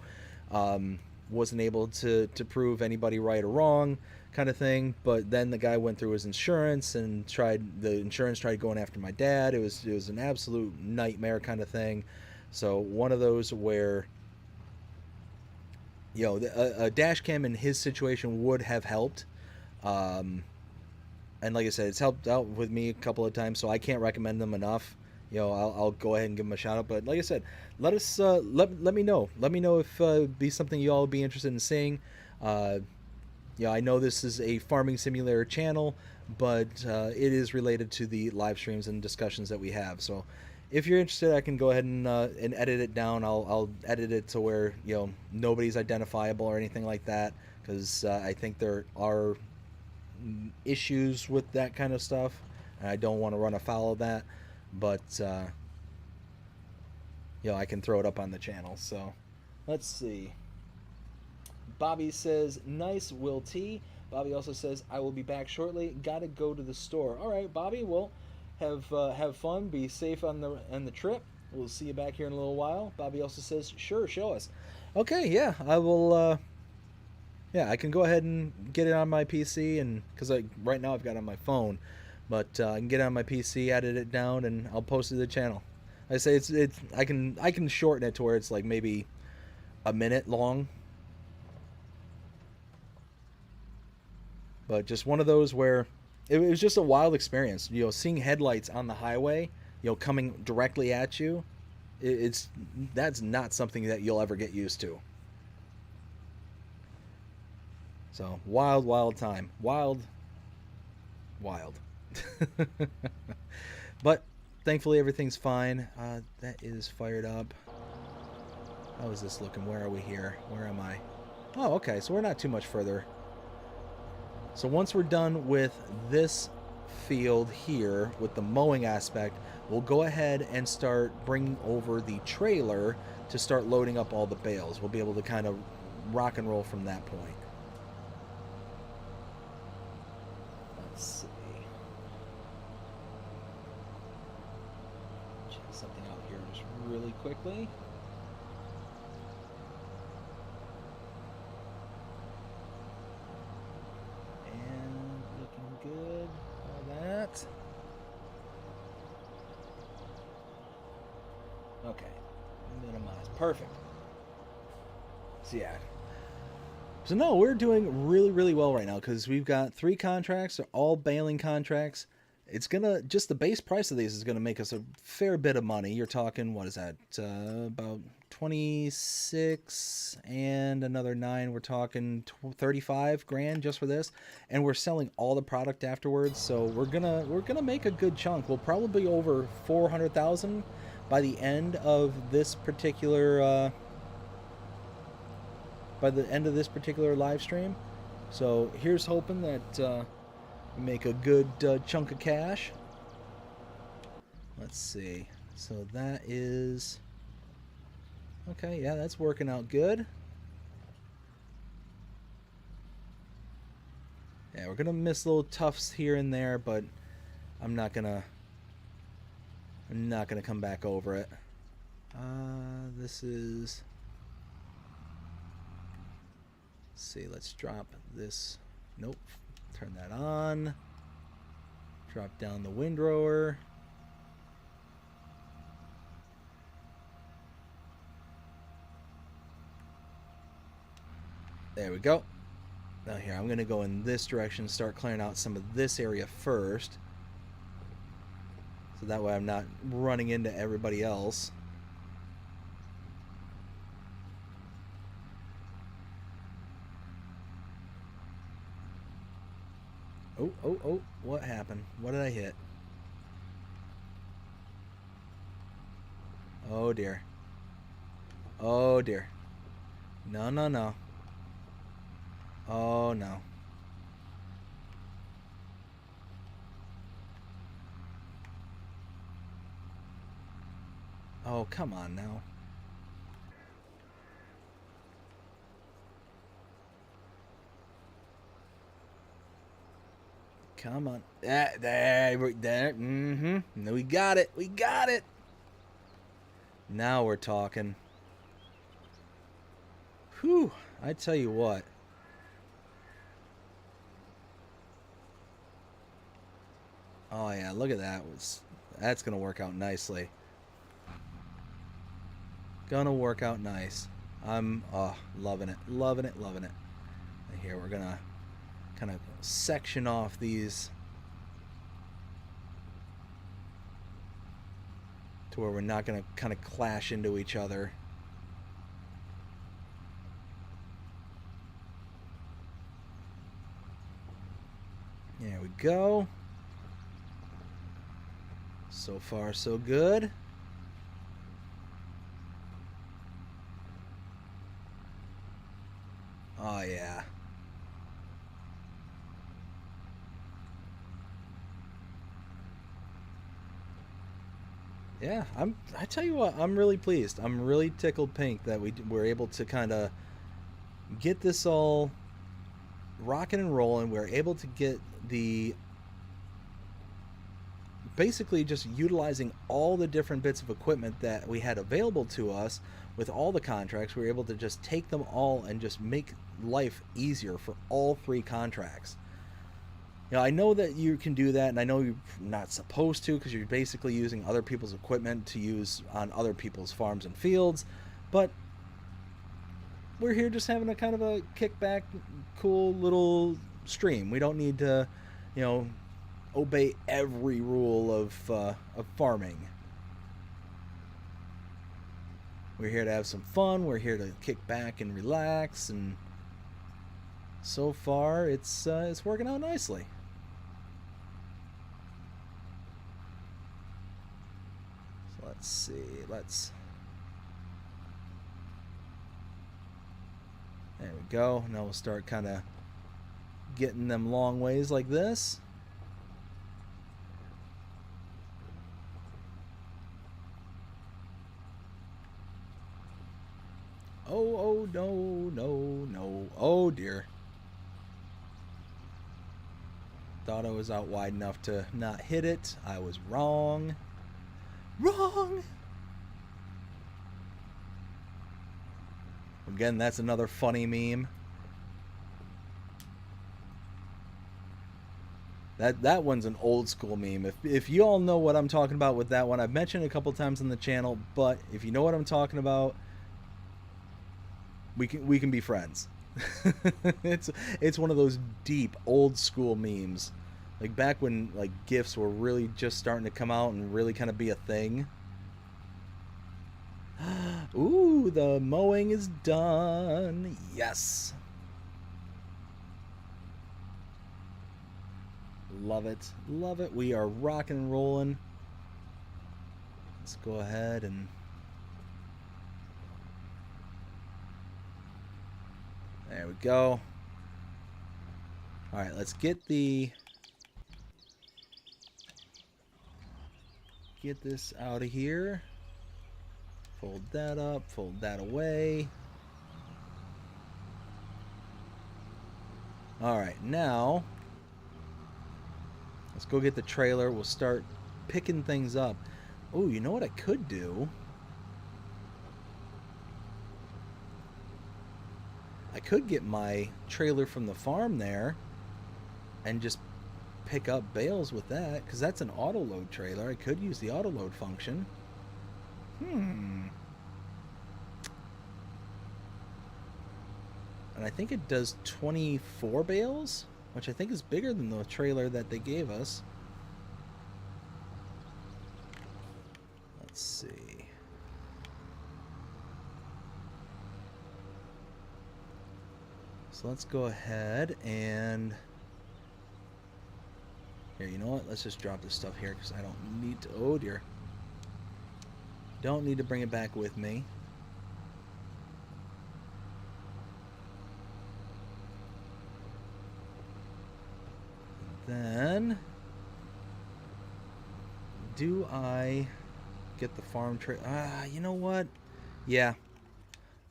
wasn't able to prove anybody right or wrong, kind of thing. But then the guy went through his insurance and the insurance tried going after my dad. It was an absolute nightmare kind of thing. So one of those where, you know, a dash cam in his situation would have helped. And like I said, it's helped out with me a couple of times, so I can't recommend them enough. You know, I'll go ahead and give them a shout out. But like I said, let us let me know. Let me know if it'd be something you all would be interested in seeing. Yeah, I know this is a farming simulator channel, but it is related to the live streams and discussions that we have. So if you're interested, I can go ahead and edit it down. I'll edit it to where, you know, nobody's identifiable or anything like that, because I think there are issues with that kind of stuff, and I don't want to run afoul of that. But you know, I can throw it up on the channel. So let's see. Bobby says, nice, Will T. Bobby also says, I will be back shortly. Gotta go to the store. All right, Bobby. Well, have fun. Be safe on the trip. We'll see you back here in a little while. Bobby also says, sure, show us. Okay, yeah, I will. Yeah, I can go ahead and get it on my PC, and because right now I've got it on my phone, but I can get it on my PC, edit it down, and I'll post it to the channel. I say it's I can shorten it to where it's like maybe a minute long. But just one of those where it was just a wild experience. You know, seeing headlights on the highway, you know, coming directly at you, that's not something that you'll ever get used to. So wild time, wild. But thankfully everything's fine. That is fired up. How is this looking? Where are we here? Where am I? Oh, okay, so we're not too much further. So once we're done with this field here with the mowing aspect, we'll go ahead and start bringing over the trailer to start loading up all the bales. We'll be able to kind of rock and roll from that point. Let's see. Check something out here just really quickly. And looking good. All that. Okay. Minimize. Perfect. So yeah. So no, we're doing really, really well right now because we've got 3 contracts. They're all baling contracts. It's gonna, just the base price of these is gonna make us a fair bit of money. You're talking, what is that? About 26 and another 9. We're talking 35 grand just for this, and we're selling all the product afterwards. So we're gonna make a good chunk. We'll probably be over 400,000 by the end of this particular. By the end of this particular live stream. So here's hoping that we make a good chunk of cash. Let's see. So that is... Okay, yeah, that's working out good. Yeah, we're going to miss little tufts here and there, but I'm not going to come back over it. This is... Let's see, let's drop this. Nope. Turn that on. Drop down the windrower. There we go. Now here, I'm going to go in this direction, start clearing out some of this area first. So that way I'm not running into everybody else. Oh, what happened? What did I hit? Oh dear. Oh dear. No, no, no. Oh no. Oh, come on now. Come on. There. Mm-hmm. No, we got it. We got it. Now we're talking. Whew. I tell you what. Oh, yeah. Look at that. That's going to work out nicely. Gonna work out nice. I'm loving it. Loving it. Loving it. And here we're going to kind of section off these to where we're not going to kind of clash into each other. There we go. So far, so good. Oh, yeah. Yeah, I tell you what, I'm really pleased. I'm really tickled pink that we were able to kind of get this all rocking and rolling. We're able to get the basically just utilizing all the different bits of equipment that we had available to us with all the contracts. We were able to just take them all and just make life easier for all 3 contracts. You know, I know that you can do that, and I know you're not supposed to because you're basically using other people's equipment to use on other people's farms and fields, but we're here just having a kind of a kickback, cool little stream. We don't need to, you know, obey every rule of farming. We're here to have some fun. We're here to kick back and relax, and so far it's working out nicely. So let's see. There we go. Now we'll start kind of getting them long ways like this. Oh, no. Oh, dear. Thought I was out wide enough to not hit it. I was wrong. Wrong! Again, that's another funny meme. That one's an old school meme. If you all know what I'm talking about with that one, I've mentioned it a couple times on the channel, but if you know what I'm talking about, we can be friends. It's one of those deep old school memes. Like back when like GIFs were really just starting to come out and really kind of be a thing. Ooh, the mowing is done. Yes. Love it. Love it. We are rocking and rolling. Let's go ahead and... There we go. Alright, let's get this out of here. Fold that up, fold that away. Alright, now let's go get the trailer. We'll start picking things up. Oh, you know what I could do? I could get my trailer from the farm there and just pick up bales with that, because that's an auto load trailer. I could use the auto load function. And I think it does 24 bales, which I think is bigger than the trailer that they gave us. Let's see. So let's go ahead and... Here, you know what? Let's just drop this stuff here because I don't need to... Oh, dear. Don't need to bring it back with me. Then... Do I get the farm trailer? You know what? Yeah.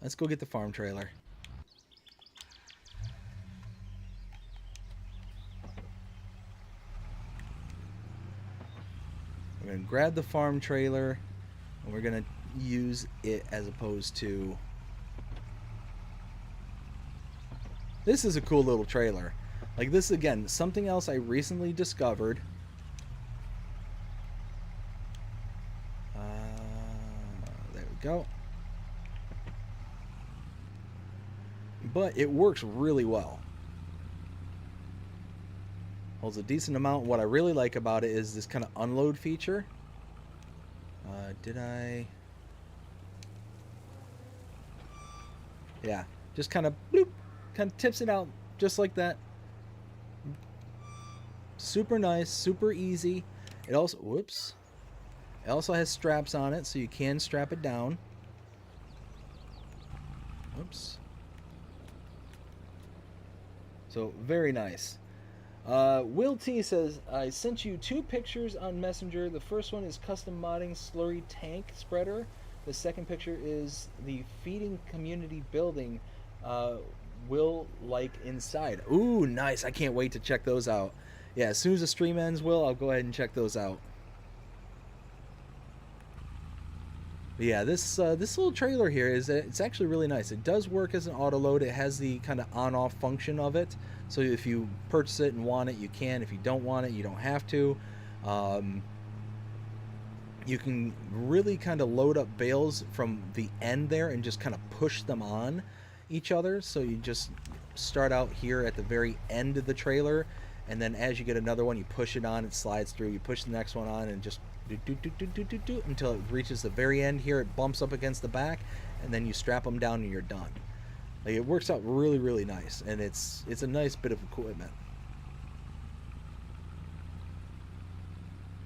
Let's go get the farm trailer. We're going to grab the farm trailer and we're going to use it as opposed to... This is a cool little trailer. Like this, again, something else I recently discovered. There we go. But it works really well. Holds a decent amount. What I really like about it is this kind of unload feature. Did I? Yeah, just kind of bloop, kind of tips it out just like that. Super nice, super easy. It also, whoops. It also has straps on it, so you can strap it down. Oops. So very nice. Will T says, I sent you 2 pictures on Messenger. The first one is custom modding slurry tank spreader. The second picture is the feeding community building Will like inside. Ooh, nice. I can't wait to check those out. Yeah, as soon as the stream ends, Will, I'll go ahead and check those out. But yeah, this little trailer here it's actually really nice. It does work as an auto load. It has the kind of on-off function of it. So if you purchase it and want it, you can. If you don't want it, you don't have to. You can really kind of load up bales from the end there and just kind of push them on each other. So you just start out here at the very end of the trailer, and then as you get another one, you push it on, it slides through. You push the next one on, and just do until it reaches the very end here. It bumps up against the back, and then you strap them down and you're done. Like, it works out really, really nice, and it's a nice bit of equipment.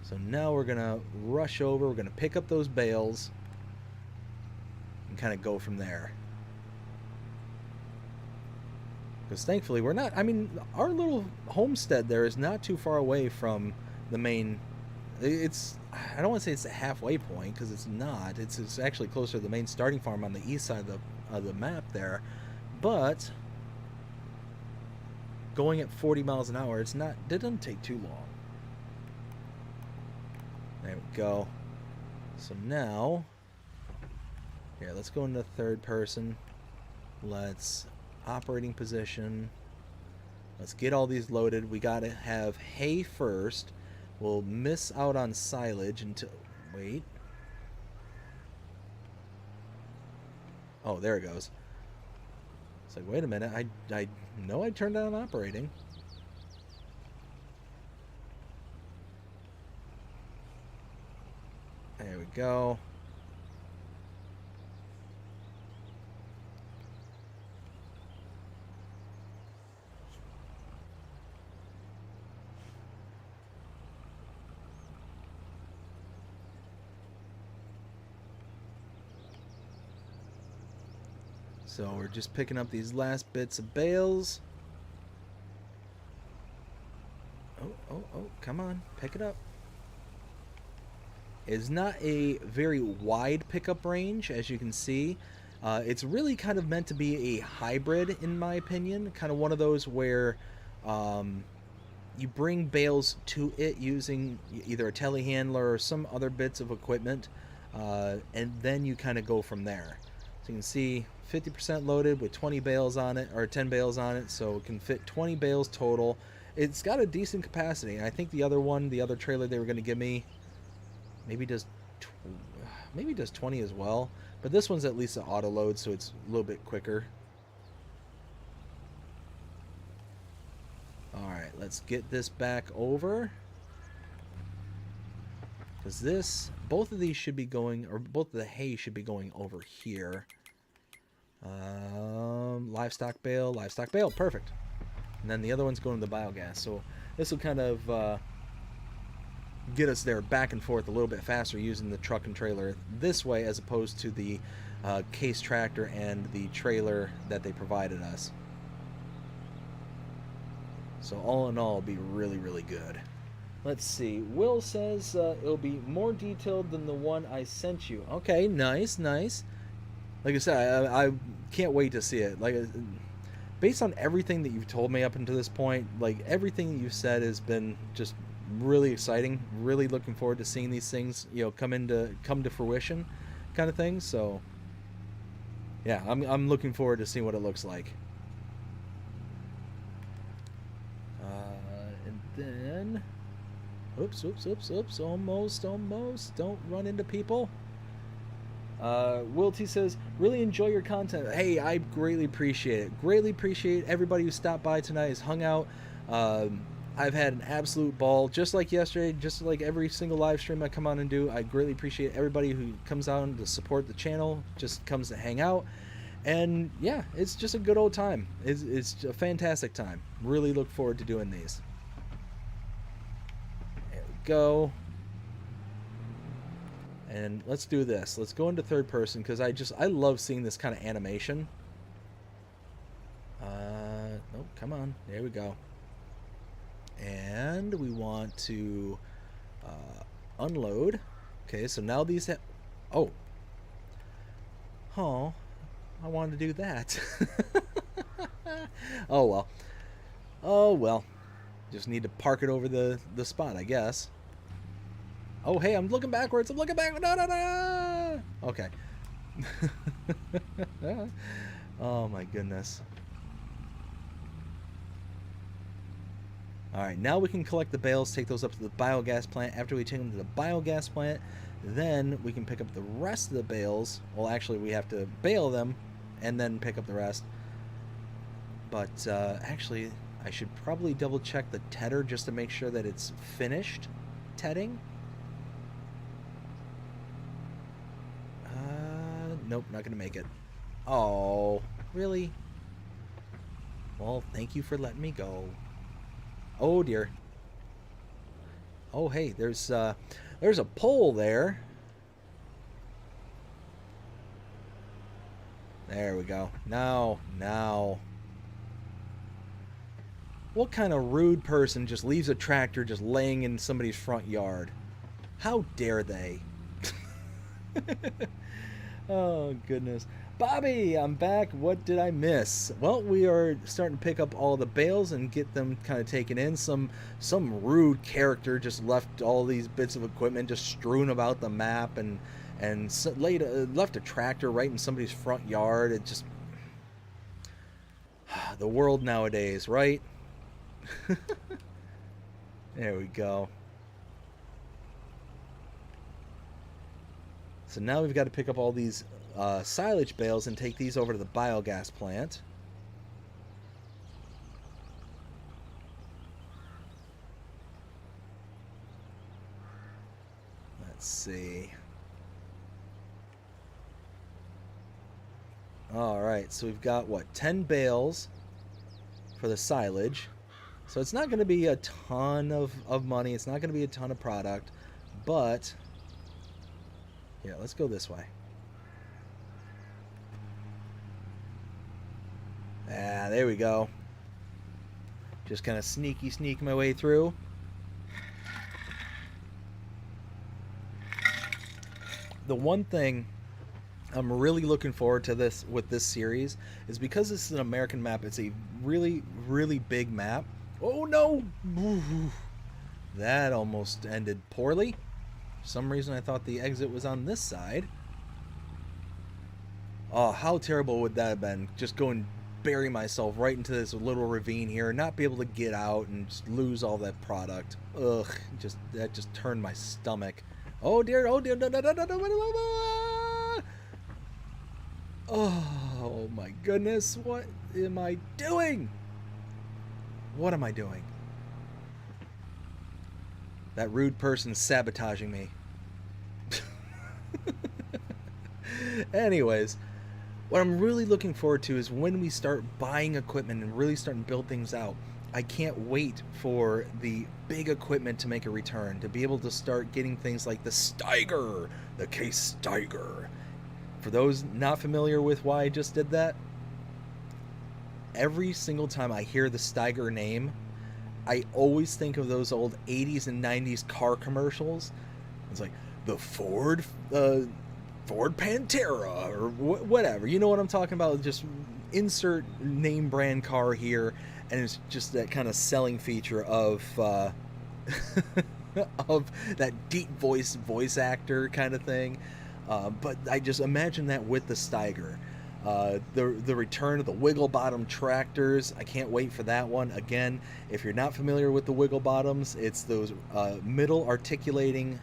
So now we're gonna rush over. We're gonna pick up those bales and kind of go from there. Because thankfully we're not, I mean, our little homestead there is not too far away from the main. It's, I don't want to say it's a halfway point, because it's not. It's actually closer to the main starting farm on the east side the map there, but going at 40 miles an hour, it doesn't take too long. There we go. So now, here, let's go into third person. Let's operating position. Let's get all these loaded. We gotta have hay first. We'll miss out on silage until, wait. Oh, there it goes. It's like, wait a minute, I know I turned on operating. There we go. So we're just picking up these last bits of bales. Oh, come on, pick it up. It's not a very wide pickup range, as you can see. It's really kind of meant to be a hybrid, in my opinion. Kind of one of those where you bring bales to it using either a telehandler or some other bits of equipment, and then you kind of go from there. So you can see 50% loaded with 20 bales on it, or 10 bales on it, so it can fit 20 bales total. It's got a decent capacity, and I think the other trailer they were going to give me maybe does 20 as well, but this one's at least an auto load, so it's a little bit quicker. Alright, let's get this back over, because both of these should be going, or both of the hay should be going over here. Livestock bale, perfect. And then the other one's going to the biogas, so this will kind of get us there back and forth a little bit faster using the truck and trailer this way, as opposed to the case tractor and the trailer that they provided us. So all in all, it'll be really, really good. Let's see. Will says it'll be more detailed than the one I sent you. Okay, nice. Like I said, I can't wait to see it. Like, based on everything that you've told me up until this point, like everything that you've said has been just really exciting. Really looking forward to seeing these things, come to fruition, kind of thing. So, yeah, I'm looking forward to seeing what it looks like. And then, oops, almost. Don't run into people. Will T says, really enjoy your content. Hey, I greatly appreciate it. Greatly appreciate everybody who stopped by tonight, has hung out. I've had an absolute ball, just like yesterday, just like every single live stream I come on and do. I greatly appreciate everybody who comes out to support the channel, just comes to hang out. And yeah, it's just a good old time. It's a fantastic time. Really look forward to doing these. There we go. And let's do this. Let's go into third person, because I love seeing this kind of animation. Nope, come on. There we go. And we want to unload. Okay, so now these oh, I wanted to do that. Oh well. Just need to park it over the spot, I guess. Oh, hey, I'm looking backwards. No. Okay. Oh, my goodness. All right, now we can collect the bales, take those up to the biogas plant. After we take them to the biogas plant, then we can pick up the rest of the bales. Well, actually, we have to bale them and then pick up the rest. But actually, I should probably double check the tedder just to make sure that it's finished tedding. Nope, not gonna make it. Oh, really? Well, thank you for letting me go. Oh dear. Oh hey, there's a pole there. There we go. Now. What kind of rude person just leaves a tractor just laying in somebody's front yard? How dare they? Oh, goodness. Bobby, I'm back. What did I miss? Well, we are starting to pick up all the bales and get them kind of taken in. Some rude character just left all these bits of equipment just strewn about the map and left a tractor right in somebody's front yard. It just the world nowadays, right? There we go. So now we've got to pick up all these silage bales and take these over to the biogas plant. Let's see. Alright, so we've got, what, 10 bales for the silage. So it's not going to be a ton of money. It's not going to be a ton of product. But, yeah, let's go this way. Ah, there we go. Just kind of sneak my way through. The one thing I'm really looking forward to this with this series is because this is an American map. It's a really, really big map. Oh no! That almost ended poorly. For some reason I thought the exit was on this side. Oh, how terrible would that have been? Just go and bury myself right into this little ravine here, not be able to get out and just lose all that product. Ugh, that just turned my stomach. Oh dear, oh dear, no. Oh my goodness, what am I doing? What am I doing? That rude person's sabotaging me. Anyways, what I'm really looking forward to is when we start buying equipment and really starting to build things out. I can't wait for the big equipment to make a return, to be able to start getting things like the Steiger, the Case Steiger. For those not familiar with why I just did that, every single time I hear the Steiger name, I always think of those old 80s and 90s car commercials. It's like the Ford Pantera or whatever. You know what I'm talking about? Just insert name brand car here, and it's just that kind of selling feature of of that deep voice actor kind of thing. But I just imagine that with the Steiger. The return of the wiggle bottom tractors. I can't wait for that one. Again, if you're not familiar with the wiggle bottoms, it's those middle articulating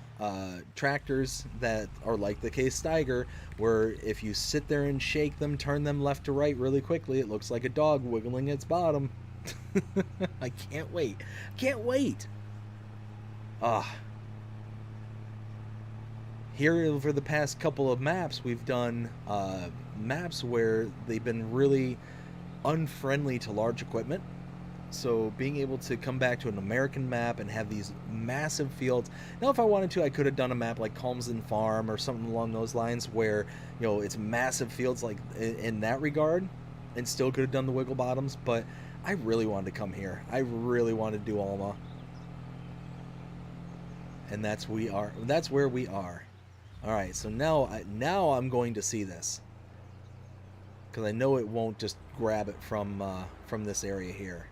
tractors that are like the Case Steiger, where if you sit there and shake them, turn them left to right really quickly, it looks like a dog wiggling its bottom. I can't wait. Can't wait. Here over the past couple of maps, we've done maps where they've been really unfriendly to large equipment. So being able to come back to an American map and have these massive fields. Now, if I wanted to, I could have done a map like Calmsden Farm or something along those lines where, you know, it's massive fields like in that regard, and still could have done the wiggle bottoms. But I really wanted to come here. I really wanted to do Alma. And that's where we are. All right, so now I'm going to see this, because I know it won't just grab it from this area here.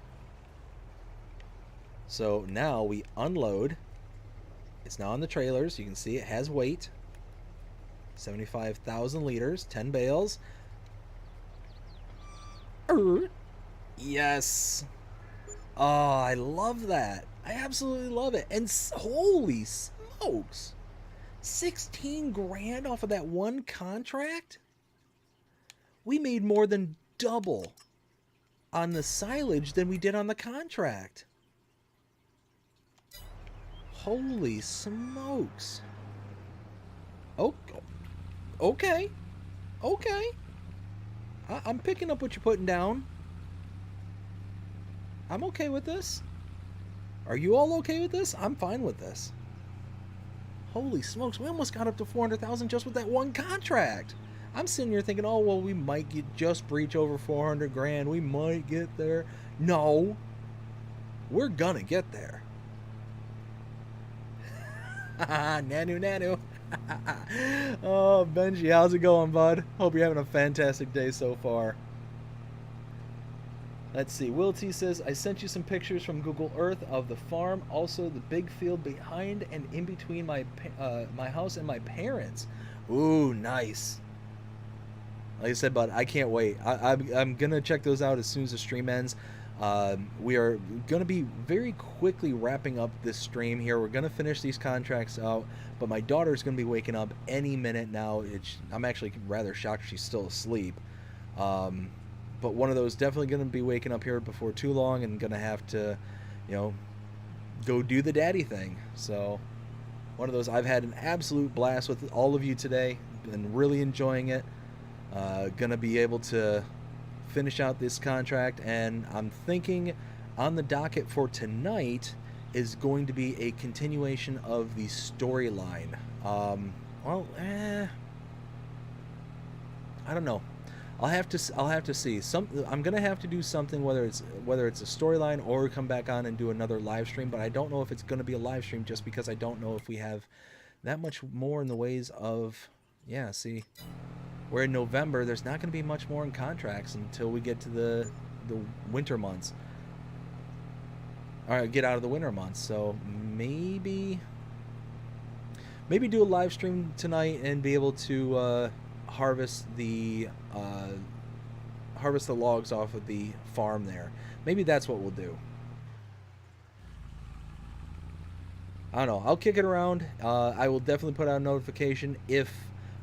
So now we unload. It's now on the trailers. You can see it has weight. 75,000 liters, 10 bales. Yes. Oh, I love that. I absolutely love it. And holy smokes. 16 grand off of that one contract? We made more than double on the silage than we did on the contract. Holy smokes. Oh, okay. Okay. I'm picking up what you're putting down. I'm okay with this. Are you all okay with this? I'm fine with this. Holy smokes, we almost got up to 400,000 just with that one contract. I'm sitting here thinking, oh, well, we might just breach over 400 grand. We might get there. No. We're gonna get there. Nanu. Oh, Benji, how's it going, bud? Hope you're having a fantastic day so far. Let's see. Will T says, I sent you some pictures from Google Earth of the farm, also the big field behind and in between my house and my parents. Ooh, nice. Like I said, bud, I can't wait. I'm going to check those out as soon as the stream ends. We are going to be very quickly wrapping up this stream here. We're going to finish these contracts out, but my daughter's going to be waking up any minute now. I'm actually rather shocked she's still asleep. But one of those definitely going to be waking up here before too long and going to have to, go do the daddy thing. So one of those, I've had an absolute blast with all of you today. Been really enjoying it. Going to be able to finish out this contract, and I'm thinking on the docket for tonight is going to be a continuation of the storyline. I don't know. I'll have to see. I'm gonna have to do something, whether it's a storyline or come back on and do another live stream. But I don't know if it's gonna be a live stream, just because I don't know if we have that much more in the ways of. Yeah, see, we're in November. There's not gonna be much more in contracts until we get to the winter months. All right, get out of the winter months. So maybe do a live stream tonight and be able to harvest the logs off of the farm there. Maybe that's what we'll do. I don't know. I'll kick it around. I will definitely put out a notification if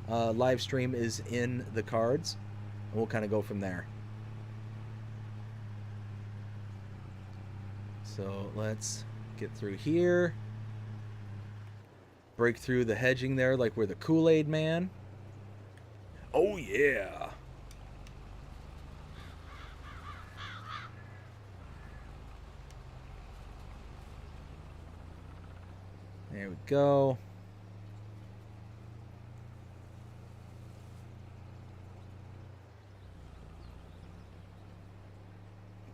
live stream is in the cards, and we'll kind of go from there. So let's get through here. Break through the hedging there like we're the Kool-Aid man. Oh yeah. There we go.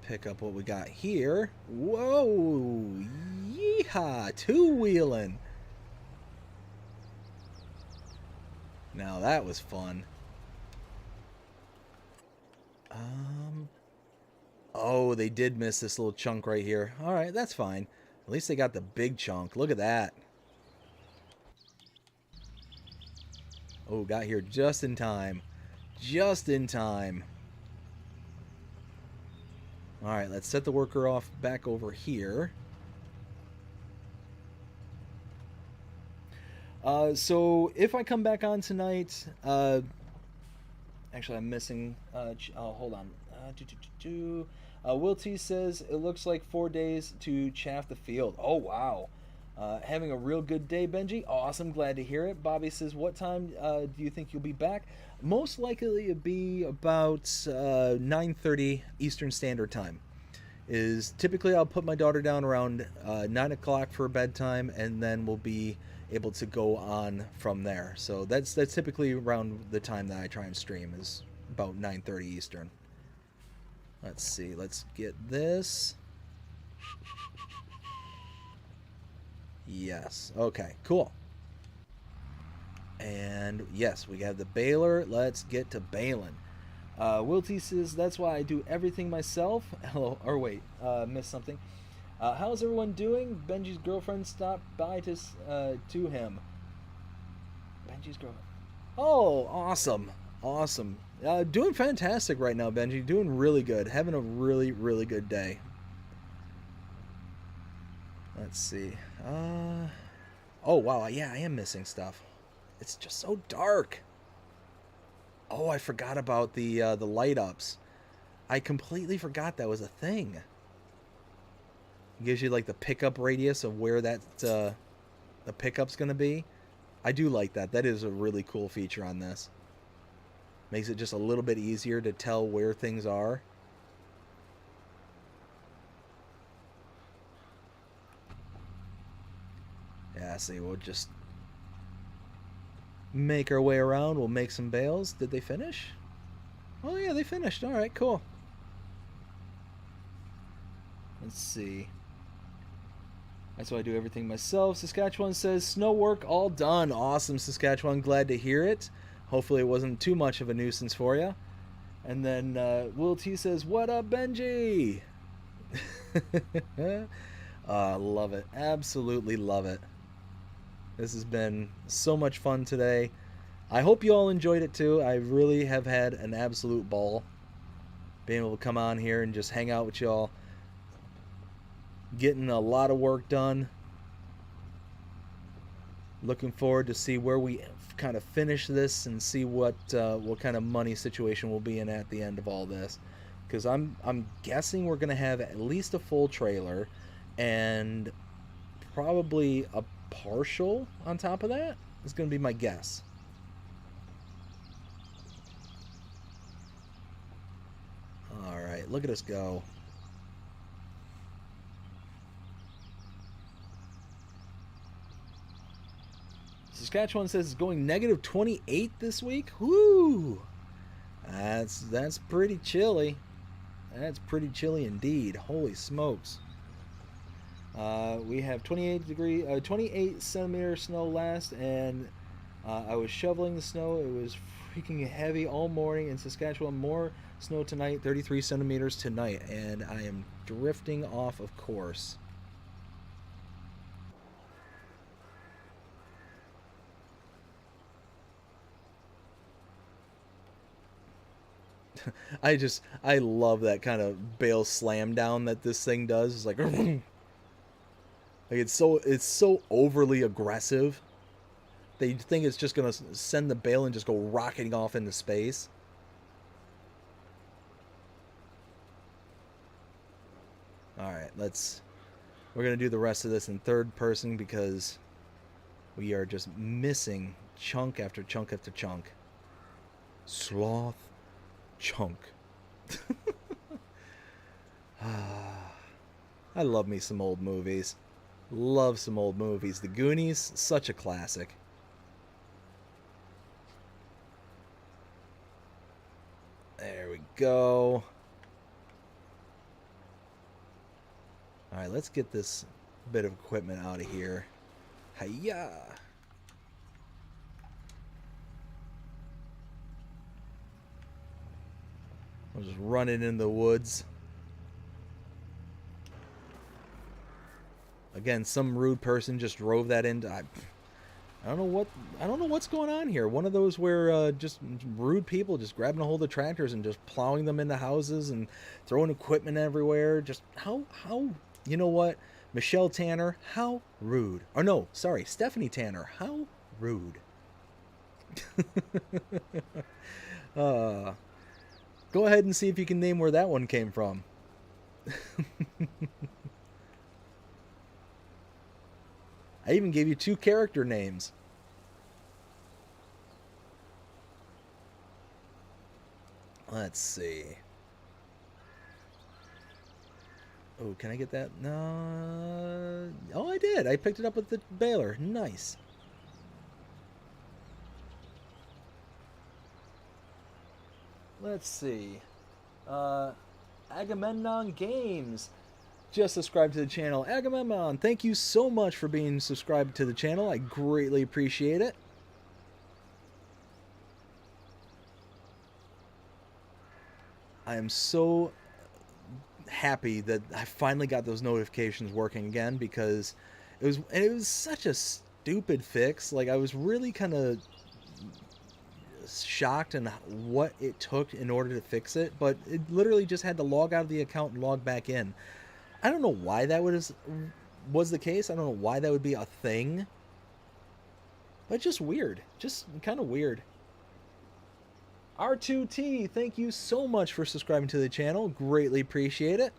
Pick up what we got here. Whoa! Yeehaw! Two-wheeling. Now that was fun. Oh, they did miss this little chunk right here. All right, that's fine. At least they got the big chunk. Look at that. Oh, got here just in time. Just in time. All right, let's set the worker off back over here. So if I come back on tonight, actually I'm missing, hold on. Will T says it looks like 4 days to chaff the field. Oh, wow. Having a real good day, Benji. Awesome, glad to hear it. Bobby says, what time do you think you'll be back? Most likely it'll be about 9:30 Eastern Standard Time. Typically I'll put my daughter down around 9 o'clock for bedtime, and then we'll be able to go on from there. So that's typically around the time that I try and stream, is about 9:30 Eastern. Let's see, let's get this. Yes, okay, cool. And yes, we have the baler. Let's get to baling. Will T says, that's why I do everything myself. Hello, or wait, missed something. How's everyone doing? Benji's girlfriend stopped by to him. Benji's girlfriend. Oh, awesome. Awesome. Doing fantastic right now, Benji. Doing really good. Having a really, really good day. Let's see. Oh, wow. Yeah, I am missing stuff. It's just so dark. Oh, I forgot about the light ups. I completely forgot that was a thing. It gives you like the pickup radius of where that the pickup's gonna be. I do like that. That is a really cool feature on this. Makes it just a little bit easier to tell where things are. Yeah, see, we'll just make our way around. We'll make some bales. Did they finish? Oh yeah, they finished. All right, cool. Let's see. That's why I do everything myself. Saskatchewan says, snow work all done. Awesome, Saskatchewan. Glad to hear it. Hopefully it wasn't too much of a nuisance for you. And then Will T says, what up, Benji? Love it. Absolutely love it. This has been so much fun today. I hope you all enjoyed it too. I really have had an absolute ball being able to come on here and just hang out with y'all. Getting a lot of work done. Looking forward to see where we kind of finish this and see what kind of money situation we'll be in at the end of all this. Because I'm guessing we're gonna have at least a full trailer and probably a partial on top of that. Is gonna be my guess. All right, look at us go. Saskatchewan says it's going negative 28 this week. Whoo! That's pretty chilly. That's pretty chilly indeed. Holy smokes. We have 28 centimeter snow last, and I was shoveling the snow. It was freaking heavy all morning in Saskatchewan. More snow tonight, 33 centimeters tonight, and I am drifting off of course. I love that kind of bale slam down that this thing does. It's like, it's so overly aggressive that you'd think it's just gonna send the bale and just go rocketing off into space. All right, we're gonna do the rest of this in third person because we are just missing chunk after chunk after chunk. Sloth. Chunk. I love me some old movies. Love some old movies. The Goonies, such a classic. There we go. Alright, let's get this bit of equipment out of here. Hiya! I'll just run it in the woods. Again, some rude person just drove that into. I don't know what's going on here. One of those where just rude people just grabbing a hold of tractors and just plowing them into houses and throwing equipment everywhere. Just how you know what? Michelle Tanner, how rude. Or no, sorry, Stephanie Tanner, how rude. Go ahead and see if you can name where that one came from. I even gave you 2 character names. Let's see. Oh, can I get that? No. Oh, I did. I picked it up with the baler. Nice. Let's see. Agamemnon Games just subscribed to the channel. Agamemnon, thank you so much for being subscribed to the channel. I greatly appreciate it. I am so happy that I finally got those notifications working again, because it was such a stupid fix. Like, I was really kind of shocked in what it took in order to fix it, but it literally just had to log out of the account and log back in. I don't know why that was the case. I don't know why that would be a thing, but just weird, just kind of weird. R2T, thank you so much for subscribing to the channel. Greatly appreciate it.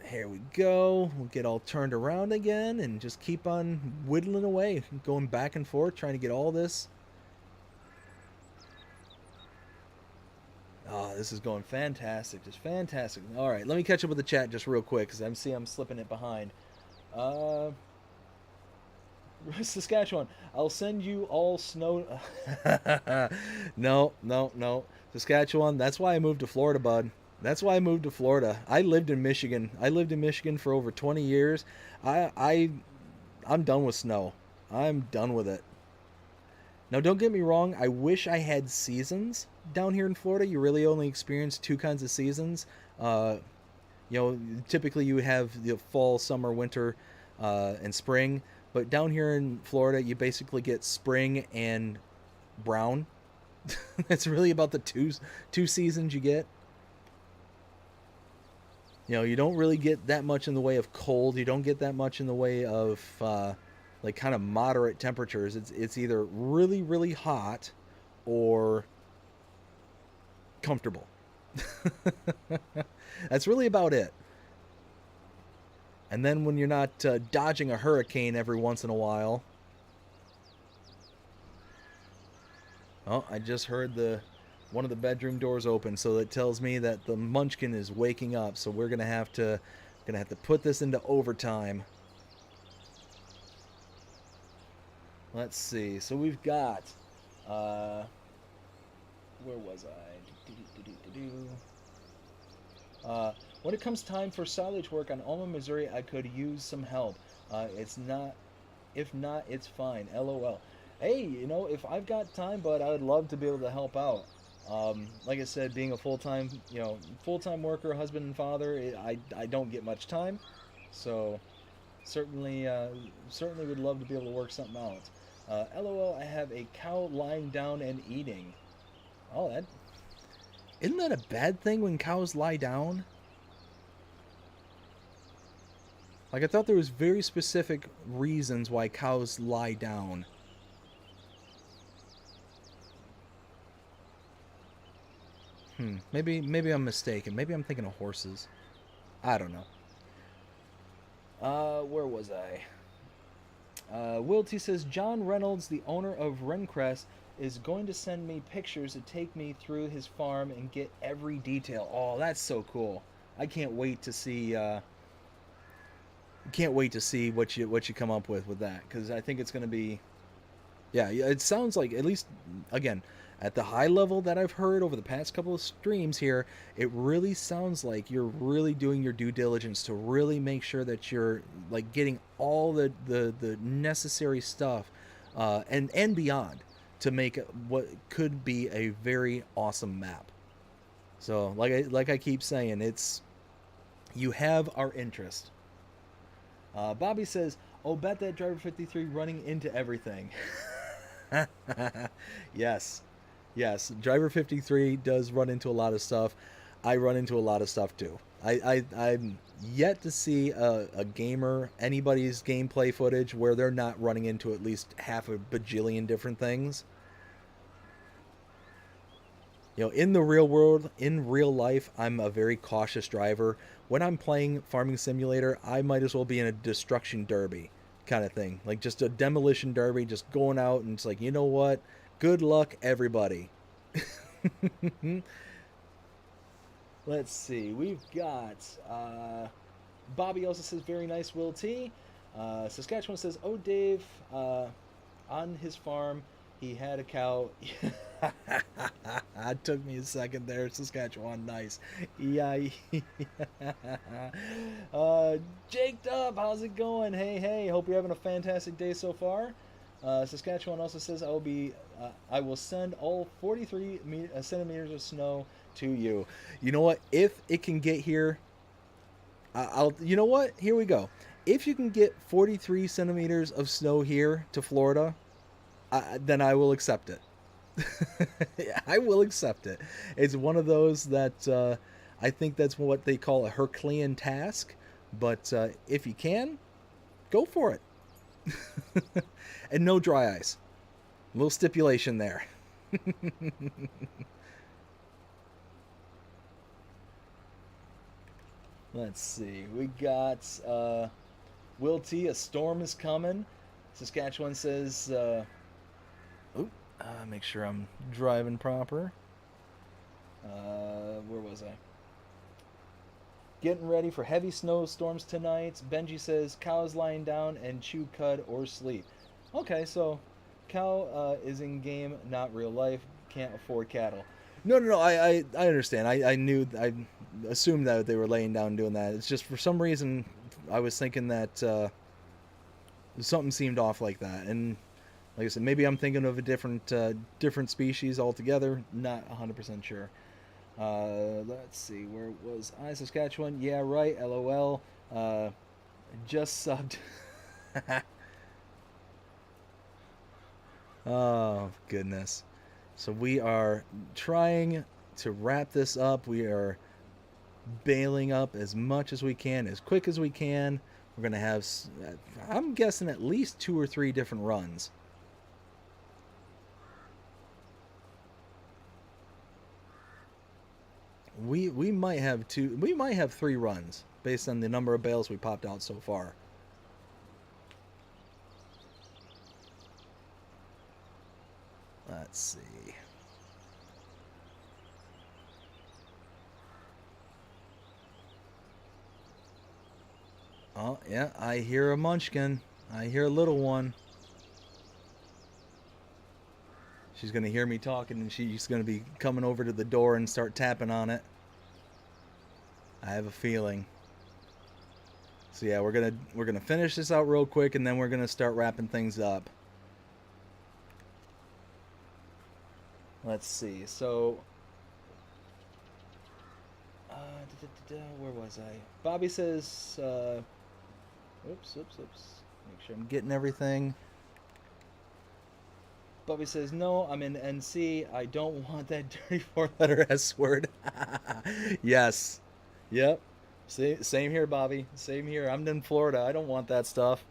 Here we go. We'll get all turned around again and just keep on whittling away, going back and forth, trying to get all this. Oh, this is going fantastic. Just fantastic. All right, let me catch up with the chat just real quick, because I'm slipping it behind. Saskatchewan, I'll send you all snow. No. Saskatchewan, that's why I moved to Florida, bud. That's why I moved to Florida. I lived in Michigan. I lived in Michigan for over 20 years. I'm done with snow. I'm done with it. Now, don't get me wrong. I wish I had seasons down here in Florida. You really only experience two kinds of seasons. Uh, Typically you have the fall, summer, winter, and spring. But down here in Florida, you basically get spring and brown. That's really about the two seasons you get. You don't really get that much in the way of cold. You don't get that much in the way of like kind of moderate temperatures. It's either really really hot or comfortable. That's really about it. And then when you're not dodging a hurricane every once in a while. Oh, I just heard one of the bedroom doors open, so it tells me that the munchkin is waking up. So we're gonna have to put this into overtime. Let's see. So we've got where was I? When it comes time for silage work on Alma, Missouri, I could use some help. It's not. If not, it's fine. LOL. Hey, if I've got time, but I would love to be able to help out. Like I said, being a full-time worker, husband and father, I don't get much time, so certainly would love to be able to work something out. LOL, I have a cow lying down and eating. Oh, isn't that a bad thing when cows lie down? Like, I thought there was very specific reasons why cows lie down. Maybe I'm mistaken. Maybe I'm thinking of horses. I don't know. Where was I? Will T says, John Reynolds, the owner of Rencrest, is going to send me pictures to take me through his farm and get every detail. Oh, that's so cool. I can't wait to see what you come up with that, because I think it's going to be, yeah, it sounds like, at least again at the high level that I've heard over the past couple of streams here, it really sounds like you're really doing your due diligence to really make sure that you're like getting all the necessary stuff and beyond to make what could be a very awesome map. So like I keep saying, you have our interest. Bobby says, oh, bet that Driver 53 running into everything. Yes, Driver 53 does run into a lot of stuff. I run into a lot of stuff too. I'm yet to see a gamer, anybody's gameplay footage where they're not running into at least half a bajillion different things. In the real world, in real life, I'm a very cautious driver. When I'm playing Farming Simulator, I might as well be in a destruction derby kind of thing. Like just a demolition derby, just going out and it's like, you know what? Good luck, everybody. Let's see. We've got Bobby also says, very nice, Will T. Saskatchewan says, oh, Dave, on his farm, he had a cow. It took me a second there. Saskatchewan, nice. Yeah. Jake Dub, how's it going? Hey. Hope you're having a fantastic day so far. Saskatchewan also says, I will send all 43 centimeters of snow to you. You know what? If it can get here, you know what? Here we go. If you can get 43 centimeters of snow here to Florida, then I will accept it. I will accept it. It's one of those that I think that's what they call a Herculean task. But if you can, go for it. And no dry ice. A little stipulation there. Let's see. We got Will T. A storm is coming. Saskatchewan says, make sure I'm driving proper. Where was I? Getting ready for heavy snowstorms tonight. Benji says, cows lying down and chew cud or sleep. Okay, so cow is in game, not real life. Can't afford cattle. No, no, no. I understand. I knew. I assumed that they were laying down and doing that. It's just for some reason I was thinking that something seemed off like that. And like I said, maybe I'm thinking of a different species altogether. Not 100% sure. Let's see. Where was I? Saskatchewan. Yeah, right. LOL. Just subbed. Oh goodness. So we are trying to wrap this up. We are bailing up as much as we can, as quick as we can. We're going to have, I'm guessing, at least 2 or 3 different runs. We might have 2, we might have 3 runs based on the number of bales we popped out so far. Let's see. Oh, yeah, I hear a munchkin. I hear a little one. She's going to hear me talking, and she's going to be coming over to the door and start tapping on it. I have a feeling. So yeah, we're gonna finish this out real quick, and then we're gonna start wrapping things up. Let's see. So, where was I? Bobby says, oops. Make sure I'm getting everything. Bobby says, no, I'm in NC. I don't want that dirty 4-letter S word. Yes. Yep. Same here, Bobby. Same here. I'm in Florida. I don't want that stuff.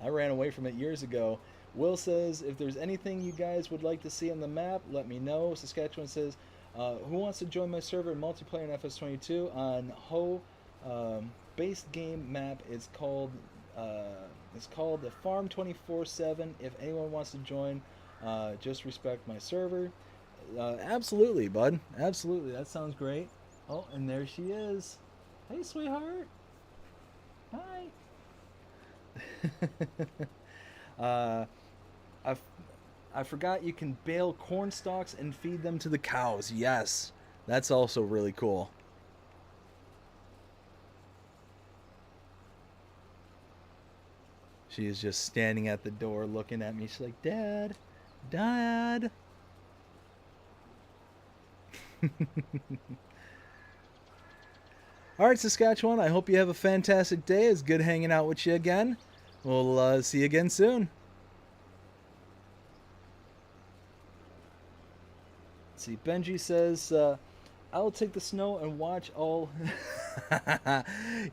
I ran away from it years ago. Will says, if there's anything you guys would like to see on the map, let me know. Saskatchewan says, who wants to join my server in multiplayer in FS22 on Ho based game map? It's called the Farm 24/7. If anyone wants to join, just respect my server. Absolutely, bud. Absolutely. That sounds great. Oh, and there she is. Hey, sweetheart. Hi. I forgot you can bale corn stalks and feed them to the cows. Yes, that's also really cool. She is just standing at the door looking at me. She's like, Dad, Dad. All right, Saskatchewan, I hope you have a fantastic day. It's good hanging out with you again. We'll see you again soon. Let's see, Benji says, I'll take the snow and watch all...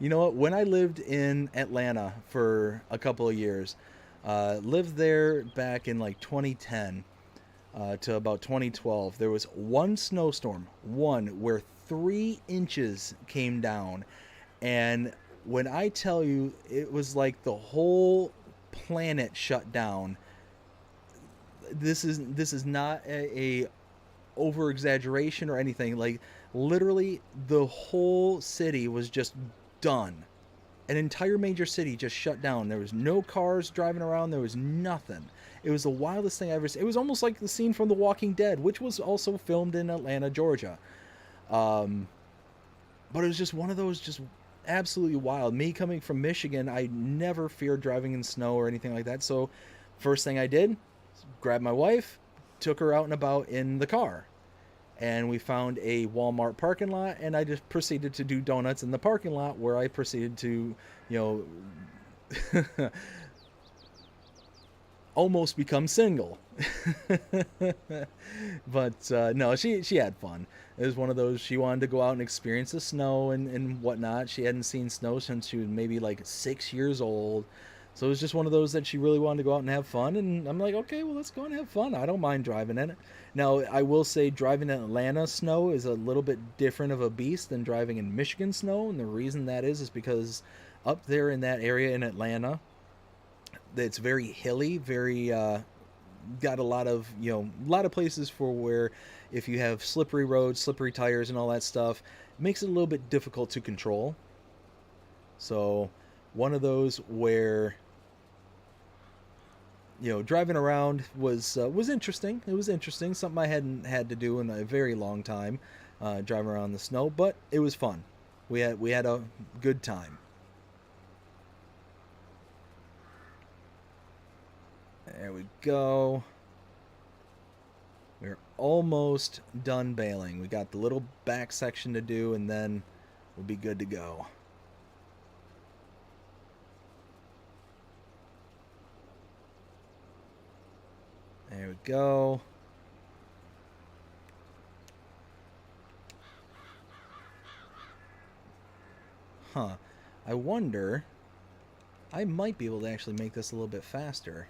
You know what? When I lived in Atlanta for a couple of years, lived there back in like 2010 to about 2012, there was one snowstorm, one where 3 inches came down, and when I tell you, it was like the whole planet shut down. This is not a over exaggeration or anything. Like, literally the whole city was just done. An entire major city just shut down. There was no cars driving around. There was nothing. It was the wildest thing I've ever seen. It was almost like the scene from The Walking Dead, which was also filmed in Atlanta, Georgia. But it was just one of those just absolutely wild. Me coming from Michigan, I never feared driving in snow or anything like that. So first thing I did, grabbed my wife, took her out and about in the car. And we found a Walmart parking lot, and I just proceeded to do donuts in the parking lot, where I proceeded to, you know, almost become single. But no, she had fun. It was one of those, she wanted to go out and experience the snow and whatnot. She hadn't seen snow since she was maybe like 6 years old. So it was just one of those that she really wanted to go out and have fun. And I'm like, okay, well, let's go and have fun. I don't mind driving in it. Now, I will say driving in Atlanta snow is a little bit different of a beast than driving in Michigan snow. And the reason that is because up there in that area in Atlanta, it's very hilly, very, got a lot of, you know, a lot of places for where if you have slippery roads, slippery tires and all that stuff, it makes it a little bit difficult to control. So one of those where, driving around was interesting. It was interesting, something I hadn't had to do in a very long time, driving around the snow. But it was fun. We had a good time. There we go. We're almost done baling. We got the little back section to do, and then we'll be good to go. There we go. Huh. I wonder... I might be able to actually make this a little bit faster.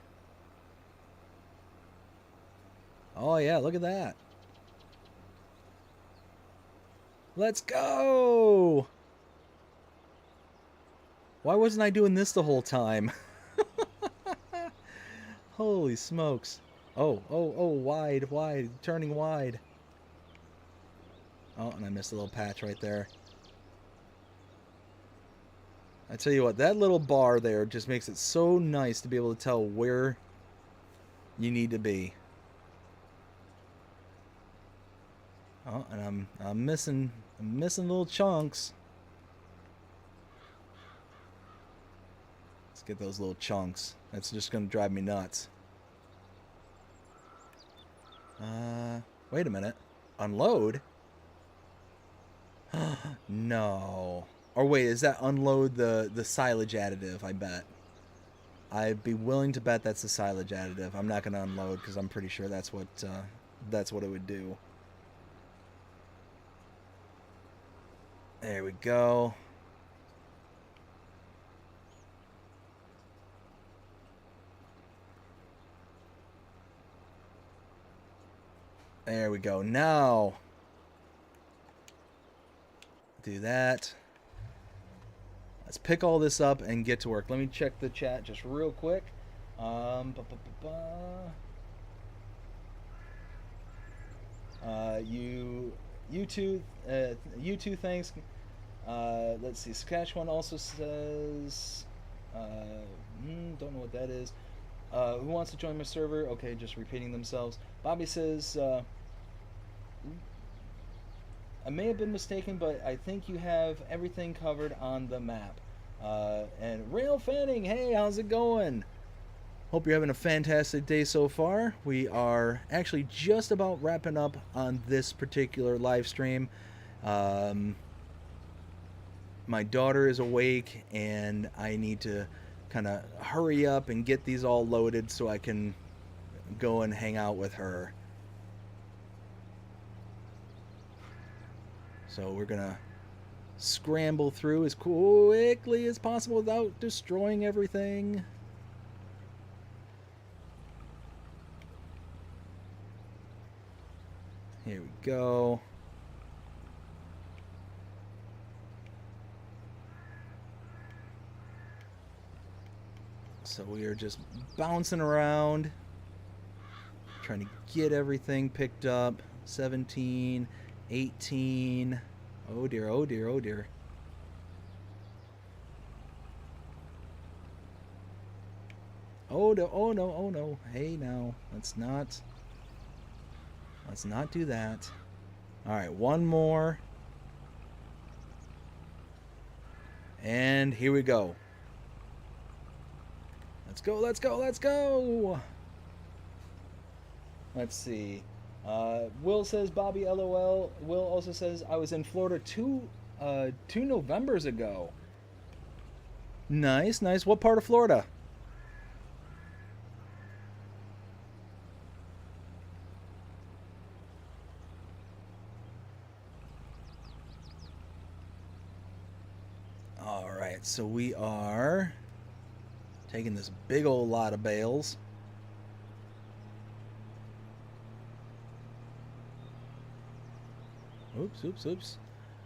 Oh yeah, look at that. Let's go! Why wasn't I doing this the whole time? Holy smokes. Oh, wide, turning wide. Oh, and I missed a little patch right there. I tell you what, that little bar there just makes it so nice to be able to tell where you need to be. Oh, and I'm missing little chunks. Let's get those little chunks. That's just gonna drive me nuts. Wait a minute. Unload? No. Or wait, is that unload the silage additive? I bet. I'd be willing to bet that's the silage additive. I'm not gonna unload because I'm pretty sure that's what it would do. There we go. There we go. Now, do that. Let's pick all this up and get to work. Let me check the chat just real quick. You two, thanks. Let's see. Saskatchewan also says, don't know what that is. Who wants to join my server? Okay, just repeating themselves. Bobby says, I may have been mistaken, but I think you have everything covered on the map. And Rail Fanning, hey, how's it going? Hope you're having a fantastic day so far. We are actually just about wrapping up on this particular live stream. My daughter is awake, and I need to kind of hurry up and get these all loaded so I can go and hang out with her. So we're gonna scramble through as quickly as possible without destroying everything. Here we go. So we are just bouncing around, trying to get everything picked up. 17, 18. Oh dear, oh dear, oh dear. Oh no, oh no, oh no. Hey now, let's not do that. All right, one more. And here we go. Let's go, let's go, let's go! Let's see. Will says, Bobby, LOL. Will also says, I was in Florida two Novembers ago. Nice, nice. What part of Florida? All right, so we are taking this big old lot of bales. Oops, oops, oops.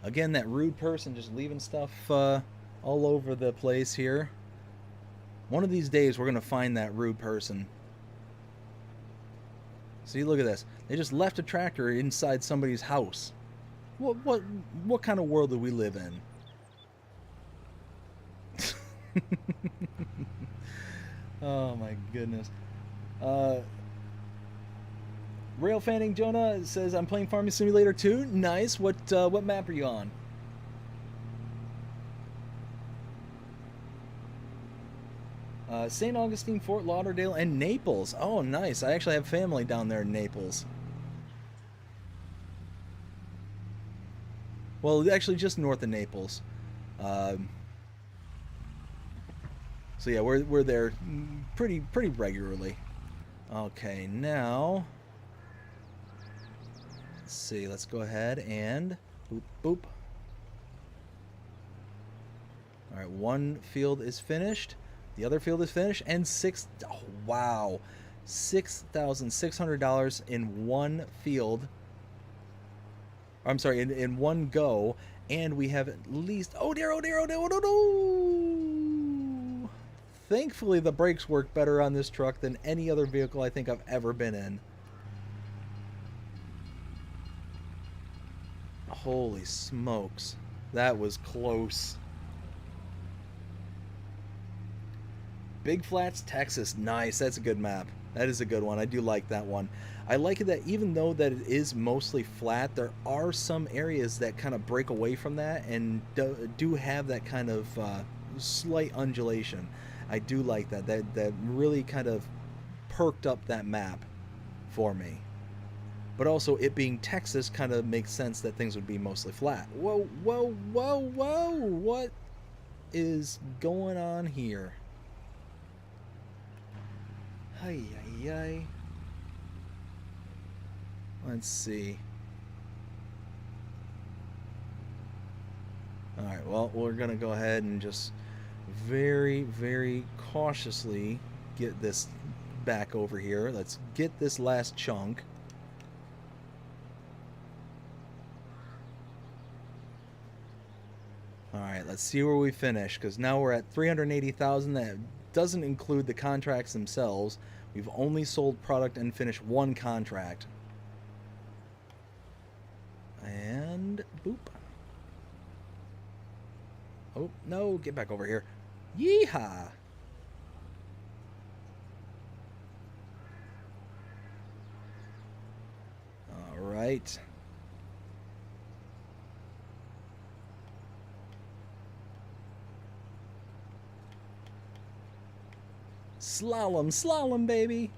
Again, that rude person just leaving stuff all over the place here. One of these days, we're going to find that rude person. See, look at this. They just left a tractor inside somebody's house. What kind of world do we live in? Oh my goodness. Uh, Rail Fanning Jonah says, I'm playing Farming Simulator 2. Nice. What map are you on? St. Augustine, Fort Lauderdale, and Naples. Oh, nice. I actually have family down there in Naples. Well, actually, just north of Naples. Um, so yeah, we're there pretty regularly. Okay, now let's see. Let's go ahead and boop boop. All right, one field is finished. The other field is finished, and oh, wow, $6,600 in one field. I'm sorry, in one go, and we have at least, oh dear, oh dear, oh dear, oh no, no. Thankfully, the brakes work better on this truck than any other vehicle I think I've ever been in. Holy smokes, that was close. Big Flats, Texas. Nice. That's a good map. That is a good one. I do like that one. I like it that even though that it is mostly flat, there are some areas that kind of break away from that and do have that kind of slight undulation. I do like that. That really kind of perked up that map for me. But also, it being Texas kind of makes sense that things would be mostly flat. Whoa, whoa, whoa, whoa! What is going on here? Ay, ay, ay. Let's see. Alright, well, we're going to go ahead and just very, very cautiously get this back over here. Let's get this last chunk. Alright, let's see where we finish, because now we're at 380,000. That doesn't include the contracts themselves. We've only sold product and finished one contract. And boop. Oh, no, get back over here. Yeehaw! All right. Slalom, slalom, baby.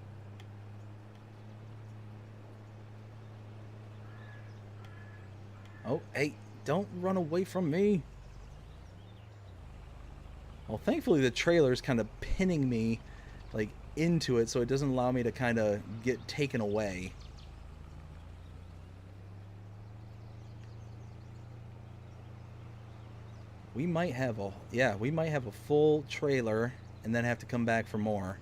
Oh, hey, don't run away from me. Well, thankfully the trailer's kind of pinning me like into it, so it doesn't allow me to kind of get taken away. We might have a full trailer and then have to come back for more.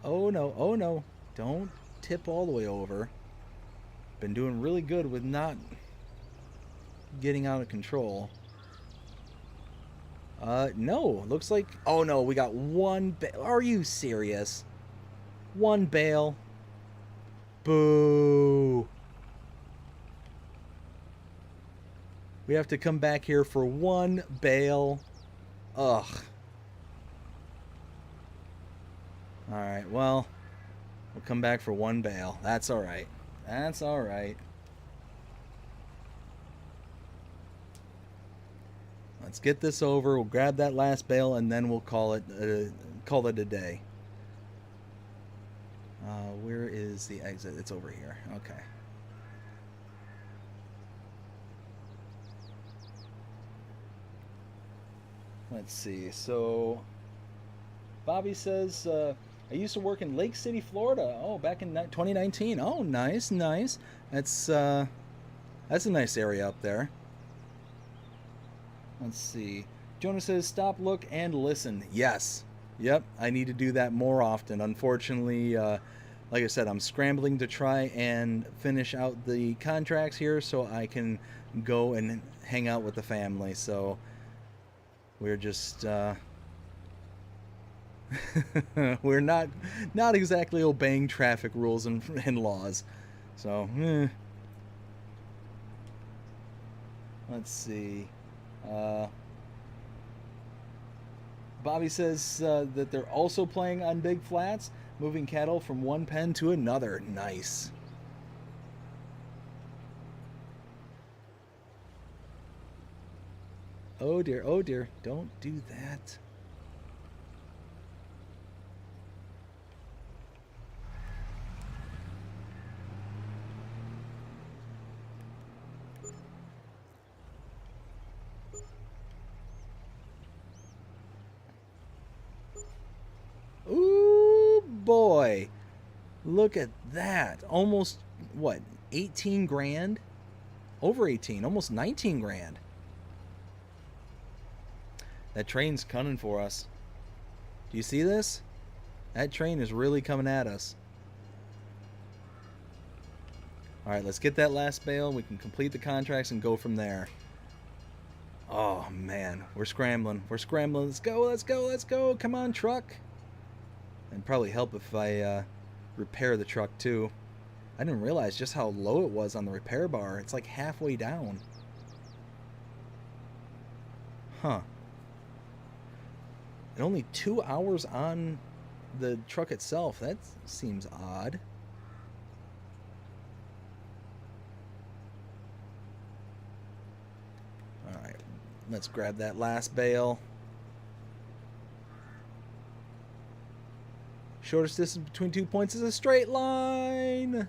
Oh no, oh no. Don't tip all the way over. Been doing really good with not getting out of control. No. Looks like... Oh no, we got one Are you serious? One bale. Boo. We have to come back here for one bale. Ugh. Alright, well, we'll come back for one bale. That's alright. That's alright. Let's get this over. We'll grab that last bale and then we'll call it a day. Where is the exit? It's over here. Okay. Let's see. So, Bobby says, I used to work in Lake City, Florida. Oh, back in 2019. Oh, nice, nice. That's a nice area up there. Let's see. Jonah says, stop, look, and listen. Yes. Yep, I need to do that more often. Unfortunately, like I said, I'm scrambling to try and finish out the contracts here so I can go and hang out with the family. So we're just we're not exactly obeying traffic rules and laws. So let's see. Bobby says that they're also playing on big flats, moving cattle from one pen to another. Nice. Oh dear, don't do that. Ooh, boy. Look at that. Almost, what, 18 grand? Over 18, almost 19 grand. That train's coming for us. Do you see this? That train is really coming at us. Alright, let's get that last bale. We can complete the contracts and go from there. Oh, man. We're scrambling. We're scrambling. Let's go, let's go, let's go. Come on, truck. It'd probably help if I repair the truck, too. I didn't realize just how low it was on the repair bar. It's like halfway down. Huh. And only 2 hours on the truck itself. That seems odd. Alright, let's grab that last bale. Shortest distance between 2 points is a straight line.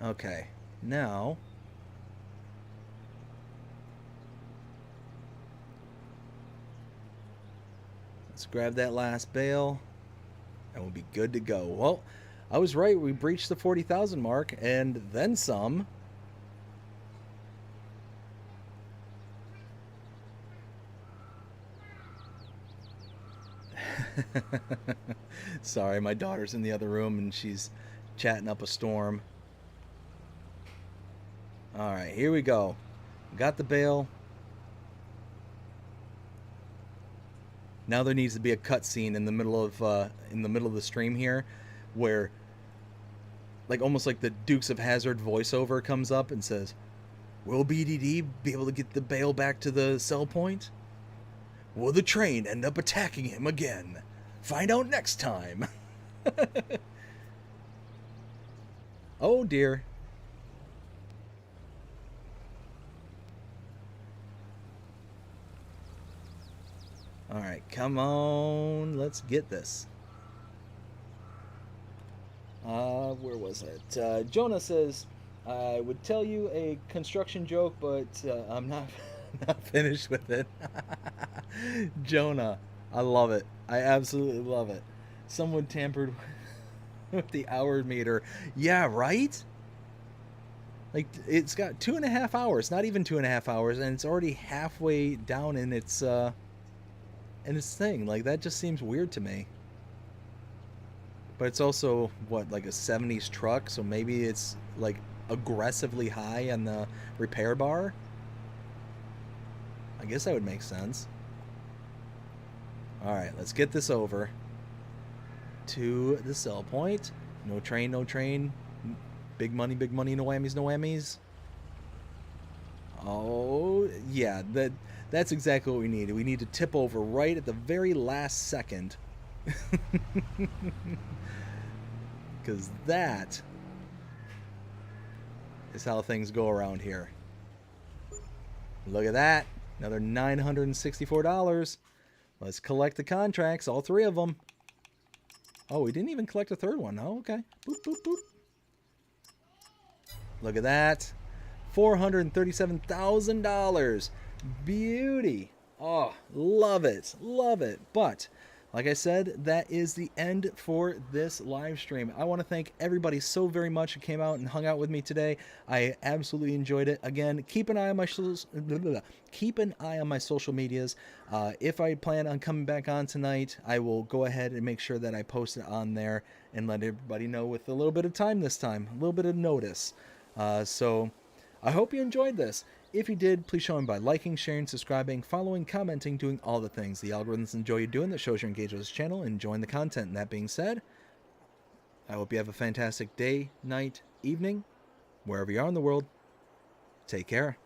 Okay, now let's grab that last bale and we'll be good to go. Well, I was right. We breached the 40,000 mark and then some. Sorry, my daughter's in the other room and she's chatting up a storm. Alright, here we go. Got the bale. Now there needs to be a cutscene in the middle of the stream here, where, like, almost like the Dukes of Hazzard voiceover comes up and says, "Will BDD be able to get the bale back to the sell point? Will the train end up attacking him again? Find out next time." Oh dear. Alright, come on. Let's get this. Where was it? Jonah says, "I would tell you a construction joke, but I'm not, not finished with it." Jonah, I love it. I absolutely love it. Someone tampered with the hour meter. Yeah, right? Like, it's got 2.5 hours, not even 2.5 hours, and it's already halfway down in its thing. Like, that just seems weird to me. But it's also, what, like a 70s truck, so maybe it's, like, aggressively high on the repair bar? I guess that would make sense. Alright, let's get this over to the sell point. No train, no train. Big money, no whammies, no whammies. Oh, yeah, that's exactly what we need. We need to tip over right at the very last second. Because that is how things go around here. Look at that. Another $964. Let's collect the contracts, all 3 of them. Oh, we didn't even collect a 3rd one. Oh, okay. Boop, boop, boop. Look at that. $437,000. Beauty. Oh, love it. Love it. But, like I said, that is the end for this live stream. I want to thank everybody so very much who came out and hung out with me today. I absolutely enjoyed it. Again, keep an eye on my social medias. If I plan on coming back on tonight, I will go ahead and make sure that I post it on there and let everybody know with a little bit of time this time, a little bit of notice. So I hope you enjoyed this. If you did, please show them by liking, sharing, subscribing, following, commenting, doing all the things the algorithms enjoy you doing that shows you're engaged with this channel and enjoying the content. And that being said, I hope you have a fantastic day, night, evening, wherever you are in the world. Take care.